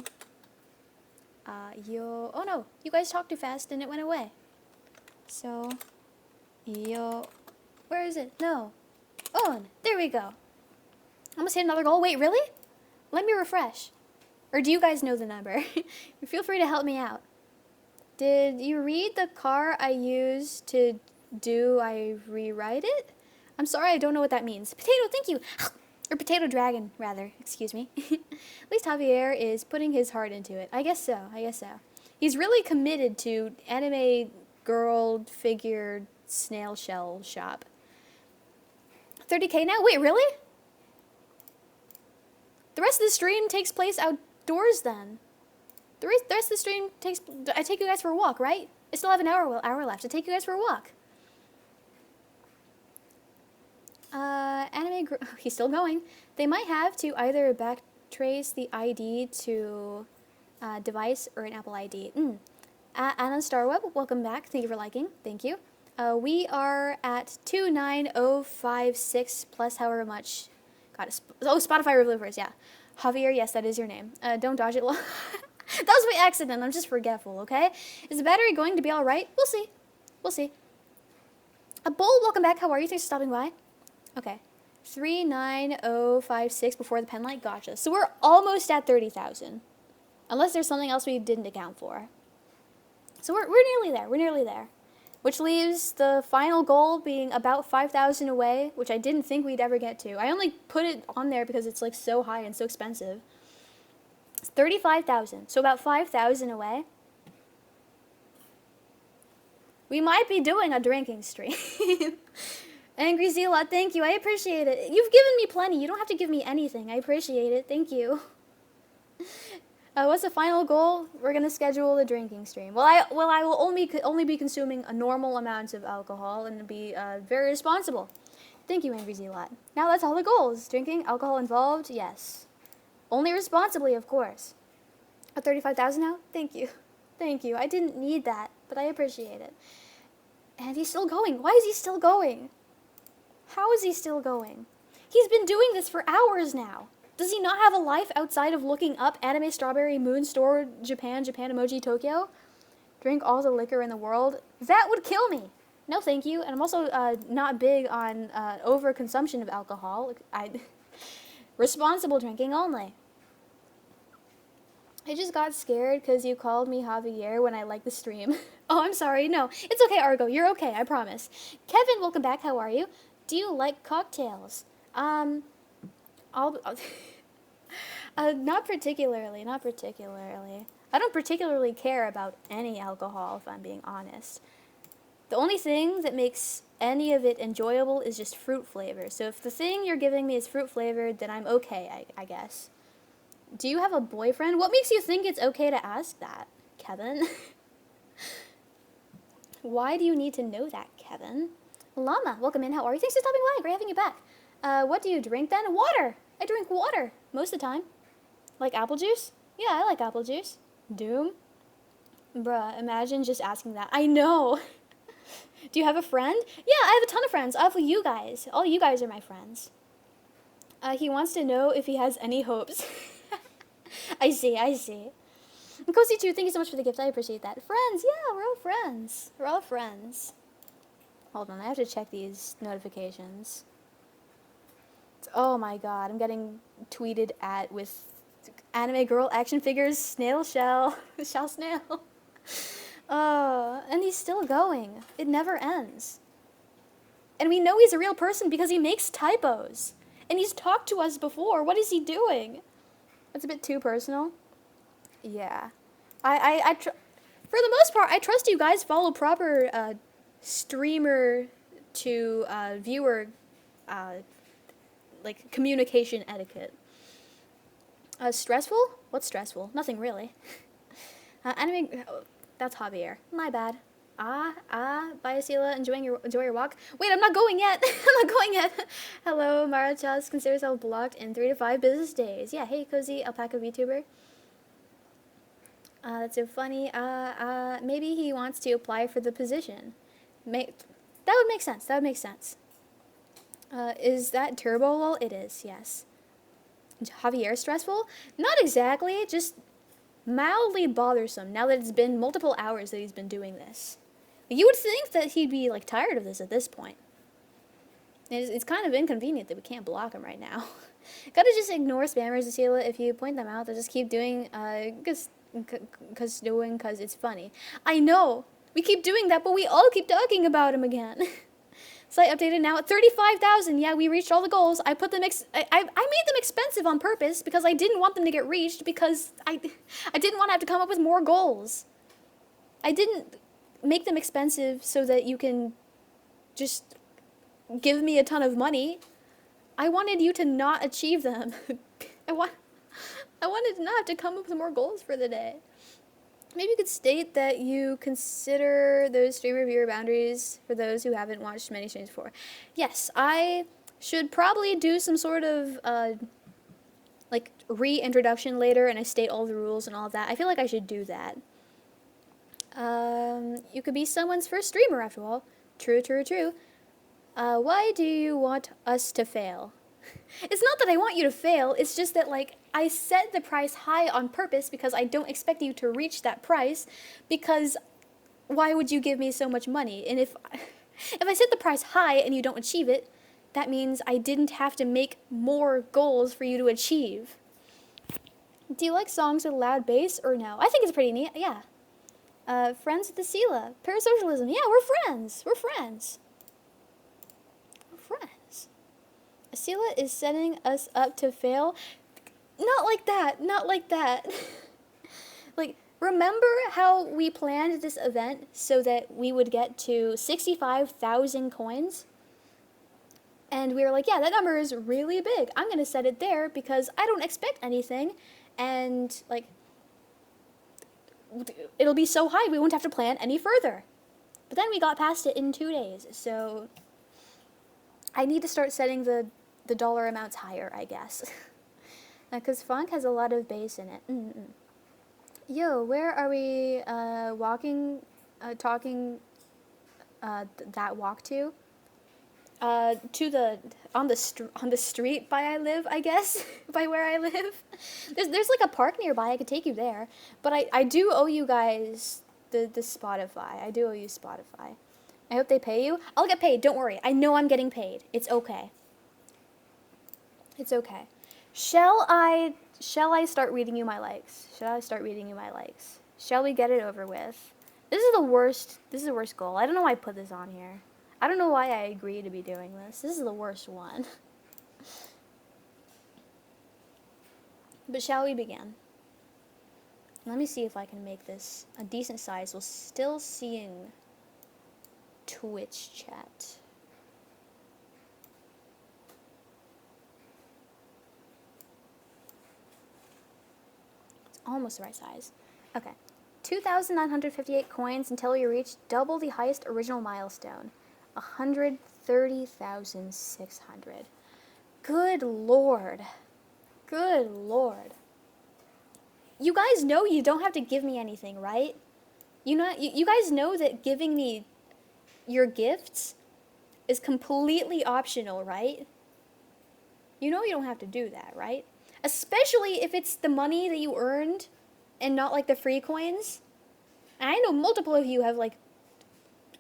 oh no, you guys talked too fast and it went away. So, where is it? No. On. There we go. Almost hit another goal. Wait, really? Let me refresh. Or do you guys know the number? Feel free to help me out. Did you read the car I used to do I rewrite it? I'm sorry, I don't know what that means. Potato, thank you. Or potato dragon, rather. Excuse me. At least Javier is putting his heart into it. I guess so. I guess so. He's really committed to anime girl figure snail shell shop. 30K now? Wait, really? The rest of the stream takes place outdoors then. The rest of the stream takes... I take you guys for a walk, right? I still have an hour left to take you guys for a walk. He's still going. They might have to either backtrace the ID to device or an Apple ID. Anna Starweb, welcome back. Thank you for liking. Thank you. We are at 29056 plus however much. God, oh, Spotify reviewers, yeah. Javier, yes, that is your name. Don't dodge it. That was by accident. I'm just forgetful, okay? Is the battery going to be all right? We'll see. We'll see. A Bull, welcome back. How are you? Thanks for stopping by. Okay. 39056 before the pen light. Gotcha. So we're almost at 30,000. Unless there's something else we didn't account for. So we're nearly there. We're nearly there. Which leaves the final goal being about 5,000 away, which I didn't think we'd ever get to. I only put it on there because it's like so high and so expensive. It's 35,000. So about 5,000 away. We might be doing a drinking stream. Angry Zealot, thank you. I appreciate it. You've given me plenty. You don't have to give me anything. I appreciate it. Thank you. What's the final goal? We're gonna schedule a drinking stream. I will only be consuming a normal amount of alcohol and be very responsible. Thank you, Angry Zealot. Now that's all the goals. Drinking, alcohol involved, yes. Only responsibly, of course. At 35,000 now? Thank you. Thank you. I didn't need that, but I appreciate it. And he's still going. Why is he still going? How is he still going? He's been doing this for hours now. Does he not have a life outside of looking up Anime Strawberry Moon Store Japan Emoji Tokyo? Drink all the liquor in the world? That would kill me. No, thank you. And I'm also not big on overconsumption of alcohol. Responsible drinking only. I just got scared because you called me Javier when I liked the stream. Oh, I'm sorry. No, it's okay, Argo. You're okay, I promise. Kevin, welcome back. How are you? Do you like cocktails? Not particularly. I don't particularly care about any alcohol, if I'm being honest. The only thing that makes any of it enjoyable is just fruit flavor. So if the thing you're giving me is fruit flavored, then I'm okay, I guess. Do you have a boyfriend? What makes you think it's okay to ask that, Kevin? Why do you need to know that, Kevin? Llama, welcome in. How are you? Thanks for stopping by. Great having you back. What do you drink then? Water. I drink water most of the time. Like apple juice? Yeah, I like apple juice. Doom? Bruh, imagine just asking that. I know. Do you have a friend? Yeah, I have a ton of friends. I have you guys. All you guys are my friends. He wants to know if he has any hopes. I see. Cozy too, thank you so much for the gift. I appreciate that. Friends, yeah, we're all friends. Hold on, I have to check these notifications. Oh my god, I'm getting tweeted at with anime girl action figures, snail shell, snail. And he's still going. It never ends. And we know he's a real person because he makes typos. And he's talked to us before. What is he doing? That's a bit too personal. Yeah. For the most part, I trust you guys follow proper streamer to viewer like communication etiquette. Stressful? What's stressful? Nothing really. Anime. Oh, that's Javier. My bad. Bye, Esila. Enjoy your walk. Wait, I'm not going yet. Hello, Marachas. Consider yourself blocked in 3 to 5 business days. Yeah. Hey, Cozy Alpaca Vtuber. That's so funny. Maybe he wants to apply for the position. That would make sense. Is that Turbo Lol? It is, yes. Javier stressful? Not exactly, just mildly bothersome now that it's been multiple hours that he's been doing this. You would think that he'd be, like, tired of this at this point. It's kind of inconvenient that we can't block him right now. Gotta just ignore spammers, Esila. If you point them out, they'll just keep doing, because it's funny. I know! We keep doing that, but we all keep talking about him again. Site updated now at 35,000. Yeah, we reached all the goals. I put them I made them expensive on purpose because I didn't want them to get reached because I didn't want to have to come up with more goals. I didn't make them expensive so that you can just give me a ton of money. I wanted you to not achieve them. I wanted to not have to come up with more goals for the day. Maybe you could state that you consider those streamer viewer boundaries for those who haven't watched many streams before. Yes, I should probably do some sort of, like, reintroduction later, and I state all the rules and all of that. I feel like I should do that. You could be someone's first streamer, after all. True, true, true. Why do you want us to fail? It's not that I want you to fail, it's just that, like, I set the price high on purpose because I don't expect you to reach that price, because why would you give me so much money? And if I set the price high and you don't achieve it, that means I didn't have to make more goals for you to achieve. Do you like songs with loud bass or no? I think it's pretty neat, yeah. Friends with Esila. Parasocialism, yeah, we're friends. We're friends. We're friends. Esila is setting us up to fail. Not like that, not like that. Like, remember how we planned this event so that we would get to 65,000 coins? And we were like, yeah, that number is really big. I'm going to set it there because I don't expect anything. And, like, it'll be so high we won't have to plan any further. But then we got past it in 2 days. So I need to start setting the dollar amounts higher, I guess. Because funk has a lot of bass in it. Yo, where are we talking that walk to? On the street by I live, I guess, by where I live. There's like a park nearby. I could take you there, but I do owe you guys the Spotify. I do owe you Spotify. I hope they pay you. I'll get paid. Don't worry. I know I'm getting paid. It's okay. It's okay. Shall I start reading you my likes? Shall I start reading you my likes? Shall we get it over with? This is the worst goal. I don't know why I put this on here. I don't know why I agreed to be doing this. This is the worst one. But shall we begin? Let me see if I can make this a decent size while still seeing Twitch chat. It's almost the right size. Okay. 2,958 coins until you reach double the highest original milestone. 130,600. Good Lord. Good Lord. You guys know you don't have to give me anything, right? You guys know that giving me your gifts is completely optional, right? You know you don't have to do that, right? Especially if it's the money that you earned and not like the free coins. And I know multiple of you have like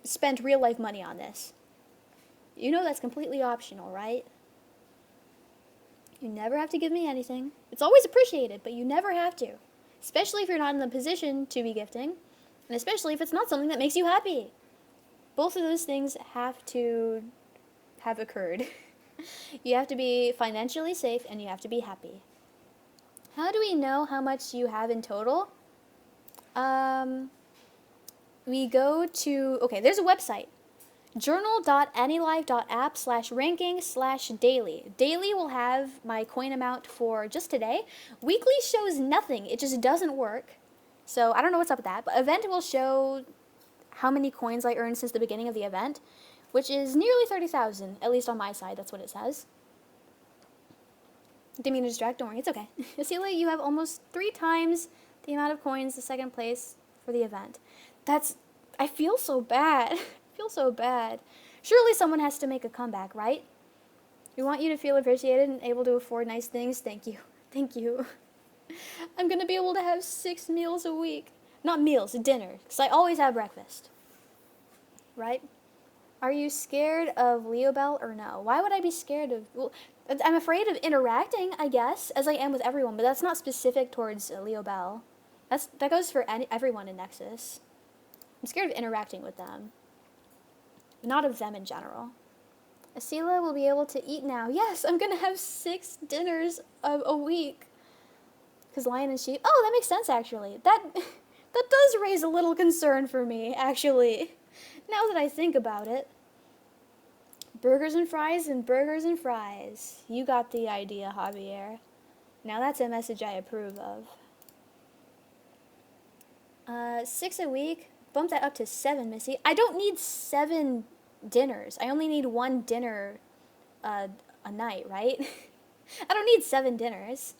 spent real life money on this. You know that's completely optional, right? You never have to give me anything. It's always appreciated, but you never have to. Especially if you're not in the position to be gifting, and especially if it's not something that makes you happy. Both of those things have to have occurred. You have to be financially safe and you have to be happy. How do we know how much you have in total? We go to, okay, there's a website. journal.anilive.app/ranking/daily. Daily will have my coin amount for just today. Weekly shows nothing. It just doesn't work. So I don't know what's up with that. But event will show how many coins I earned since the beginning of the event, which is nearly 30,000, at least on my side. That's what it says. Didn't mean to distract. Don't worry. It's okay. Esila, you have almost 3 times the amount of coins the second place for the event. I feel so bad. I feel so bad. Surely someone has to make a comeback, right? We want you to feel appreciated and able to afford nice things. Thank you. Thank you. I'm going to be able to have 6 meals a week. Not meals, dinner, because I always have breakfast. Right? Are you scared of Leo Bell or no? Why would I be scared of... Well, I'm afraid of interacting, I guess, as I am with everyone, but that's not specific towards Leo Bell. That goes for everyone in Nexus. I'm scared of interacting with them. Not of them in general. Esila will be able to eat now. Yes, I'm going to have 6 dinners a week. Because lion and sheep... Oh, that makes sense, actually. That does raise a little concern for me, actually. Now that I think about it. Burgers and fries and burgers and fries. You got the idea, Javier. Now that's a message I approve of. 6 a week. Bump that up to 7, Missy. I don't need 7 dinners. I only need 1 dinner a night, right? I don't need 7 dinners.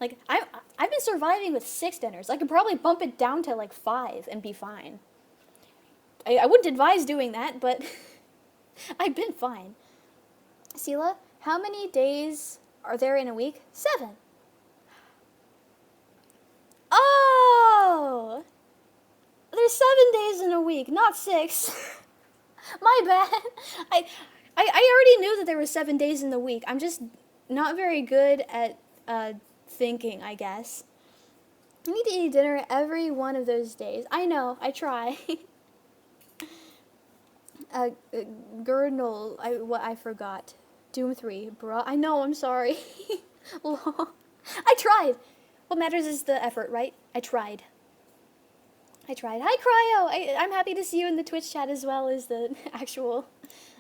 Like, I've been surviving with 6 dinners. I could probably bump it down to like 5 and be fine. I wouldn't advise doing that, but I've been fine. Esila, how many days are there in a week? 7. Oh! There's 7 days in a week, not 6. My bad. I already knew that there were 7 days in the week. I'm just not very good at thinking, I guess. I need to eat dinner every one of those days. I know, I try. Gurnal, I forgot. Doom 3, bruh. I know, I'm sorry. I tried. What matters is the effort, right? I tried. Hi, Cryo. I'm happy to see you in the Twitch chat as well as the actual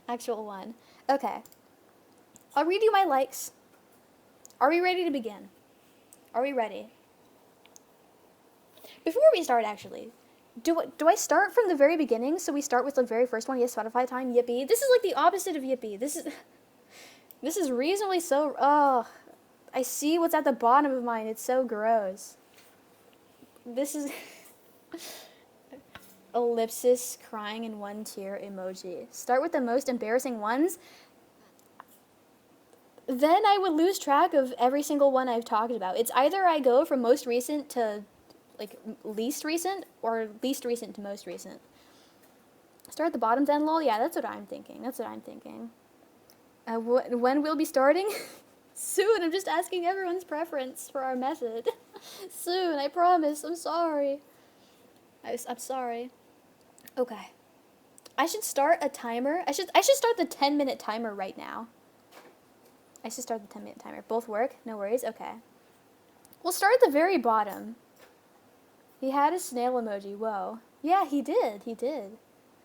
one. Okay. I'll read you my likes. Are we ready to begin? Are we ready? Before we start, actually, do I start from the very beginning? So we start with the very first one. Yes, Spotify time. Yippee. This is like the opposite of yippee. This is reasonably so. Oh, I see what's at the bottom of mine. It's so gross. This is ellipsis crying in 1 tear emoji. Start with the most embarrassing ones. Then I would lose track of every single one I've talked about. It's either I go from most recent to like least recent or least recent to most recent. Start at the bottom then, lol. Yeah, that's what I'm thinking. When we'll be starting? Soon. I'm just asking everyone's preference for our method. Soon, I promise. I'm sorry. I'm sorry. Okay. I should start a timer. I should start the 10-minute timer right now. I should start the 10-minute timer. Both work? No worries? Okay. We'll start at the very bottom. He had a snail emoji. Whoa. Yeah, he did.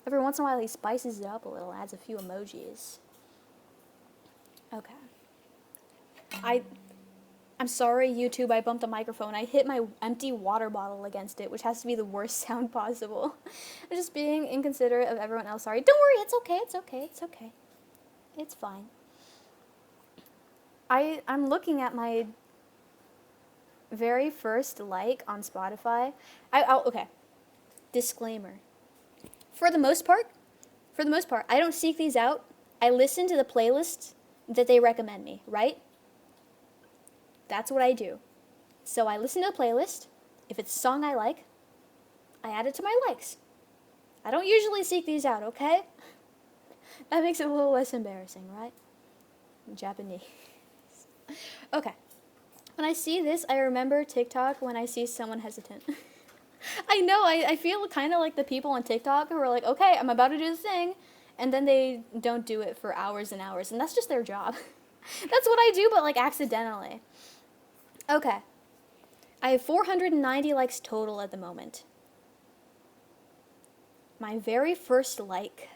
Every once in a while he spices it up a little, adds a few emojis. Okay. I'm sorry, YouTube, I bumped the microphone. I hit my empty water bottle against it, which has to be the worst sound possible. I'm just being inconsiderate of everyone else. Sorry. Don't worry, it's okay. It's fine. I'm looking at my very first like on Spotify. Okay. Disclaimer. For the most part, I don't seek these out. I listen to the playlists that they recommend me, right? That's what I do. So I listen to the playlist. If it's a song I like, I add it to my likes. I don't usually seek these out, okay? That makes it a little less embarrassing, right? Japanese. Okay. When I see this, I remember TikTok when I see someone hesitant. I know, I feel kind of like the people on TikTok who are like, okay, I'm about to do the thing, and then they don't do it for hours and hours, and that's just their job. That's what I do, but like accidentally. Okay. I have 490 likes total at the moment. My very first like.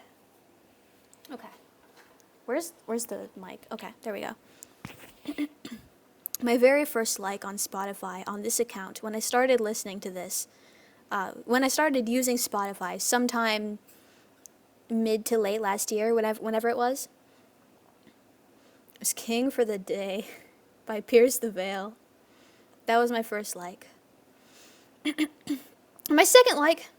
Okay. Where's the mic? Okay, there we go. My very first like on Spotify on this account, when I started listening to this, when I started using Spotify sometime mid to late last year, whenever it was King for the Day by Pierce the Veil. That was my first like. My second like,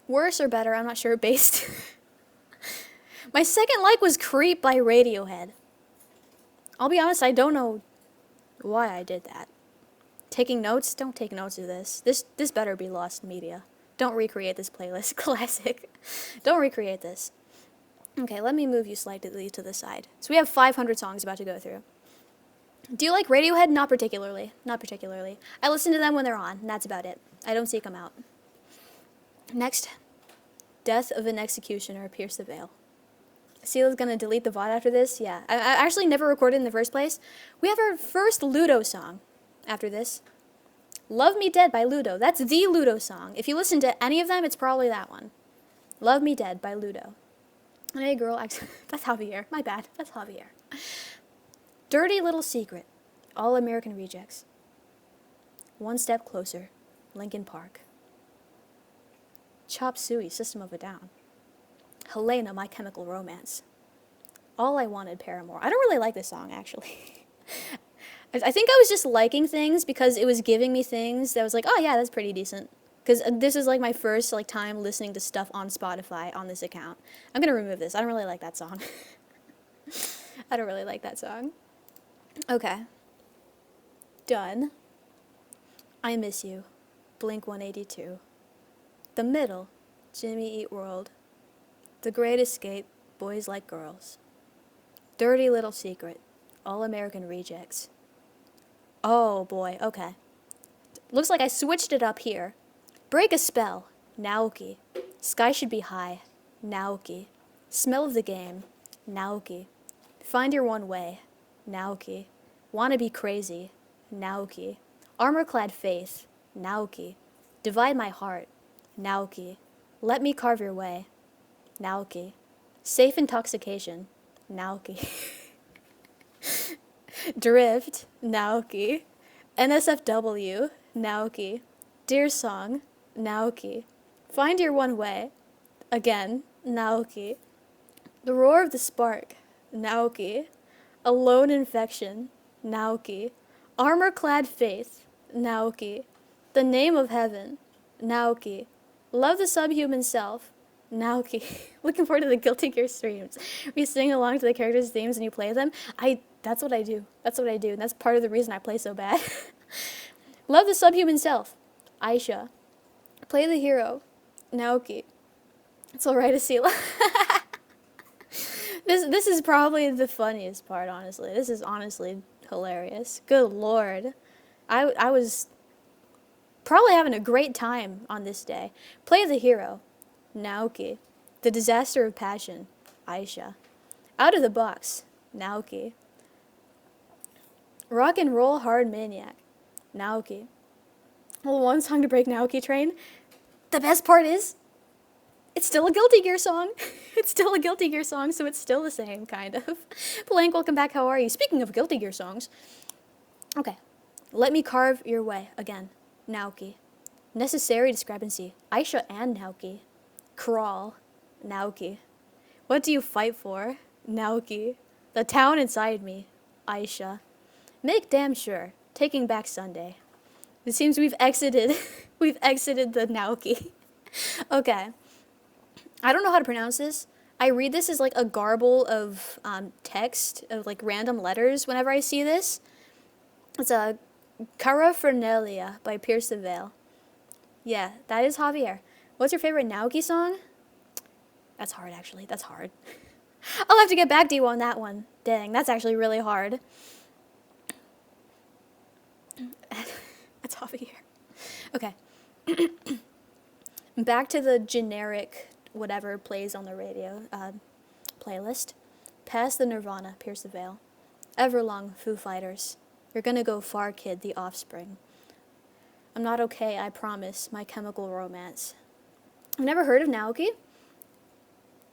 worse or better, I'm not sure, based. My second like was Creep by Radiohead. I'll be honest, I don't know why I did that. Taking notes? Don't take notes of this. This better be lost media. Don't recreate this playlist. Classic. Don't recreate this. Okay, let me move you slightly to the side. So we have 500 songs about to go through. Do you like Radiohead? Not particularly. I listen to them when they're on, and that's about it. I don't seek them out. Next, Death of an Executioner, Pierce the Veil. Esila's gonna delete the VOD after this? Yeah. I actually never recorded in the first place. We have our first Ludo song after this. Love Me Dead by Ludo. That's the Ludo song. If you listen to any of them, it's probably that one. Love Me Dead by Ludo. Hey girl, that's Javier. My bad. That's Javier. Dirty Little Secret. All American Rejects. One Step Closer. Linkin Park. Chop Suey, System of a Down. Helena, My Chemical Romance. All I Wanted, Paramore. I don't really like this song, actually. I think I was just liking things because it was giving me things that was like, oh yeah, that's pretty decent. Because this is like my first like time listening to stuff on Spotify on this account. I'm gonna remove this. I don't really like that song. I don't really like that song. Okay. Done. I Miss You. Blink 182. The Middle. Jimmy Eat World. The Great Escape. Boys Like Girls. Dirty Little Secret. All American Rejects. Oh boy, okay. Looks like I switched it up here. Break a Spell. Naoki. Sky Should Be High. Naoki. Smell of the Game. Naoki. Find Your One Way. Naoki. Wanna Be Crazy. Naoki. Armor-Clad Faith. Naoki. Divide My Heart. Naoki. Let Me Carve Your Way. Naoki. Safe Intoxication. Naoki. Drift. Naoki. NSFW. Naoki. Dear Song. Naoki. Find Your One Way. Again. Naoki. The Roar of the Spark. Naoki. Alone Infection. Naoki. Armor-Clad Faith. Naoki. The Name of Heaven. Naoki. Love the Subhuman Self. Naoki. Looking forward to the Guilty Gear streams. We sing along to the characters' themes and you play them. That's what I do. That's what I do. And that's part of the reason I play so bad. Love the Subhuman Self. Aisha. Play the Hero. Naoki. It's alright, Esila. This is probably the funniest part, honestly. This is honestly hilarious. Good lord. I was probably having a great time on this day. Play the Hero. Naoki. The Disaster of Passion. Aisha. Out of the Box. Naoki. Rock and Roll Hard Maniac. Naoki. Well, one song to break Naoki train. The best part is, it's still a Guilty Gear song. It's still a Guilty Gear song, so it's still the same, kind of. Blank, welcome back, how are you? Speaking of Guilty Gear songs. Okay. Let Me Carve Your Way. Again. Naoki. Necessary Discrepancy. Aisha and Naoki. Crawl. Naoki. What Do You Fight For? Naoki. The Town Inside Me. Aisha. Make Damn Sure. Taking Back Sunday. It seems we've exited the Naoki. Okay. I don't know how to pronounce this. I read this as like a garble of text, of like random letters whenever I see this. It's a Carafernalia by Pierce the Veil. Yeah, that is Javier. What's your favorite Naoki song? That's hard, actually. That's hard. I'll have to get back to you on that one. Dang, that's actually really hard. That's Javier. Okay. Back to the generic whatever plays on the radio playlist. Past the Nirvana, Pierce the Veil. Everlong, Foo Fighters. You're Gonna Go Far, Kid, The Offspring. I'm Not Okay, I Promise, My Chemical Romance. I've never heard of Naoki.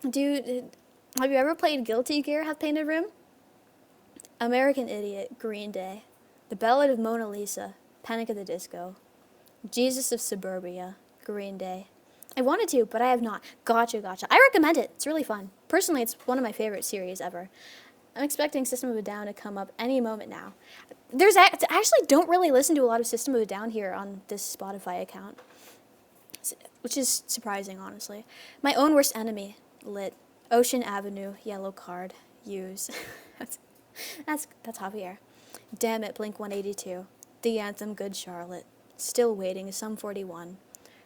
Dude, have you ever played Guilty Gear, Have Painted Room? American Idiot, Green Day. The Ballad of Mona Lisa, Panic at the Disco. Jesus of Suburbia, Green Day. I wanted to, but I have not. Gotcha. I recommend it. It's really fun. Personally, it's one of my favorite series ever. I'm expecting System of a Down to come up any moment now. I actually don't really listen to a lot of System of a Down here on this Spotify account, which is surprising, honestly. My Own Worst Enemy, lit. Ocean Avenue, Yellow Card, use. that's Javier. Damn It, Blink 182. The Anthem, Good Charlotte. Still Waiting, Sum 41.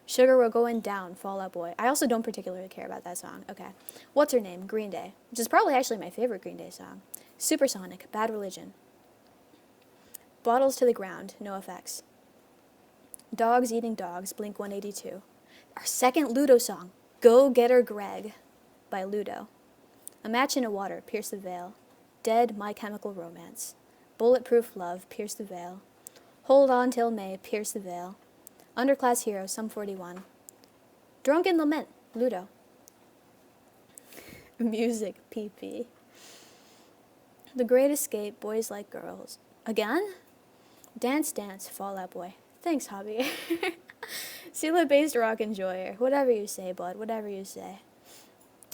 Sugar We're Going Down, Fall Out Boy. I also don't particularly care about that song. Okay. What's Her Name, Green Day, which is probably actually my favorite Green Day song. Supersonic, Bad Religion. Bottles to the Ground, NoFX. Dogs Eating Dogs, Blink 182. Our second Ludo song, Go Getter Greg, by Ludo. A Match in a Water, Pierce the Veil. Dead, My Chemical Romance. Bulletproof Love, Pierce the Veil. Hold On Till May, Pierce the Veil. Underclass Hero, Sum 41. Drunken Lament, Ludo. Music, PP. The Great Escape, Boys Like Girls. Again? Dance Dance, Fall Out Boy. Thanks, Javier. Sila-based rock enjoyer. Whatever you say, bud. Whatever you say.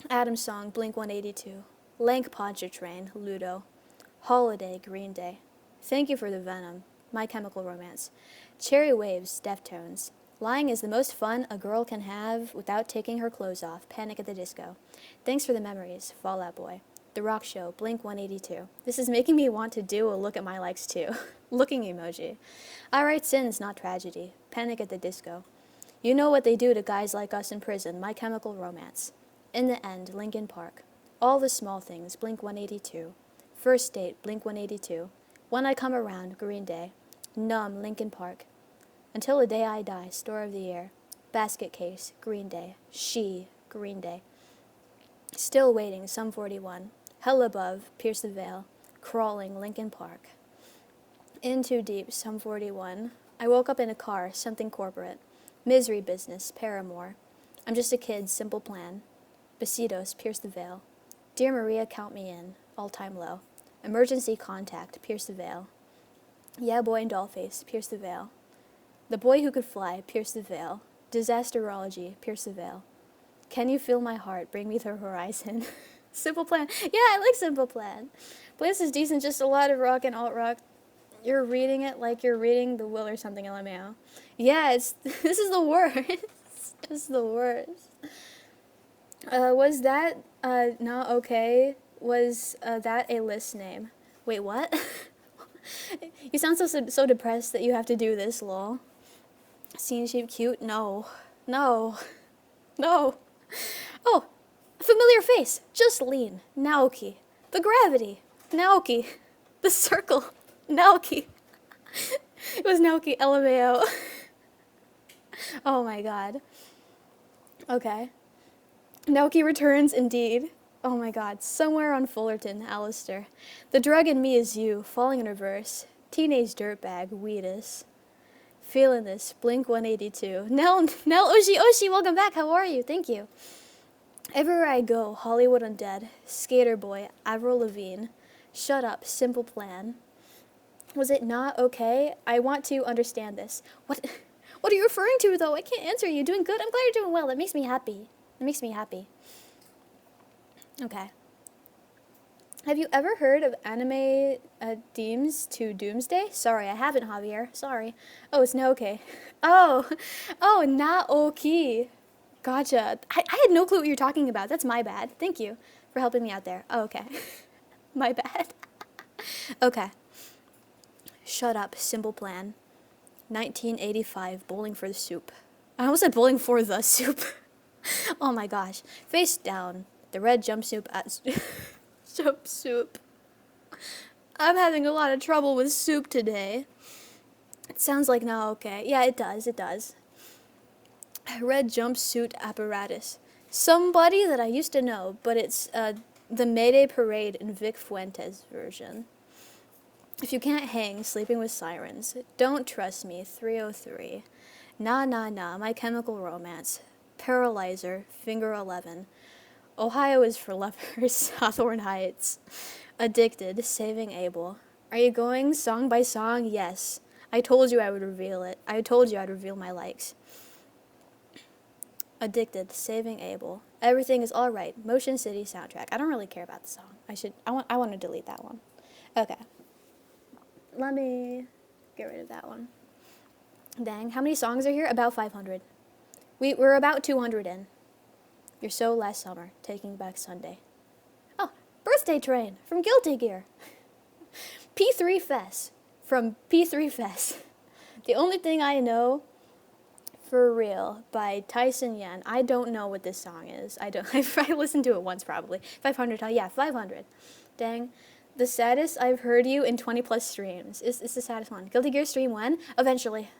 Adam's Song, Blink 182. Lank Poncha Train, Ludo. Holiday, Green Day. Thank You for the Venom, My Chemical Romance. Cherry Waves, Deftones. Lying is the most fun a girl can have without taking her clothes off. Panic at the Disco. Thanks for the memories. Fall Out Boy. The Rock Show. Blink 182. This is making me want to do a look at my likes too. Looking emoji. I write sins, not tragedy. Panic at the Disco. You know what they do to guys like us in prison. My Chemical Romance. In the End. Linkin Park. All the Small Things. Blink 182. First Date. Blink 182. When I Come Around. Green Day. Numb. Linkin Park. Until the Day I Die, Store of the Year. Basket Case, Green Day. She, Green Day. Still Waiting, Sum 41. Hell Above, Pierce the Veil. Crawling, Linkin Park. In Too Deep, Sum 41. I Woke Up in a Car, Something Corporate. Misery Business, Paramore. I'm Just a Kid, Simple Plan. Besitos, Pierce the Veil. Dear Maria, Count Me In, All Time Low. Emergency Contact, Pierce the Veil. Yeah Boy and Dollface, Pierce the Veil. The Boy Who Could Fly, Pierce the Veil. Disasterology, Pierce the Veil. Can You Feel My Heart, Bring Me the Horizon. Simple Plan. Yeah, I like Simple Plan. Place is decent, just a lot of rock and alt-rock. You're reading it like you're reading The Will or something, LMAO. Yeah, this is the worst. This is the worst. Was that, not okay? Was, that a list name? Wait, what? You sound so depressed that you have to do this, lol. Scene shape cute? No. No. No. Oh, a familiar face. Just Lean. Naoki. The Gravity. Naoki. The Circle. Naoki. It was Naoki, LMAO. Oh my god. Okay. Naoki returns indeed. Oh my god. Somewhere on Fullerton, Alistair. The Drug in Me Is You. Falling in Reverse. Teenage Dirtbag. Weedus. Feeling This, Blink 182. Nell Oshi, welcome back. How are you? Thank you. Everywhere I Go, Hollywood Undead. Skater Boy, Avril Lavigne. Shut Up, Simple Plan. Was it not okay? I want to understand this. What are you referring to, though? I can't answer you. Doing good? I'm glad you're doing well. That makes me happy. That makes me happy. Okay. Have you ever heard of anime themes to Doomsday? Sorry, I haven't, Javier. Sorry. Oh, it's not okay. Oh, not okay. Gotcha. I had no clue what you're talking about. That's my bad. Thank you for helping me out there. Oh, okay. My bad. Okay. Shut Up, Simple Plan. 1985, Bowling for the Soup. I almost said Bowling for the Soup. Oh my gosh. Face Down, the red jumpsuit Soup. I'm having a lot of trouble with soup today. It sounds like now okay. Yeah, it does. Red jumpsuit apparatus. Somebody that I used to know, but it's the Mayday Parade in Vic Fuentes version. If you can't hang, Sleeping with Sirens. Don't Trust Me, 303. Nah, My Chemical Romance. Paralyzer, Finger 11. Ohio is for Lovers, Hawthorne Heights. Addicted, Saving Abel. Are you going song by song? Yes. I told you I would reveal it. I told you I'd reveal my likes. Addicted, Saving Abel. Everything is Alright, Motion City soundtrack. I don't really care about the song. I want to delete that one. Okay. Let me get rid of that one. Dang, how many songs are here? About 500. We're about 200 in. You're So Last Summer, Taking Back Sunday. Oh, Birthday Train from Guilty Gear. P3 Fest from P3 Fest. The Only Thing I Know For Real by Tyson Yan. I don't know what this song is. I listened to it once probably. 500, yeah, 500. Dang. The saddest I've heard you in 20 plus streams. It's the saddest one. Guilty Gear stream when? Eventually.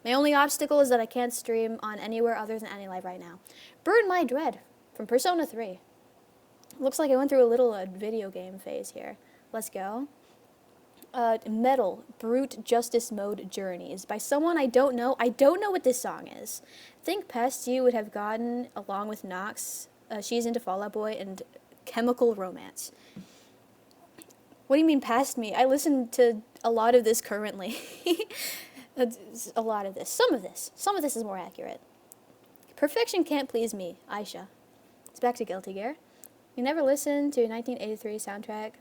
My only obstacle is that I can't stream on anywhere other than AniLive right now. Burn My Dread from Persona 3. Looks like I went through a little video game phase here. Let's go. Metal, Brute Justice Mode Journeys by someone I don't know. I don't know what this song is. Think Past You would have gotten along with Nox. She's into Fall Out Boy and Chemical Romance. What do you mean past me? I listen to a lot of this currently. A lot of this. Some of this is more accurate. Perfection Can't Please Me, Aisha. It's back to Guilty Gear. You never listened to a 1983 soundtrack,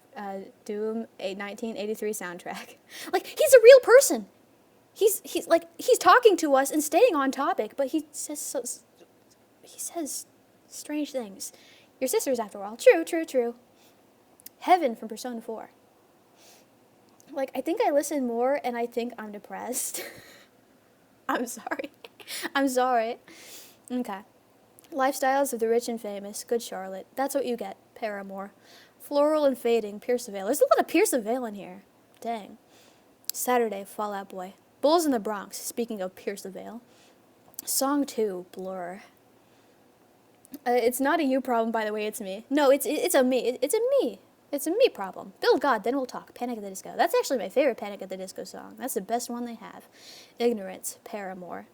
Doom, a 1983 soundtrack. Like, he's a real person. He's talking to us and staying on topic, but he says strange things. Your sisters, after all. True, true, true. Heaven from Persona 4. Like, I think I listen more and I think I'm depressed. I'm sorry. I'm sorry. Okay. Lifestyles of the rich and famous. Good Charlotte. That's what you get. Paramore. Floral and fading. Pierce the Veil. There's a lot of Pierce the Veil in here. Dang. Saturday. Fall Out Boy. Bulls in the Bronx. Speaking of Pierce the Veil. Song 2. Blur. It's not a you problem, by the way. It's me. No, it's a me. It's a me. It's a me problem. Build God, then we'll talk. Panic at the Disco. That's actually my favorite Panic at the Disco song. That's the best one they have. Ignorance. Paramore.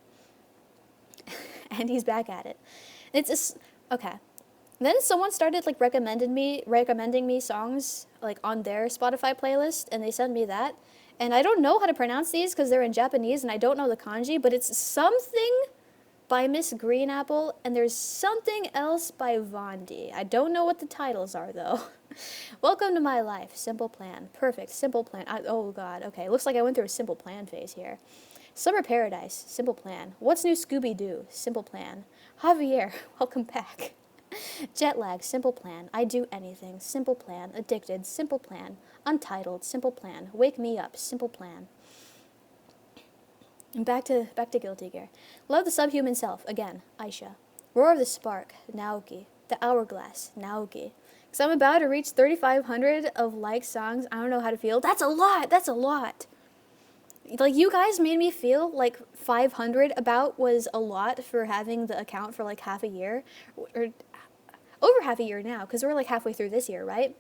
And he's back at it. It's just, okay. Then someone started like recommending me songs like on their Spotify playlist, and they sent me that. And I don't know how to pronounce these because they're in Japanese and I don't know the kanji, but it's something by Miss Greenapple, and there's something else by Vondi. I don't know what the titles are though. Welcome to my life. Simple Plan. Perfect. Simple Plan. Oh god. Okay. Looks like I went through a Simple Plan phase here. Summer Paradise. Simple Plan. What's New Scooby-Doo? Simple Plan. Javier. Welcome back. Jet Lag. Simple Plan. I Do Anything. Simple Plan. Addicted. Simple Plan. Untitled. Simple Plan. Wake Me Up. Simple Plan. And back to Guilty Gear. Love the Subhuman Self. Again. Aisha. Roar of the Spark. Naoki. The Hourglass. Naoki. Because I'm about to reach 3,500 of like songs. I don't know how to feel. That's a lot. That's a lot. Like, you guys made me feel like 500 about was a lot for having the account for like half a year. Or over half a year now, because we're like halfway through this year, right?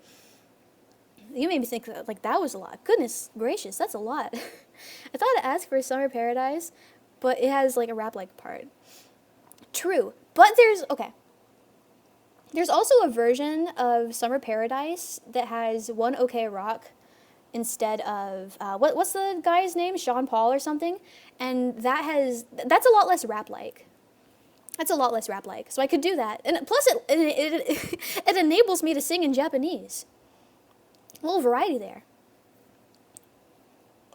You made me think like that was a lot. Goodness gracious, that's a lot. I thought I'd ask for Summer Paradise, but it has like a rap-like part. True. But there's also a version of Summer Paradise that has One OK Rock instead of, what's the guy's name? Sean Paul or something? And that's a lot less rap-like. That's a lot less rap-like. So I could do that. And plus it enables me to sing in Japanese. A little variety there.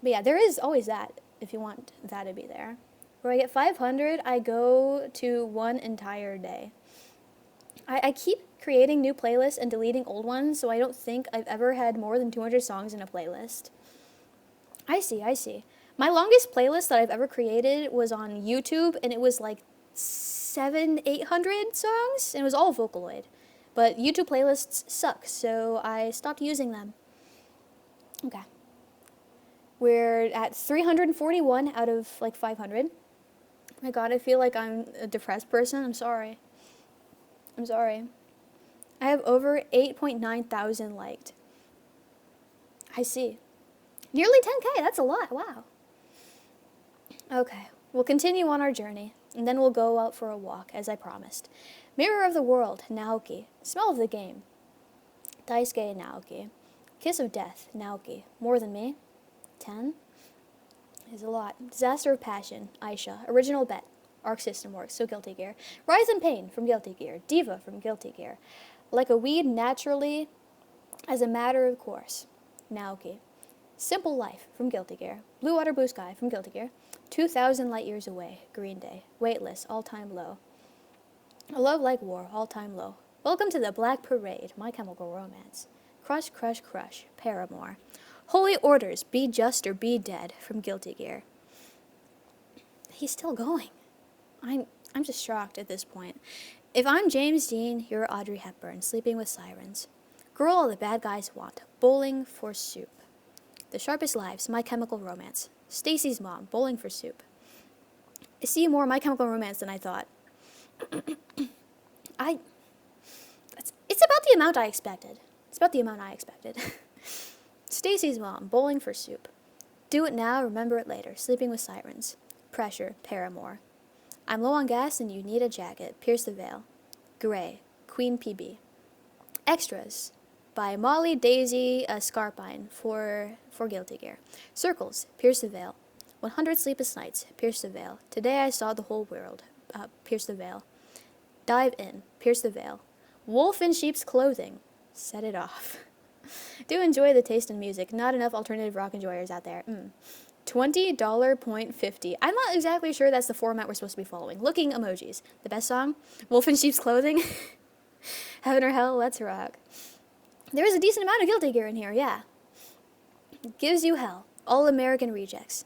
But yeah, there is always that, if you want that to be there. Where I get 500, I go to one entire day. I keep creating new playlists and deleting old ones, so I don't think I've ever had more than 200 songs in a playlist. I see. My longest playlist that I've ever created was on YouTube, and it was like 800 songs, and it was all Vocaloid. But YouTube playlists suck, so I stopped using them. Okay. We're at 341 out of like 500. My god, I feel like I'm a depressed person. I'm sorry. I have over 8.9 thousand liked. I see. Nearly 10K, that's a lot, wow. Okay, we'll continue on our journey, and then we'll go out for a walk, as I promised. Mirror of the World, Naoki. Smell of the Game. Daisuke, Naoki. Kiss of Death, Naoki. More Than Me. 10 is a lot. Disaster of Passion, Aisha. Original Bet. Arc System Works, so Guilty Gear. Rise and Pain from Guilty Gear. Diva from Guilty Gear. Like a Weed Naturally as a Matter of Course, Naoki. Simple Life from Guilty Gear. Blue Water Blue Sky from Guilty Gear. 2,000 Light Years Away, Green Day. Weightless, All Time Low. A Love Like War, All Time Low. Welcome to the Black Parade, My Chemical Romance. Crush, Crush, Crush, Paramore. Holy Orders, Be Just or Be Dead from Guilty Gear. He's still going. I'm just shocked at this point. If I'm James Dean, you're Audrey Hepburn, Sleeping with Sirens. Girl All the Bad Guys Want, Bowling for Soup. The Sharpest Lives, My Chemical Romance. Stacy's Mom, Bowling for Soup. I see more My Chemical Romance than I thought. It's about the amount I expected. Stacy's Mom, Bowling for Soup. Do It Now, Remember It Later, Sleeping with Sirens. Pressure, Paramore. I'm Low on Gas and You Need a Jacket, Pierce the Veil. Gray, Queen PB. Extras by Molly Daisy Scarpine for Guilty Gear. Circles, Pierce the Veil. 100 Sleepless Nights, Pierce the Veil. Today I Saw the Whole World, Pierce the Veil. Dive In, Pierce the Veil. Wolf in Sheep's Clothing, Set It Off. Do enjoy the taste in music. Not enough alternative rock enjoyers out there. $20.50. I'm not exactly sure that's the format we're supposed to be following. Looking emojis. The best song? Wolf in Sheep's Clothing? Heaven or Hell? Let's rock. There is a decent amount of Guilty Gear in here, yeah. Gives You Hell. All American Rejects.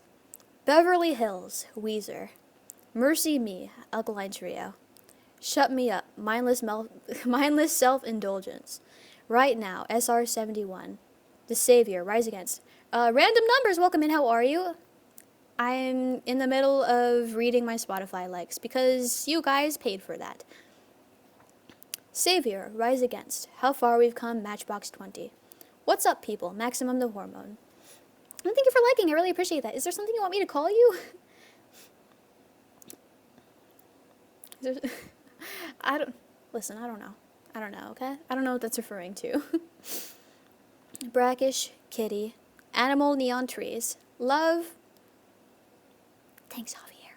Beverly Hills. Weezer. Mercy Me. Alkaline Trio. Shut Me Up. Mindless Self-Indulgence. Right Now. SR-71. The Savior. Rise Against. Random Numbers, welcome in. How are you? I'm in the middle of reading my Spotify likes because you guys paid for that. Savior, Rise Against. How Far We've Come, Matchbox 20. What's Up, People? Maximum the Hormone. And thank you for liking. I really appreciate that. Is there something you want me to call you? I don't know. I don't know, okay? I don't know what that's referring to. Brackish, Kitty, Animal, Neon Trees, Love, thanks Javier,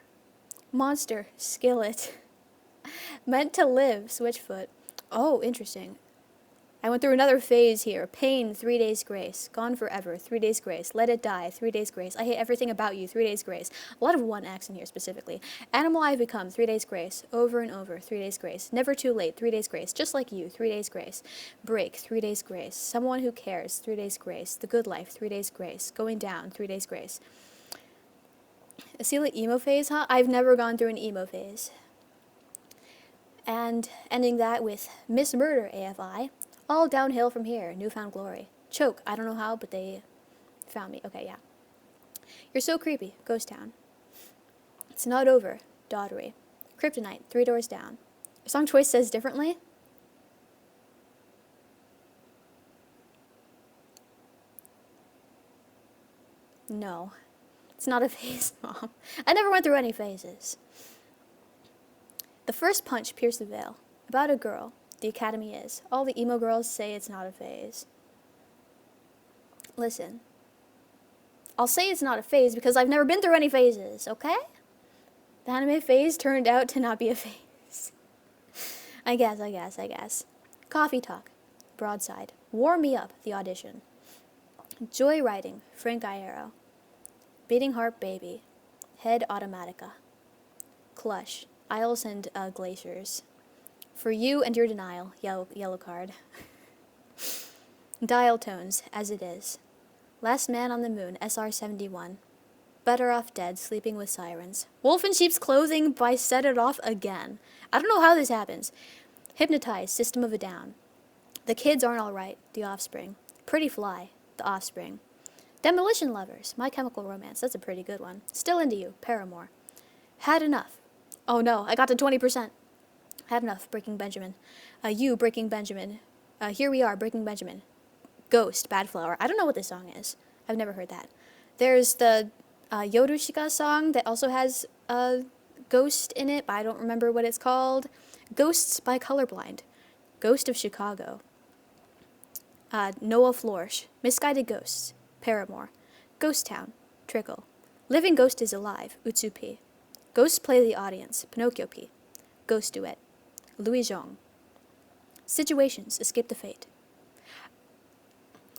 Monster, Skillet, Meant to Live, Switchfoot. Oh, interesting. I went through another phase here. Pain, 3 Days Grace. Gone Forever, 3 Days Grace. Let It Die, 3 Days Grace. I Hate Everything About You, 3 Days Grace. A lot of 1X in here specifically. Animal I've Become, 3 Days Grace. Over and Over, 3 Days Grace. Never Too Late, 3 Days Grace. Just Like You, 3 Days Grace. Break, 3 Days Grace. Someone Who Cares, 3 Days Grace. The Good Life, 3 Days Grace. Going Down, 3 Days Grace. Esila emo phase, huh? I've never gone through an emo phase. And ending that with Miss Murder AFI. All Downhill From Here, Newfound Glory. Choke, I don't know how, but they found me. Okay, yeah. You're So Creepy, Ghost Town. It's Not Over, Daughtery. Kryptonite, 3 Doors Down. Your song choice says differently? No. It's not a phase, Mom. I never went through any phases. The First Punch Pierced the Veil. About a girl. The Academy Is. All the emo girls say it's not a phase. Listen. I'll say it's not a phase because I've never been through any phases, okay? The anime phase turned out to not be a phase. I guess. Coffee Talk. Broadside. Warm Me Up, The Audition. Joyriding, Frank Iero. Beating Heart Baby. Head Automatica. Clutch. Isles and Glaciers. For You and Your Denial, yellow card. Dial Tones, As It Is. Last Man on the Moon, SR-71. Better Off Dead, Sleeping with Sirens. Wolf in Sheep's Clothing by Set It Off Again. I don't know how this happens. Hypnotized, System of a Down. The Kids Aren't Alright, The Offspring. Pretty Fly, The Offspring. Demolition Lovers, My Chemical Romance. That's a pretty good one. Still Into You, Paramore. Had Enough. Oh no, I got to 20%. Had Enough, Breaking Benjamin. You, Breaking Benjamin. Here We Are, Breaking Benjamin. Ghost, Bad Flower. I don't know what this song is. I've never heard that. There's the Yorushika song that also has a ghost in it, but I don't remember what it's called. Ghosts by Colorblind. Ghost of Chicago. Noah Flourish. Misguided Ghosts. Paramore. Ghost Town. Trickle. Living Ghost is Alive. Utsupi. Ghosts Play the Audience. Pinocchio P. Ghost Duet. Louis Zhong. Situations, Escape the Fate.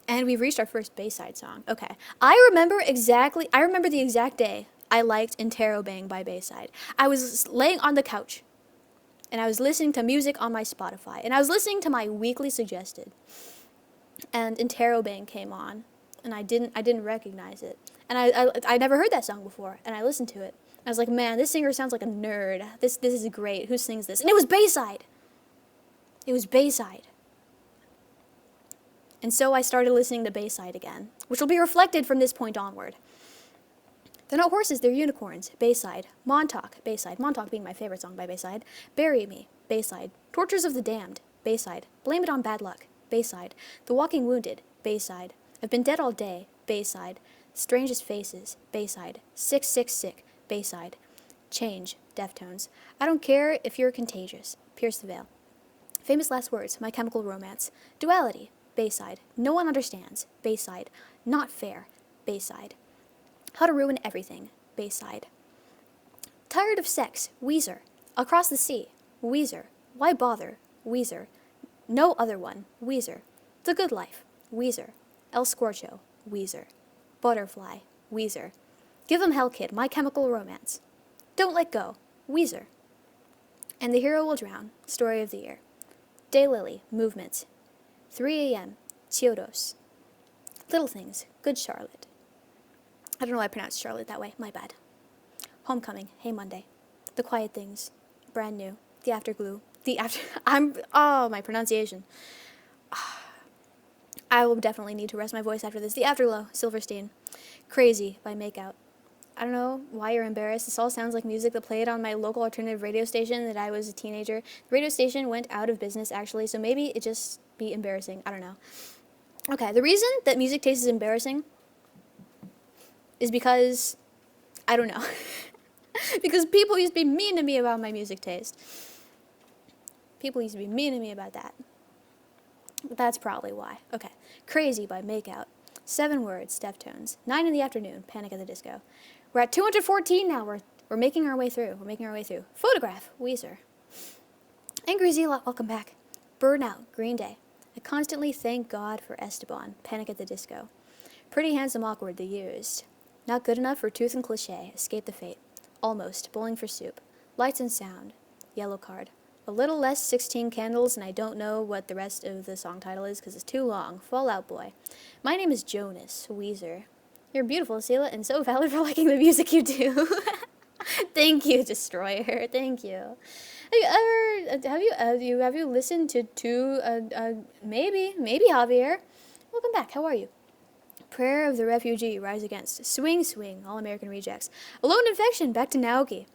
And we've reached our first Bayside song. Okay. I remember the exact day I liked Interrobang by Bayside. I was laying on the couch, and I was listening to music on my Spotify, and I was listening to my weekly suggested, and Interrobang came on, and I didn't recognize it. And I never heard that song before, and I listened to it. I was like, man, this singer sounds like a nerd. This is great. Who sings this? And it was Bayside. It was Bayside. And so I started listening to Bayside again, which will be reflected from this point onward. They're not horses, they're unicorns. Bayside. Montauk. Bayside. Montauk being my favorite song by Bayside. Bury Me. Bayside. Tortures of the Damned. Bayside. Blame It on Bad Luck. Bayside. The Walking Wounded. Bayside. I've Been Dead All Day. Bayside. Strangest Faces. Bayside. Sick, Sick, Sick. Bayside. Change. Deftones. I Don't Care If You're Contagious. Pierce the Veil. Famous Last Words. My Chemical Romance. Duality. Bayside. No One Understands. Bayside. Not Fair. Bayside. How to Ruin Everything. Bayside. Tired of Sex. Weezer. Across the Sea. Weezer. Why Bother. Weezer. No Other One. Weezer. The Good Life. Weezer. El Scorcho. Weezer. Butterfly. Weezer. Give 'em hell, kid, My Chemical Romance. Don't Let Go, Weezer. And the Hero Will Drown, Story of the Year. Daylily, Movement. 3 a.m., Chiodos. Little Things, Good Charlotte. I don't know why I pronounced Charlotte that way, my bad. Homecoming, Hey Monday. The Quiet Things, Brand New. The Afterglow. My pronunciation. I will definitely need to rest my voice after this. The Afterglow, Silverstein. Crazy by Makeout. I don't know why you're embarrassed. This all sounds like music that played on my local alternative radio station that I was a teenager. The radio station went out of business, actually, so maybe it just be embarrassing. I don't know. Okay, the reason that music taste is embarrassing is because, I don't know. Because people used to be mean to me about my music taste. People used to be mean to me about that. But that's probably why. Okay, Crazy by Makeout. 7 words, Deftones. 9 in the afternoon, Panic at the Disco. We're at 214 now. We're making our way through. Photograph, Weezer. Angry Zealot, welcome back. Burnout, Green Day. I constantly thank God for Esteban, Panic at the Disco. Pretty Handsome Awkward, The Used. Not good enough for Tooth and Cliché, Escape the Fate. Almost, Bowling for Soup. Lights and Sound, Yellow Card. A little less 16 Candles, and I don't know what the rest of the song title is because it's too long. Fall Out Boy. My name is Jonas, Weezer. You're beautiful, Esila, and so valid for liking the music you do. Thank you, Destroyer. Thank you. Have you listened to maybe Javier? Welcome back. How are you? Prayer of the Refugee, Rise Against. Swing, Swing, All American Rejects. Lone Infection, back to Naoki.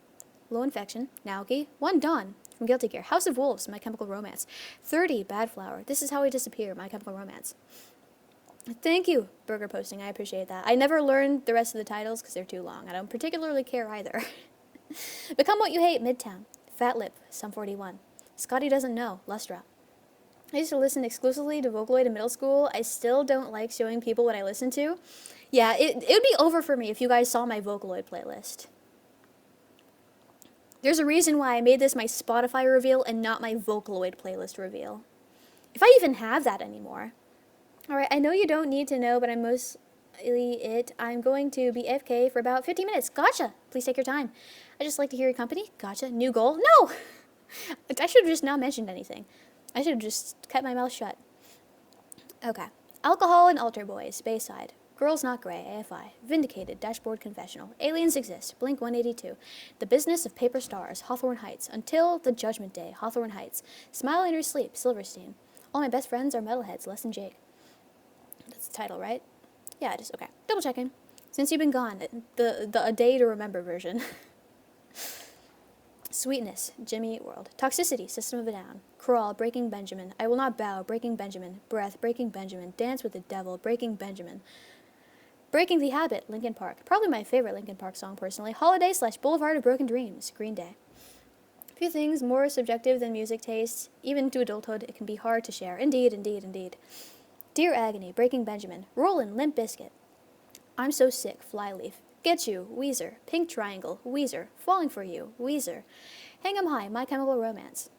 Low Infection, Naoki. One Dawn, from Guilty Gear. House of Wolves, My Chemical Romance. 30, Bad Flower. This Is How I Disappear, My Chemical Romance. Thank you, Burger Posting. I appreciate that. I never learned the rest of the titles because they're too long. I don't particularly care either. Become What You Hate, Midtown. Fat Lip, Sum 41. Scotty Doesn't Know, Lustra. I used to listen exclusively to Vocaloid in middle school. I still don't like showing people what I listen to. Yeah, it would be over for me if you guys saw my Vocaloid playlist. There's a reason why I made this my Spotify reveal and not my Vocaloid playlist reveal. If I even have that anymore. Alright, I know you don't need to know, but I'm I'm going to be AFK for about 15 minutes. Gotcha! Please take your time. I just like to hear your company. Gotcha. New goal? No! I should have just not mentioned anything. I should have just kept my mouth shut. Okay. Alcohol and Altar Boys, Bayside. Girls Not Grey, AFI. Vindicated, Dashboard Confessional. Aliens Exist, Blink 182. The Business of Paper Stars, Hawthorne Heights. Until the Judgment Day, Hawthorne Heights. Smile in Your Sleep, Silverstein. All My Best Friends Are Metalheads, Less Than Jake. That's the title, right? Yeah, it is. Okay. Double checking. Since You've Been Gone, the A Day to Remember version. Sweetness, Jimmy Eat World. Toxicity, System of a Down. Crawl, Breaking Benjamin. I Will Not Bow, Breaking Benjamin. Breath, Breaking Benjamin. Dance with the Devil, Breaking Benjamin. Breaking the Habit, Linkin Park. Probably my favorite Linkin Park song, personally. Holiday / Boulevard of Broken Dreams, Green Day. A few things more subjective than music taste. Even to adulthood, it can be hard to share. Indeed, indeed, indeed. Dear Agony, Breaking Benjamin. Rollin', Limp Bizkit. I'm So Sick, Flyleaf. Get You, Weezer. Pink Triangle, Weezer. Falling for You, Weezer. Hang 'Em High, My Chemical Romance.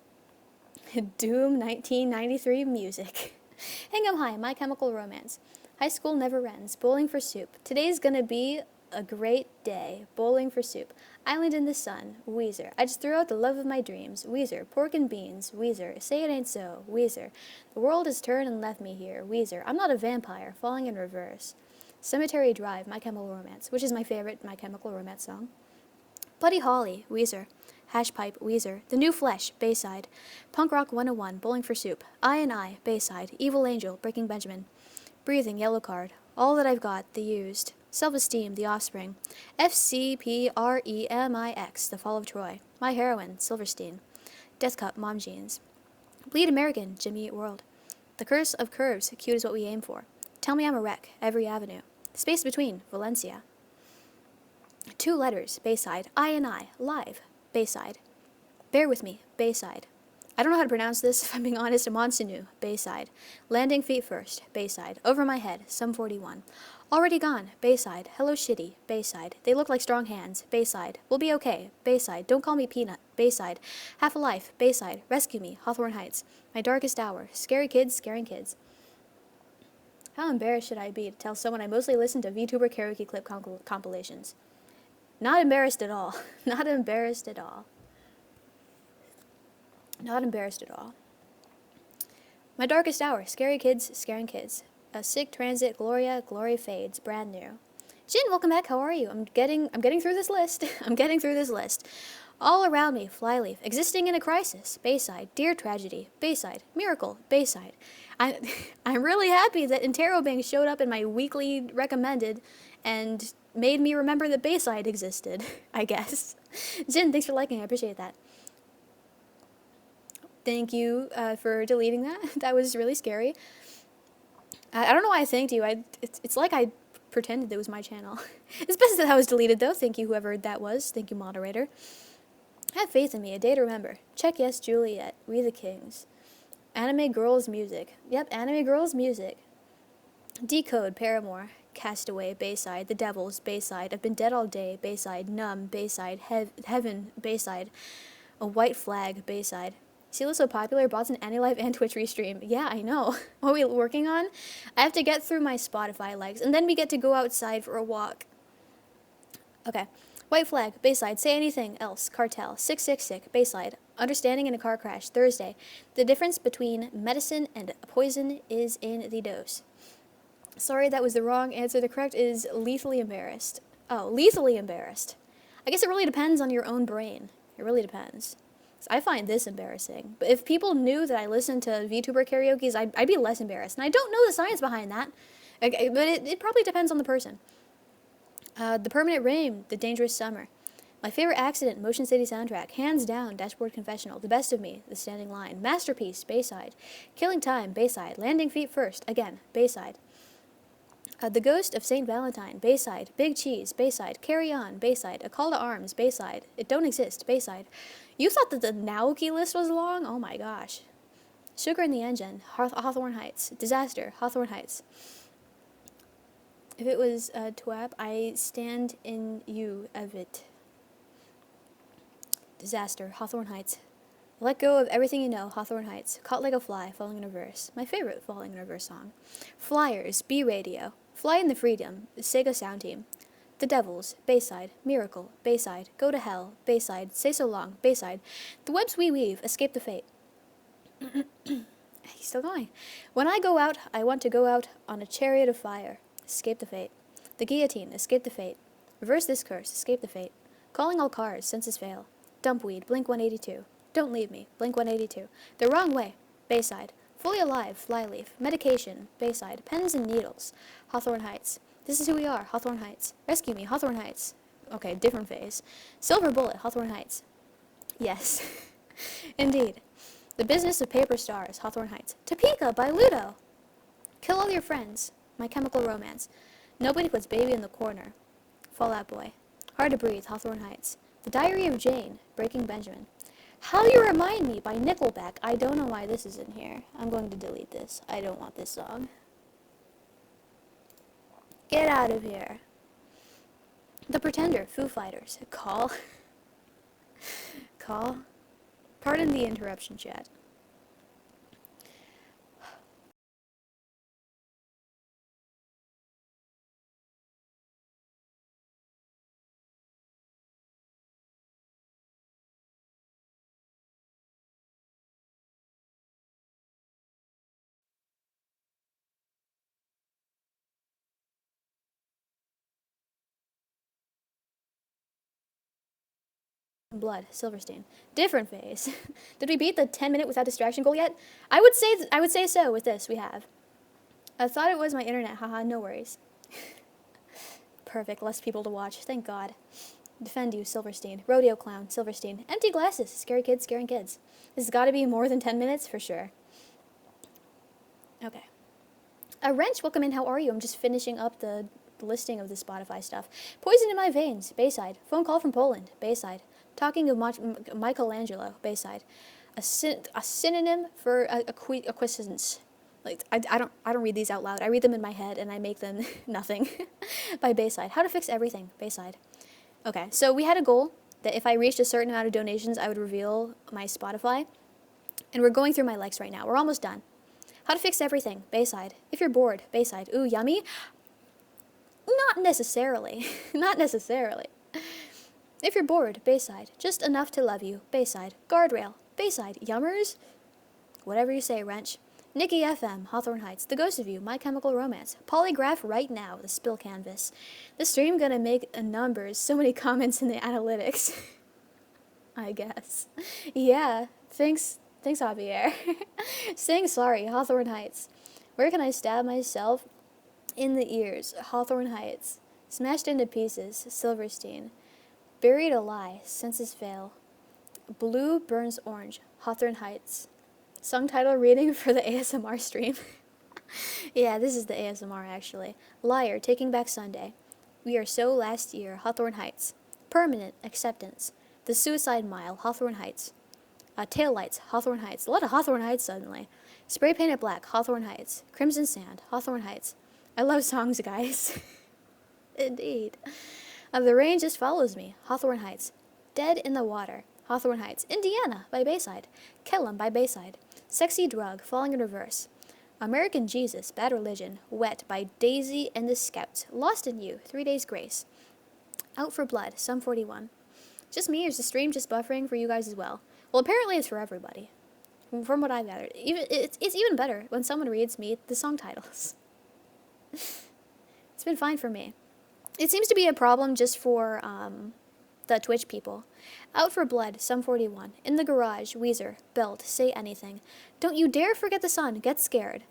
Doom 1993 music. Hang 'Em High, My Chemical Romance. High School Never Ends, Bowling for Soup. Today's gonna be a great day, Bowling for Soup. Island in the Sun, Weezer. I Just Threw Out the Love of My Dreams, Weezer. Pork and Beans, Weezer. Say It Ain't So, Weezer. The World Has Turned and Left Me Here, Weezer. I'm Not a Vampire, Falling in Reverse. Cemetery Drive, My Chemical Romance, which is my favorite My Chemical Romance song. Buddy Holly, Weezer. Hashpipe, Weezer. The New Flesh, Bayside. Punk Rock 101, Bowling for Soup. I, Bayside. Evil Angel, Breaking Benjamin. Breathing, Yellow Card. All That I've Got, The Used. Self-Esteem, The Offspring. FCPREMIX, The Fall of Troy. My Heroine, Silverstein. Death Cup, Mom Jeans. Bleed American, Jimmy Eat World. The Curse of Curves, Cute Is What We Aim For. Tell Me I'm a Wreck, Every Avenue. Space Between, Valencia. 2 Letters, Bayside. I, Live, Bayside. Bear With Me, Bayside. I don't know how to pronounce this, if I'm being honest. Monsonu, Bayside. Landing Feet First, Bayside. Over My Head, Sum 41. Already Gone, Bayside. Hello Shitty, Bayside. They Look Like Strong Hands, Bayside. We'll Be Okay, Bayside. Don't Call Me Peanut, Bayside. Half a Life, Bayside. Rescue Me, Hawthorne Heights. My Darkest Hour, Scary Kids, Scaring Kids. How embarrassed should I be to tell someone I mostly listen to Vtuber karaoke clip compilations? Not embarrassed at all. Not embarrassed at all. Not embarrassed at all. My darkest hour. Scary kids, scaring kids. A sick transit. Gloria. Glory fades. Brand new. Jin, welcome back. How are you? I'm getting through this list. I'm getting through this list. All around me, flyleaf, existing in a crisis, Bayside, dear tragedy, Bayside, miracle, Bayside. I'm really happy that Interrobang showed up in my weekly recommended and made me remember that Bayside existed, I guess. Jin, thanks for liking, I appreciate that. Thank you for deleting that. That was really scary. I don't know why I thanked you. It's like I pretended it was my channel. It's best that was deleted, though. Thank you, whoever that was. Thank you, moderator. Have faith in me, a day to remember. Check yes, Juliet. We the Kings. Anime Girls Music. Yep, Anime Girls Music. Decode, Paramore. Castaway, Bayside. The Devils, Bayside. I've been dead all day, Bayside. Numb, Bayside. Heaven, Bayside. A White Flag, Bayside. Esila So Popular, bots an AniLive and Twitch restream. Yeah, I know. What are we working on? I have to get through my Spotify likes, and then we get to go outside for a walk. Okay. White Flag, Bayside, Say Anything Else, Cartel, 666, Bayside, Understanding in a Car Crash, Thursday. The difference between medicine and poison is in the dose. Sorry, that was the wrong answer. The correct is lethally embarrassed. Oh, lethally embarrassed. I guess it really depends on your own brain. It really depends. So I find this embarrassing. But if people knew that I listened to VTuber karaoke's, I'd be less embarrassed. And I don't know the science behind that. Okay, but it probably depends on the person. The Permanent Rain, The Dangerous Summer. My favorite accident, Motion City soundtrack. Hands down, Dashboard Confessional. The Best of Me, The Standing Line. Masterpiece, Bayside. Killing Time, Bayside. Landing Feet First, again, Bayside. The Ghost of St. Valentine, Bayside. Big Cheese, Bayside. Carry On, Bayside. A Call to Arms, Bayside. It Don't Exist, Bayside. You thought that the Naoki list was long? Oh my gosh. Sugar in the Engine, Hawthorne Heights. Disaster, Hawthorne Heights. If it was TWAP, I stand in you of it. Disaster, Hawthorne Heights. Let Go of Everything You Know, Hawthorne Heights. Caught Like a Fly, Falling in Reverse. My favorite Falling in Reverse song. Flyers, B Radio. Fly in the Freedom, Sega Sound Team. The Devils, Bayside. Miracle, Bayside. Go to Hell, Bayside. Say So Long, Bayside. The Webs We Weave, Escape the Fate. He's still going. When I go out, I want to go out on a chariot of fire. Escape the Fate. The Guillotine, Escape the Fate. Reverse This Curse, Escape the Fate. Calling All Cars, Senses Fail. Dumpweed, Blink 182. Don't Leave Me, Blink 182. The Wrong Way, Bayside. Fully Alive, Flyleaf. Medication, Bayside. Pens and Needles, Hawthorne Heights. This Is Who We Are, Hawthorne Heights. Rescue Me, Hawthorne Heights. Okay, different phase. Silver Bullet, Hawthorne Heights. Yes, indeed. The Business of Paper Stars, Hawthorne Heights. Topeka by Ludo. Kill All Your Friends, My Chemical Romance. Nobody Puts Baby in the Corner, Fall Out Boy. Hard to Breathe, Hawthorne Heights. The Diary of Jane, Breaking Benjamin. How You Remind Me by Nickelback. I don't know why this is in here. I'm going to delete this. I don't want this song. Get out of here. The Pretender, Foo Fighters. Call. Call. Pardon the interruption, chat. Blood, Silverstein. Different phase. Did we beat the 10-minute without distraction goal yet? I would say so with this. We have. I thought it was my internet. Haha, no worries. Perfect. Less people to watch. Thank God. Defend You, Silverstein. Rodeo Clown, Silverstein. Empty Glasses. Scary Kids, Scaring Kids. This has got to be more than 10 minutes for sure. Okay. Wrench, welcome in. How are you? I'm just finishing up the listing of the Spotify stuff. Poison in My Veins, Bayside. Phone Call from Poland, Bayside. Talking of Michelangelo, Bayside. A synonym for acquiescence. Like I don't read these out loud. I read them in my head and I make them nothing. By Bayside. How to Fix Everything, Bayside. Okay, so we had a goal that if I reached a certain amount of donations, I would reveal my Spotify. And we're going through my likes right now. We're almost done. How to Fix Everything, Bayside. If you're bored, Bayside. Ooh, yummy. Not necessarily. Not necessarily. If you're bored, Bayside. Just enough to love you, Bayside. Guardrail, Bayside. Yummers? Whatever you say, Wrench. Nikki FM, Hawthorne Heights. The Ghost of You, My Chemical Romance. Polygraph right now, the Spill Canvas. This stream gonna make numbers. So many comments in the analytics. I guess. Yeah, thanks Javier. Saying sorry, Hawthorne Heights. Where can I stab myself? In the ears, Hawthorne Heights. Smashed into pieces, Silverstein. Buried a lie, senses fail. Blue burns orange, Hawthorne Heights. Song title reading for the ASMR stream. Yeah, this is the ASMR actually. Liar, Taking Back Sunday. We Are So Last Year, Hawthorne Heights. Permanent, Acceptance. The Suicide Mile, Hawthorne Heights. Taillights, Hawthorne Heights. A lot of Hawthorne Heights suddenly. Spray Painted Black, Hawthorne Heights. Crimson Sand, Hawthorne Heights. I love songs, guys. Indeed. The Rain Just Follows Me, Hawthorne Heights. Dead in the Water, Hawthorne Heights. Indiana, by Bayside. Kellum, by Bayside. Sexy Drug, Falling in Reverse. American Jesus, Bad Religion. Wet, by Daisy and the Scouts. Lost in You, 3 Days Grace. Out for Blood, Sum 41. Just me, or is the stream just buffering for you guys as well? Well, apparently it's for everybody. From what I've gathered. It's even better when someone reads me the song titles. It's been fine for me. It seems to be a problem just for the Twitch people. Out for Blood, Sum 41. In the Garage, Weezer, Belt, Say Anything. Don't You Dare Forget the Sun, Get Scared.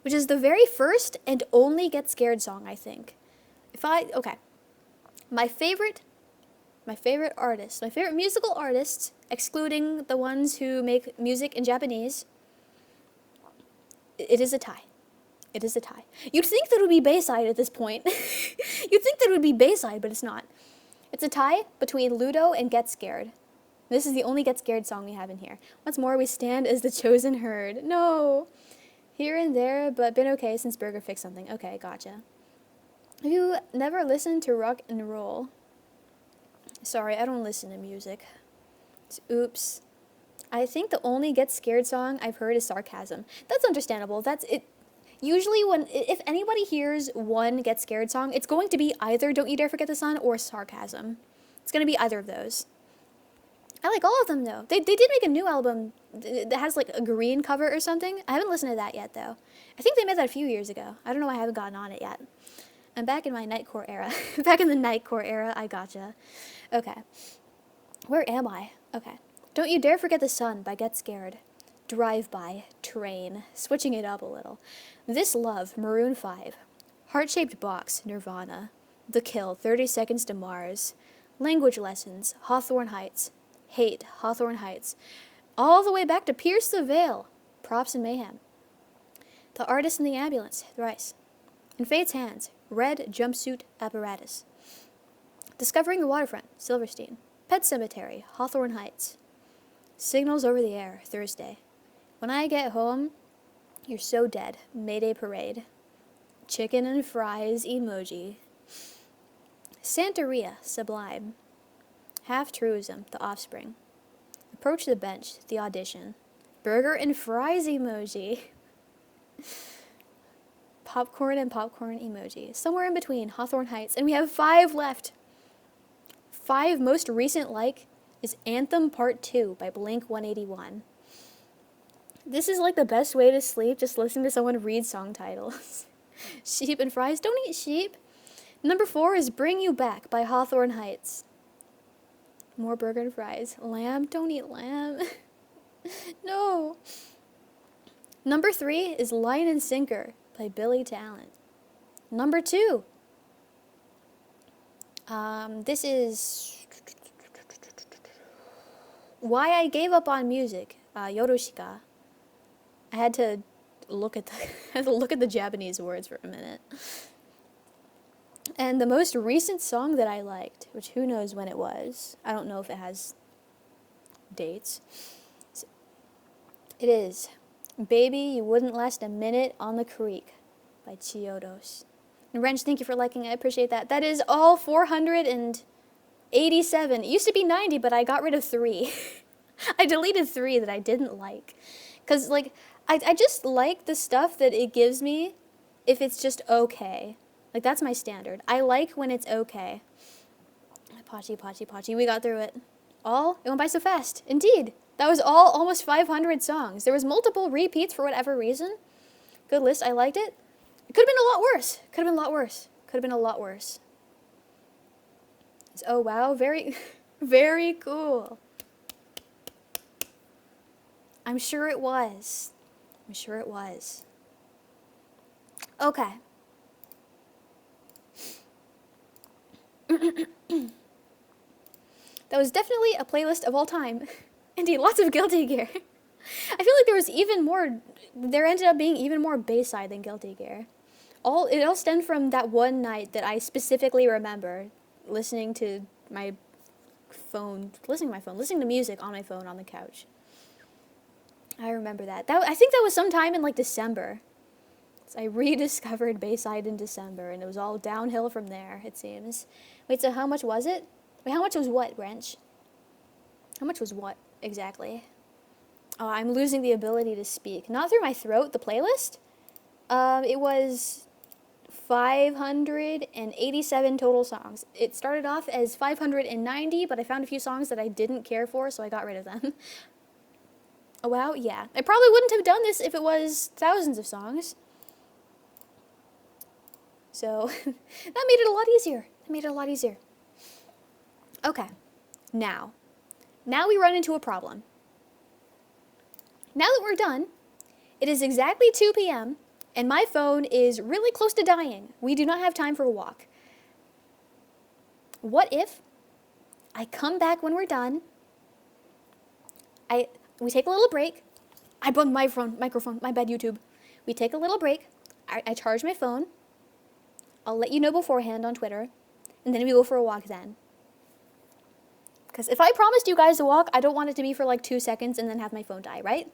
Which is the very first and only Get Scared song, I think. Okay. My favorite artists, my favorite musical artists, excluding the ones who make music in Japanese, it is a tie. It is a tie. You'd think that it would be Bayside at this point. You'd think that it would be Bayside, but it's not. It's a tie between Ludo and Get Scared. This is the only Get Scared song we have in here. Once more, we stand as the chosen herd. No. Here and there, but been okay since Burger fixed something. Okay, gotcha. Have you never listened to rock and roll? Sorry, I don't listen to music. Oops. I think the only Get Scared song I've heard is Sarcasm. That's understandable. That's it. Usually if anybody hears one Get Scared song, it's going to be either Don't You Dare Forget the Sun or Sarcasm. It's going to be either of those. I like all of them, though. They did make a new album that has, like, a green cover or something. I haven't listened to that yet, though. I think they made that a few years ago. I don't know why I haven't gotten on it yet. I'm back in my Nightcore era. Back in the Nightcore era, I gotcha. Okay. Where am I? Okay. Don't You Dare Forget the Sun by Get Scared. Drive-By, Train, switching it up a little. This Love, Maroon 5. Heart-Shaped Box, Nirvana. The Kill, 30 Seconds to Mars. Language Lessons, Hawthorne Heights. Hate, Hawthorne Heights. All the way back to Pierce the Veil, Props and Mayhem. The Artist in the Ambulance, Thrice. In Fate's Hands, Red Jumpsuit Apparatus. Discovering the Waterfront, Silverstein. Pet Cemetery, Hawthorne Heights. Signals Over the Air, Thursday. When I Get Home, You're So Dead, Mayday Parade. Chicken and Fries emoji. Santeria, Sublime. Half-Truism, The Offspring. Approach the Bench, The Audition. Burger and Fries emoji. Popcorn and popcorn emoji. Somewhere in between, Hawthorne Heights. And we have 5 left. 5 most recent like is Anthem Part 2 by Blink-181. This is like the best way to sleep, just listening to someone read song titles. Sheep and Fries, don't eat sheep. Number 4 is Bring You Back by Hawthorne Heights. More burger and fries. Lamb, don't eat lamb. No. Number 3 is Line and Sinker by Billy Talent. Number 2. This is Why I Gave Up on Music, Yorushika. I had to look at the Japanese words for a minute. And the most recent song that I liked, which who knows when it was. I don't know if it has dates. It is Baby You Wouldn't Last a Minute on the Creek by Chiodos. And Wrench, thank you for liking. I appreciate that. That is all 487. It used to be 90, but I got rid of 3. I deleted 3 that I didn't like. Because, like, I just like the stuff that it gives me if it's just okay. Like, that's my standard. I like when it's okay. Pachi, Pachi, Pachi. We got through it. All? It went by so fast. Indeed. That was all almost 500 songs. There was multiple repeats for whatever reason. Good list. I liked it. It could have been a lot worse. Could have been a lot worse. Could have been a lot worse. Oh, wow. Very, very cool. I'm sure it was. I'm sure it was. Okay. That was definitely a playlist of all time. Indeed, lots of Guilty Gear. I feel like there was even more, there ended up being even more Bayside than Guilty Gear. It all stemmed from that one night that I specifically remember listening to my phone, listening to music on my phone on the couch. I remember that. I think that was sometime in like December. So I rediscovered Bayside in December, and it was all downhill from there, it seems. Wait, so how much was it? Wait, how much was what, Wrench? How much was what, exactly? Oh, I'm losing the ability to speak. Not through my throat, the playlist? It was 587 total songs. It started off as 590, but I found a few songs that I didn't care for, so I got rid of them. Oh, wow, yeah. I probably wouldn't have done this if it was thousands of songs. So, that made it a lot easier. Okay, now we run into a problem. Now that we're done, it is exactly 2 p.m., and my phone is really close to dying. We do not have time for a walk. What if I come back when we're done, we take a little break, I bugged my microphone, my bad YouTube. We take a little break, I charge my phone, I'll let you know beforehand on Twitter, and then we go for a walk then. Because if I promised you guys a walk, I don't want it to be for like 2 seconds and then have my phone die, right?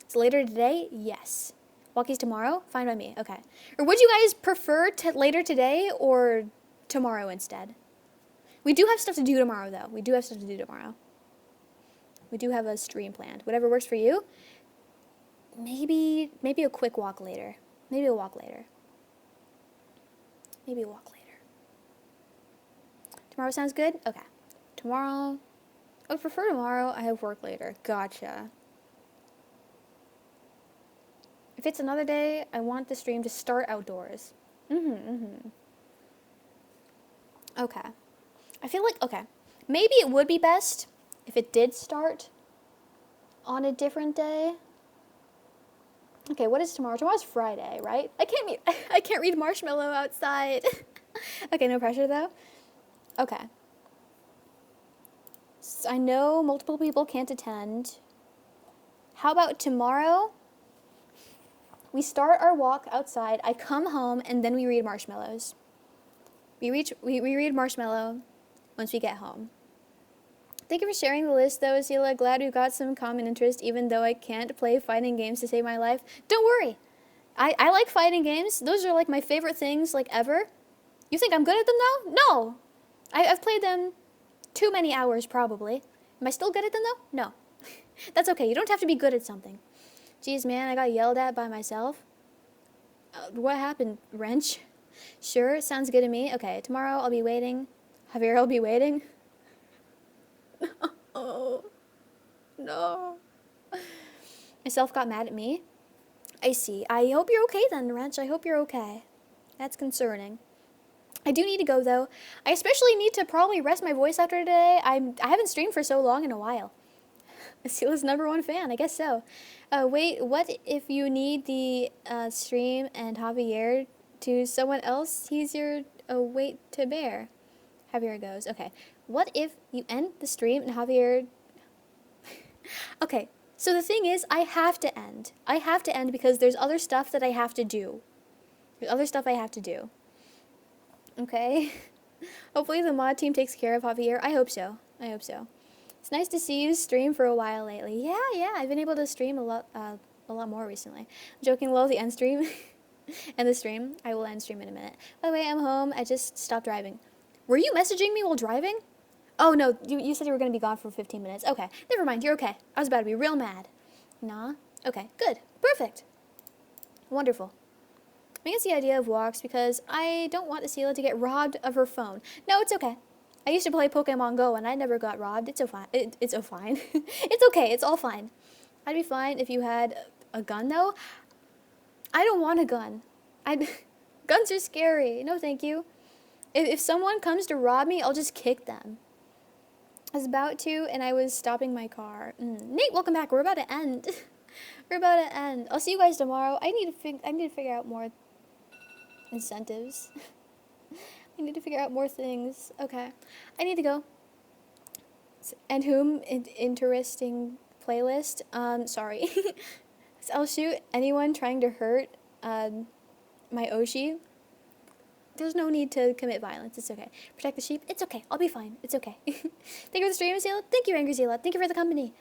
So later today, yes. Walkies tomorrow? Fine by me, okay. Or would you guys prefer later today or tomorrow instead? We do have stuff to do tomorrow, though. We do have a stream planned. Whatever works for you. Maybe a quick walk later. Maybe a walk later. Tomorrow sounds good? Okay. Tomorrow. I would prefer tomorrow. I have work later. Gotcha. If it's another day, I want the stream to start outdoors. Okay. I feel like, okay. Maybe it would be best if it did start on a different day. Okay, what is tomorrow? Tomorrow's Friday, right? I can't read Marshmallow outside. Okay, no pressure though. Okay. So I know multiple people can't attend. How about tomorrow? We start our walk outside, I come home, and then we read Marshmallows. We read Marshmallow once we get home. Thank you for sharing the list, though, Esila. Glad we got some common interest, even though I can't play fighting games to save my life. Don't worry. I like fighting games. Those are, like, my favorite things, like, ever. You think I'm good at them, though? No. I've played them too many hours, probably. Am I still good at them, though? No. That's okay. You don't have to be good at something. Jeez, man, I got yelled at by myself. What happened, Wrench? Sure, sounds good to me. Okay, tomorrow I'll be waiting. Javier, I'll be waiting. Oh, no. Myself got mad at me. I see. I hope you're okay then, Wrench. I hope you're okay. That's concerning. I do need to go, though. I especially need to probably rest my voice after today. I haven't streamed for so long in a while. Esila's #1 fan, I guess so. Wait, what if you need the stream and Javier to someone else? He's your weight to bear. Javier goes, okay. What if you end the stream and Javier... Okay, so the thing is, I have to end. I have to end because there's other stuff that I have to do. Okay? Hopefully the mod team takes care of Javier. I hope so. It's nice to see you stream for a while lately. Yeah, I've been able to stream a lot more recently. I'm joking, lol, the end stream. End the stream. I will end stream in a minute. By the way, I'm home. I just stopped driving. Were you messaging me while driving? Oh, no, you said you were going to be gone for 15 minutes. Okay, never mind, you're okay. I was about to be real mad. Nah? Okay, good. Perfect. Wonderful. against the idea of walks because I don't want Esila to get robbed of her phone. No, it's okay. I used to play Pokemon Go and I never got robbed. It's so fine. It's so fine. It's okay. It's all fine. I'd be fine if you had a gun though. I don't want a gun. Guns are scary. No, thank you. If someone comes to rob me, I'll just kick them. I was about to, and I was stopping my car. Nate, welcome back. We're about to end. We're about to end. I'll see you guys tomorrow. I need to figure out more incentives. I need to figure out more things. Okay. I need to go. And whom? Interesting playlist. Sorry. I'll shoot anyone trying to hurt my Oshi. There's no need to commit violence. It's okay. Protect the sheep. It's okay. I'll be fine. It's okay. Thank you for the stream, Zila. Thank you, Angry Zila. Thank you for the company.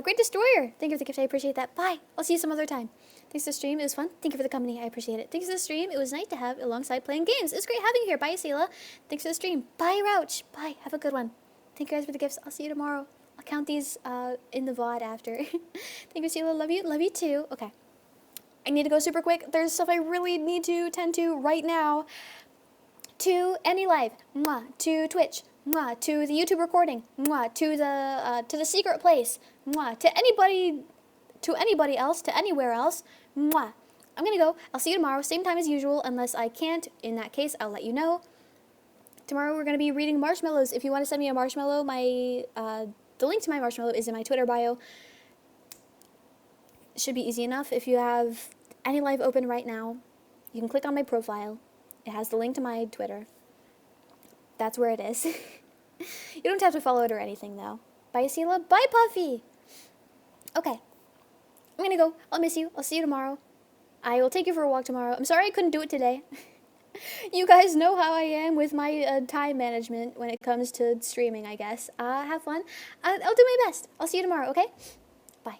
Great Destroyer. Thank you for the gift. I appreciate that. Bye. I'll see you some other time. Thanks for the stream. It was fun. Thank you for the company. I appreciate it. Thanks for the stream. It was nice to have alongside playing games. It's great having you here. Bye, Zila. Thanks for the stream. Bye, Rouch. Bye. Have a good one. Thank you guys for the gifts. I'll see you tomorrow. I'll count these in the VOD after. Thank you, Zila. Love you. Love you too. Okay. I need to go super quick. There's stuff I really need to tend to right now. To AniLive, to Twitch, to the YouTube recording, to the secret place, to anybody else, to anywhere else, I'm gonna go. I'll see you tomorrow, same time as usual, unless I can't. In that case, I'll let you know. Tomorrow we're gonna be reading marshmallows. If you want to send me a marshmallow, the link to my marshmallow is in my Twitter bio. It should be easy enough. If you have AniLive open right now, you can click on my profile. It has the link to my Twitter. That's where it is. You don't have to follow it or anything, though. Bye, Esila. Bye, Puffy. Okay. I'm gonna go. I'll miss you. I'll see you tomorrow. I will take you for a walk tomorrow. I'm sorry I couldn't do it today. You guys know how I am with my time management when it comes to streaming, I guess. Have fun. I'll do my best. I'll see you tomorrow, okay? Bye.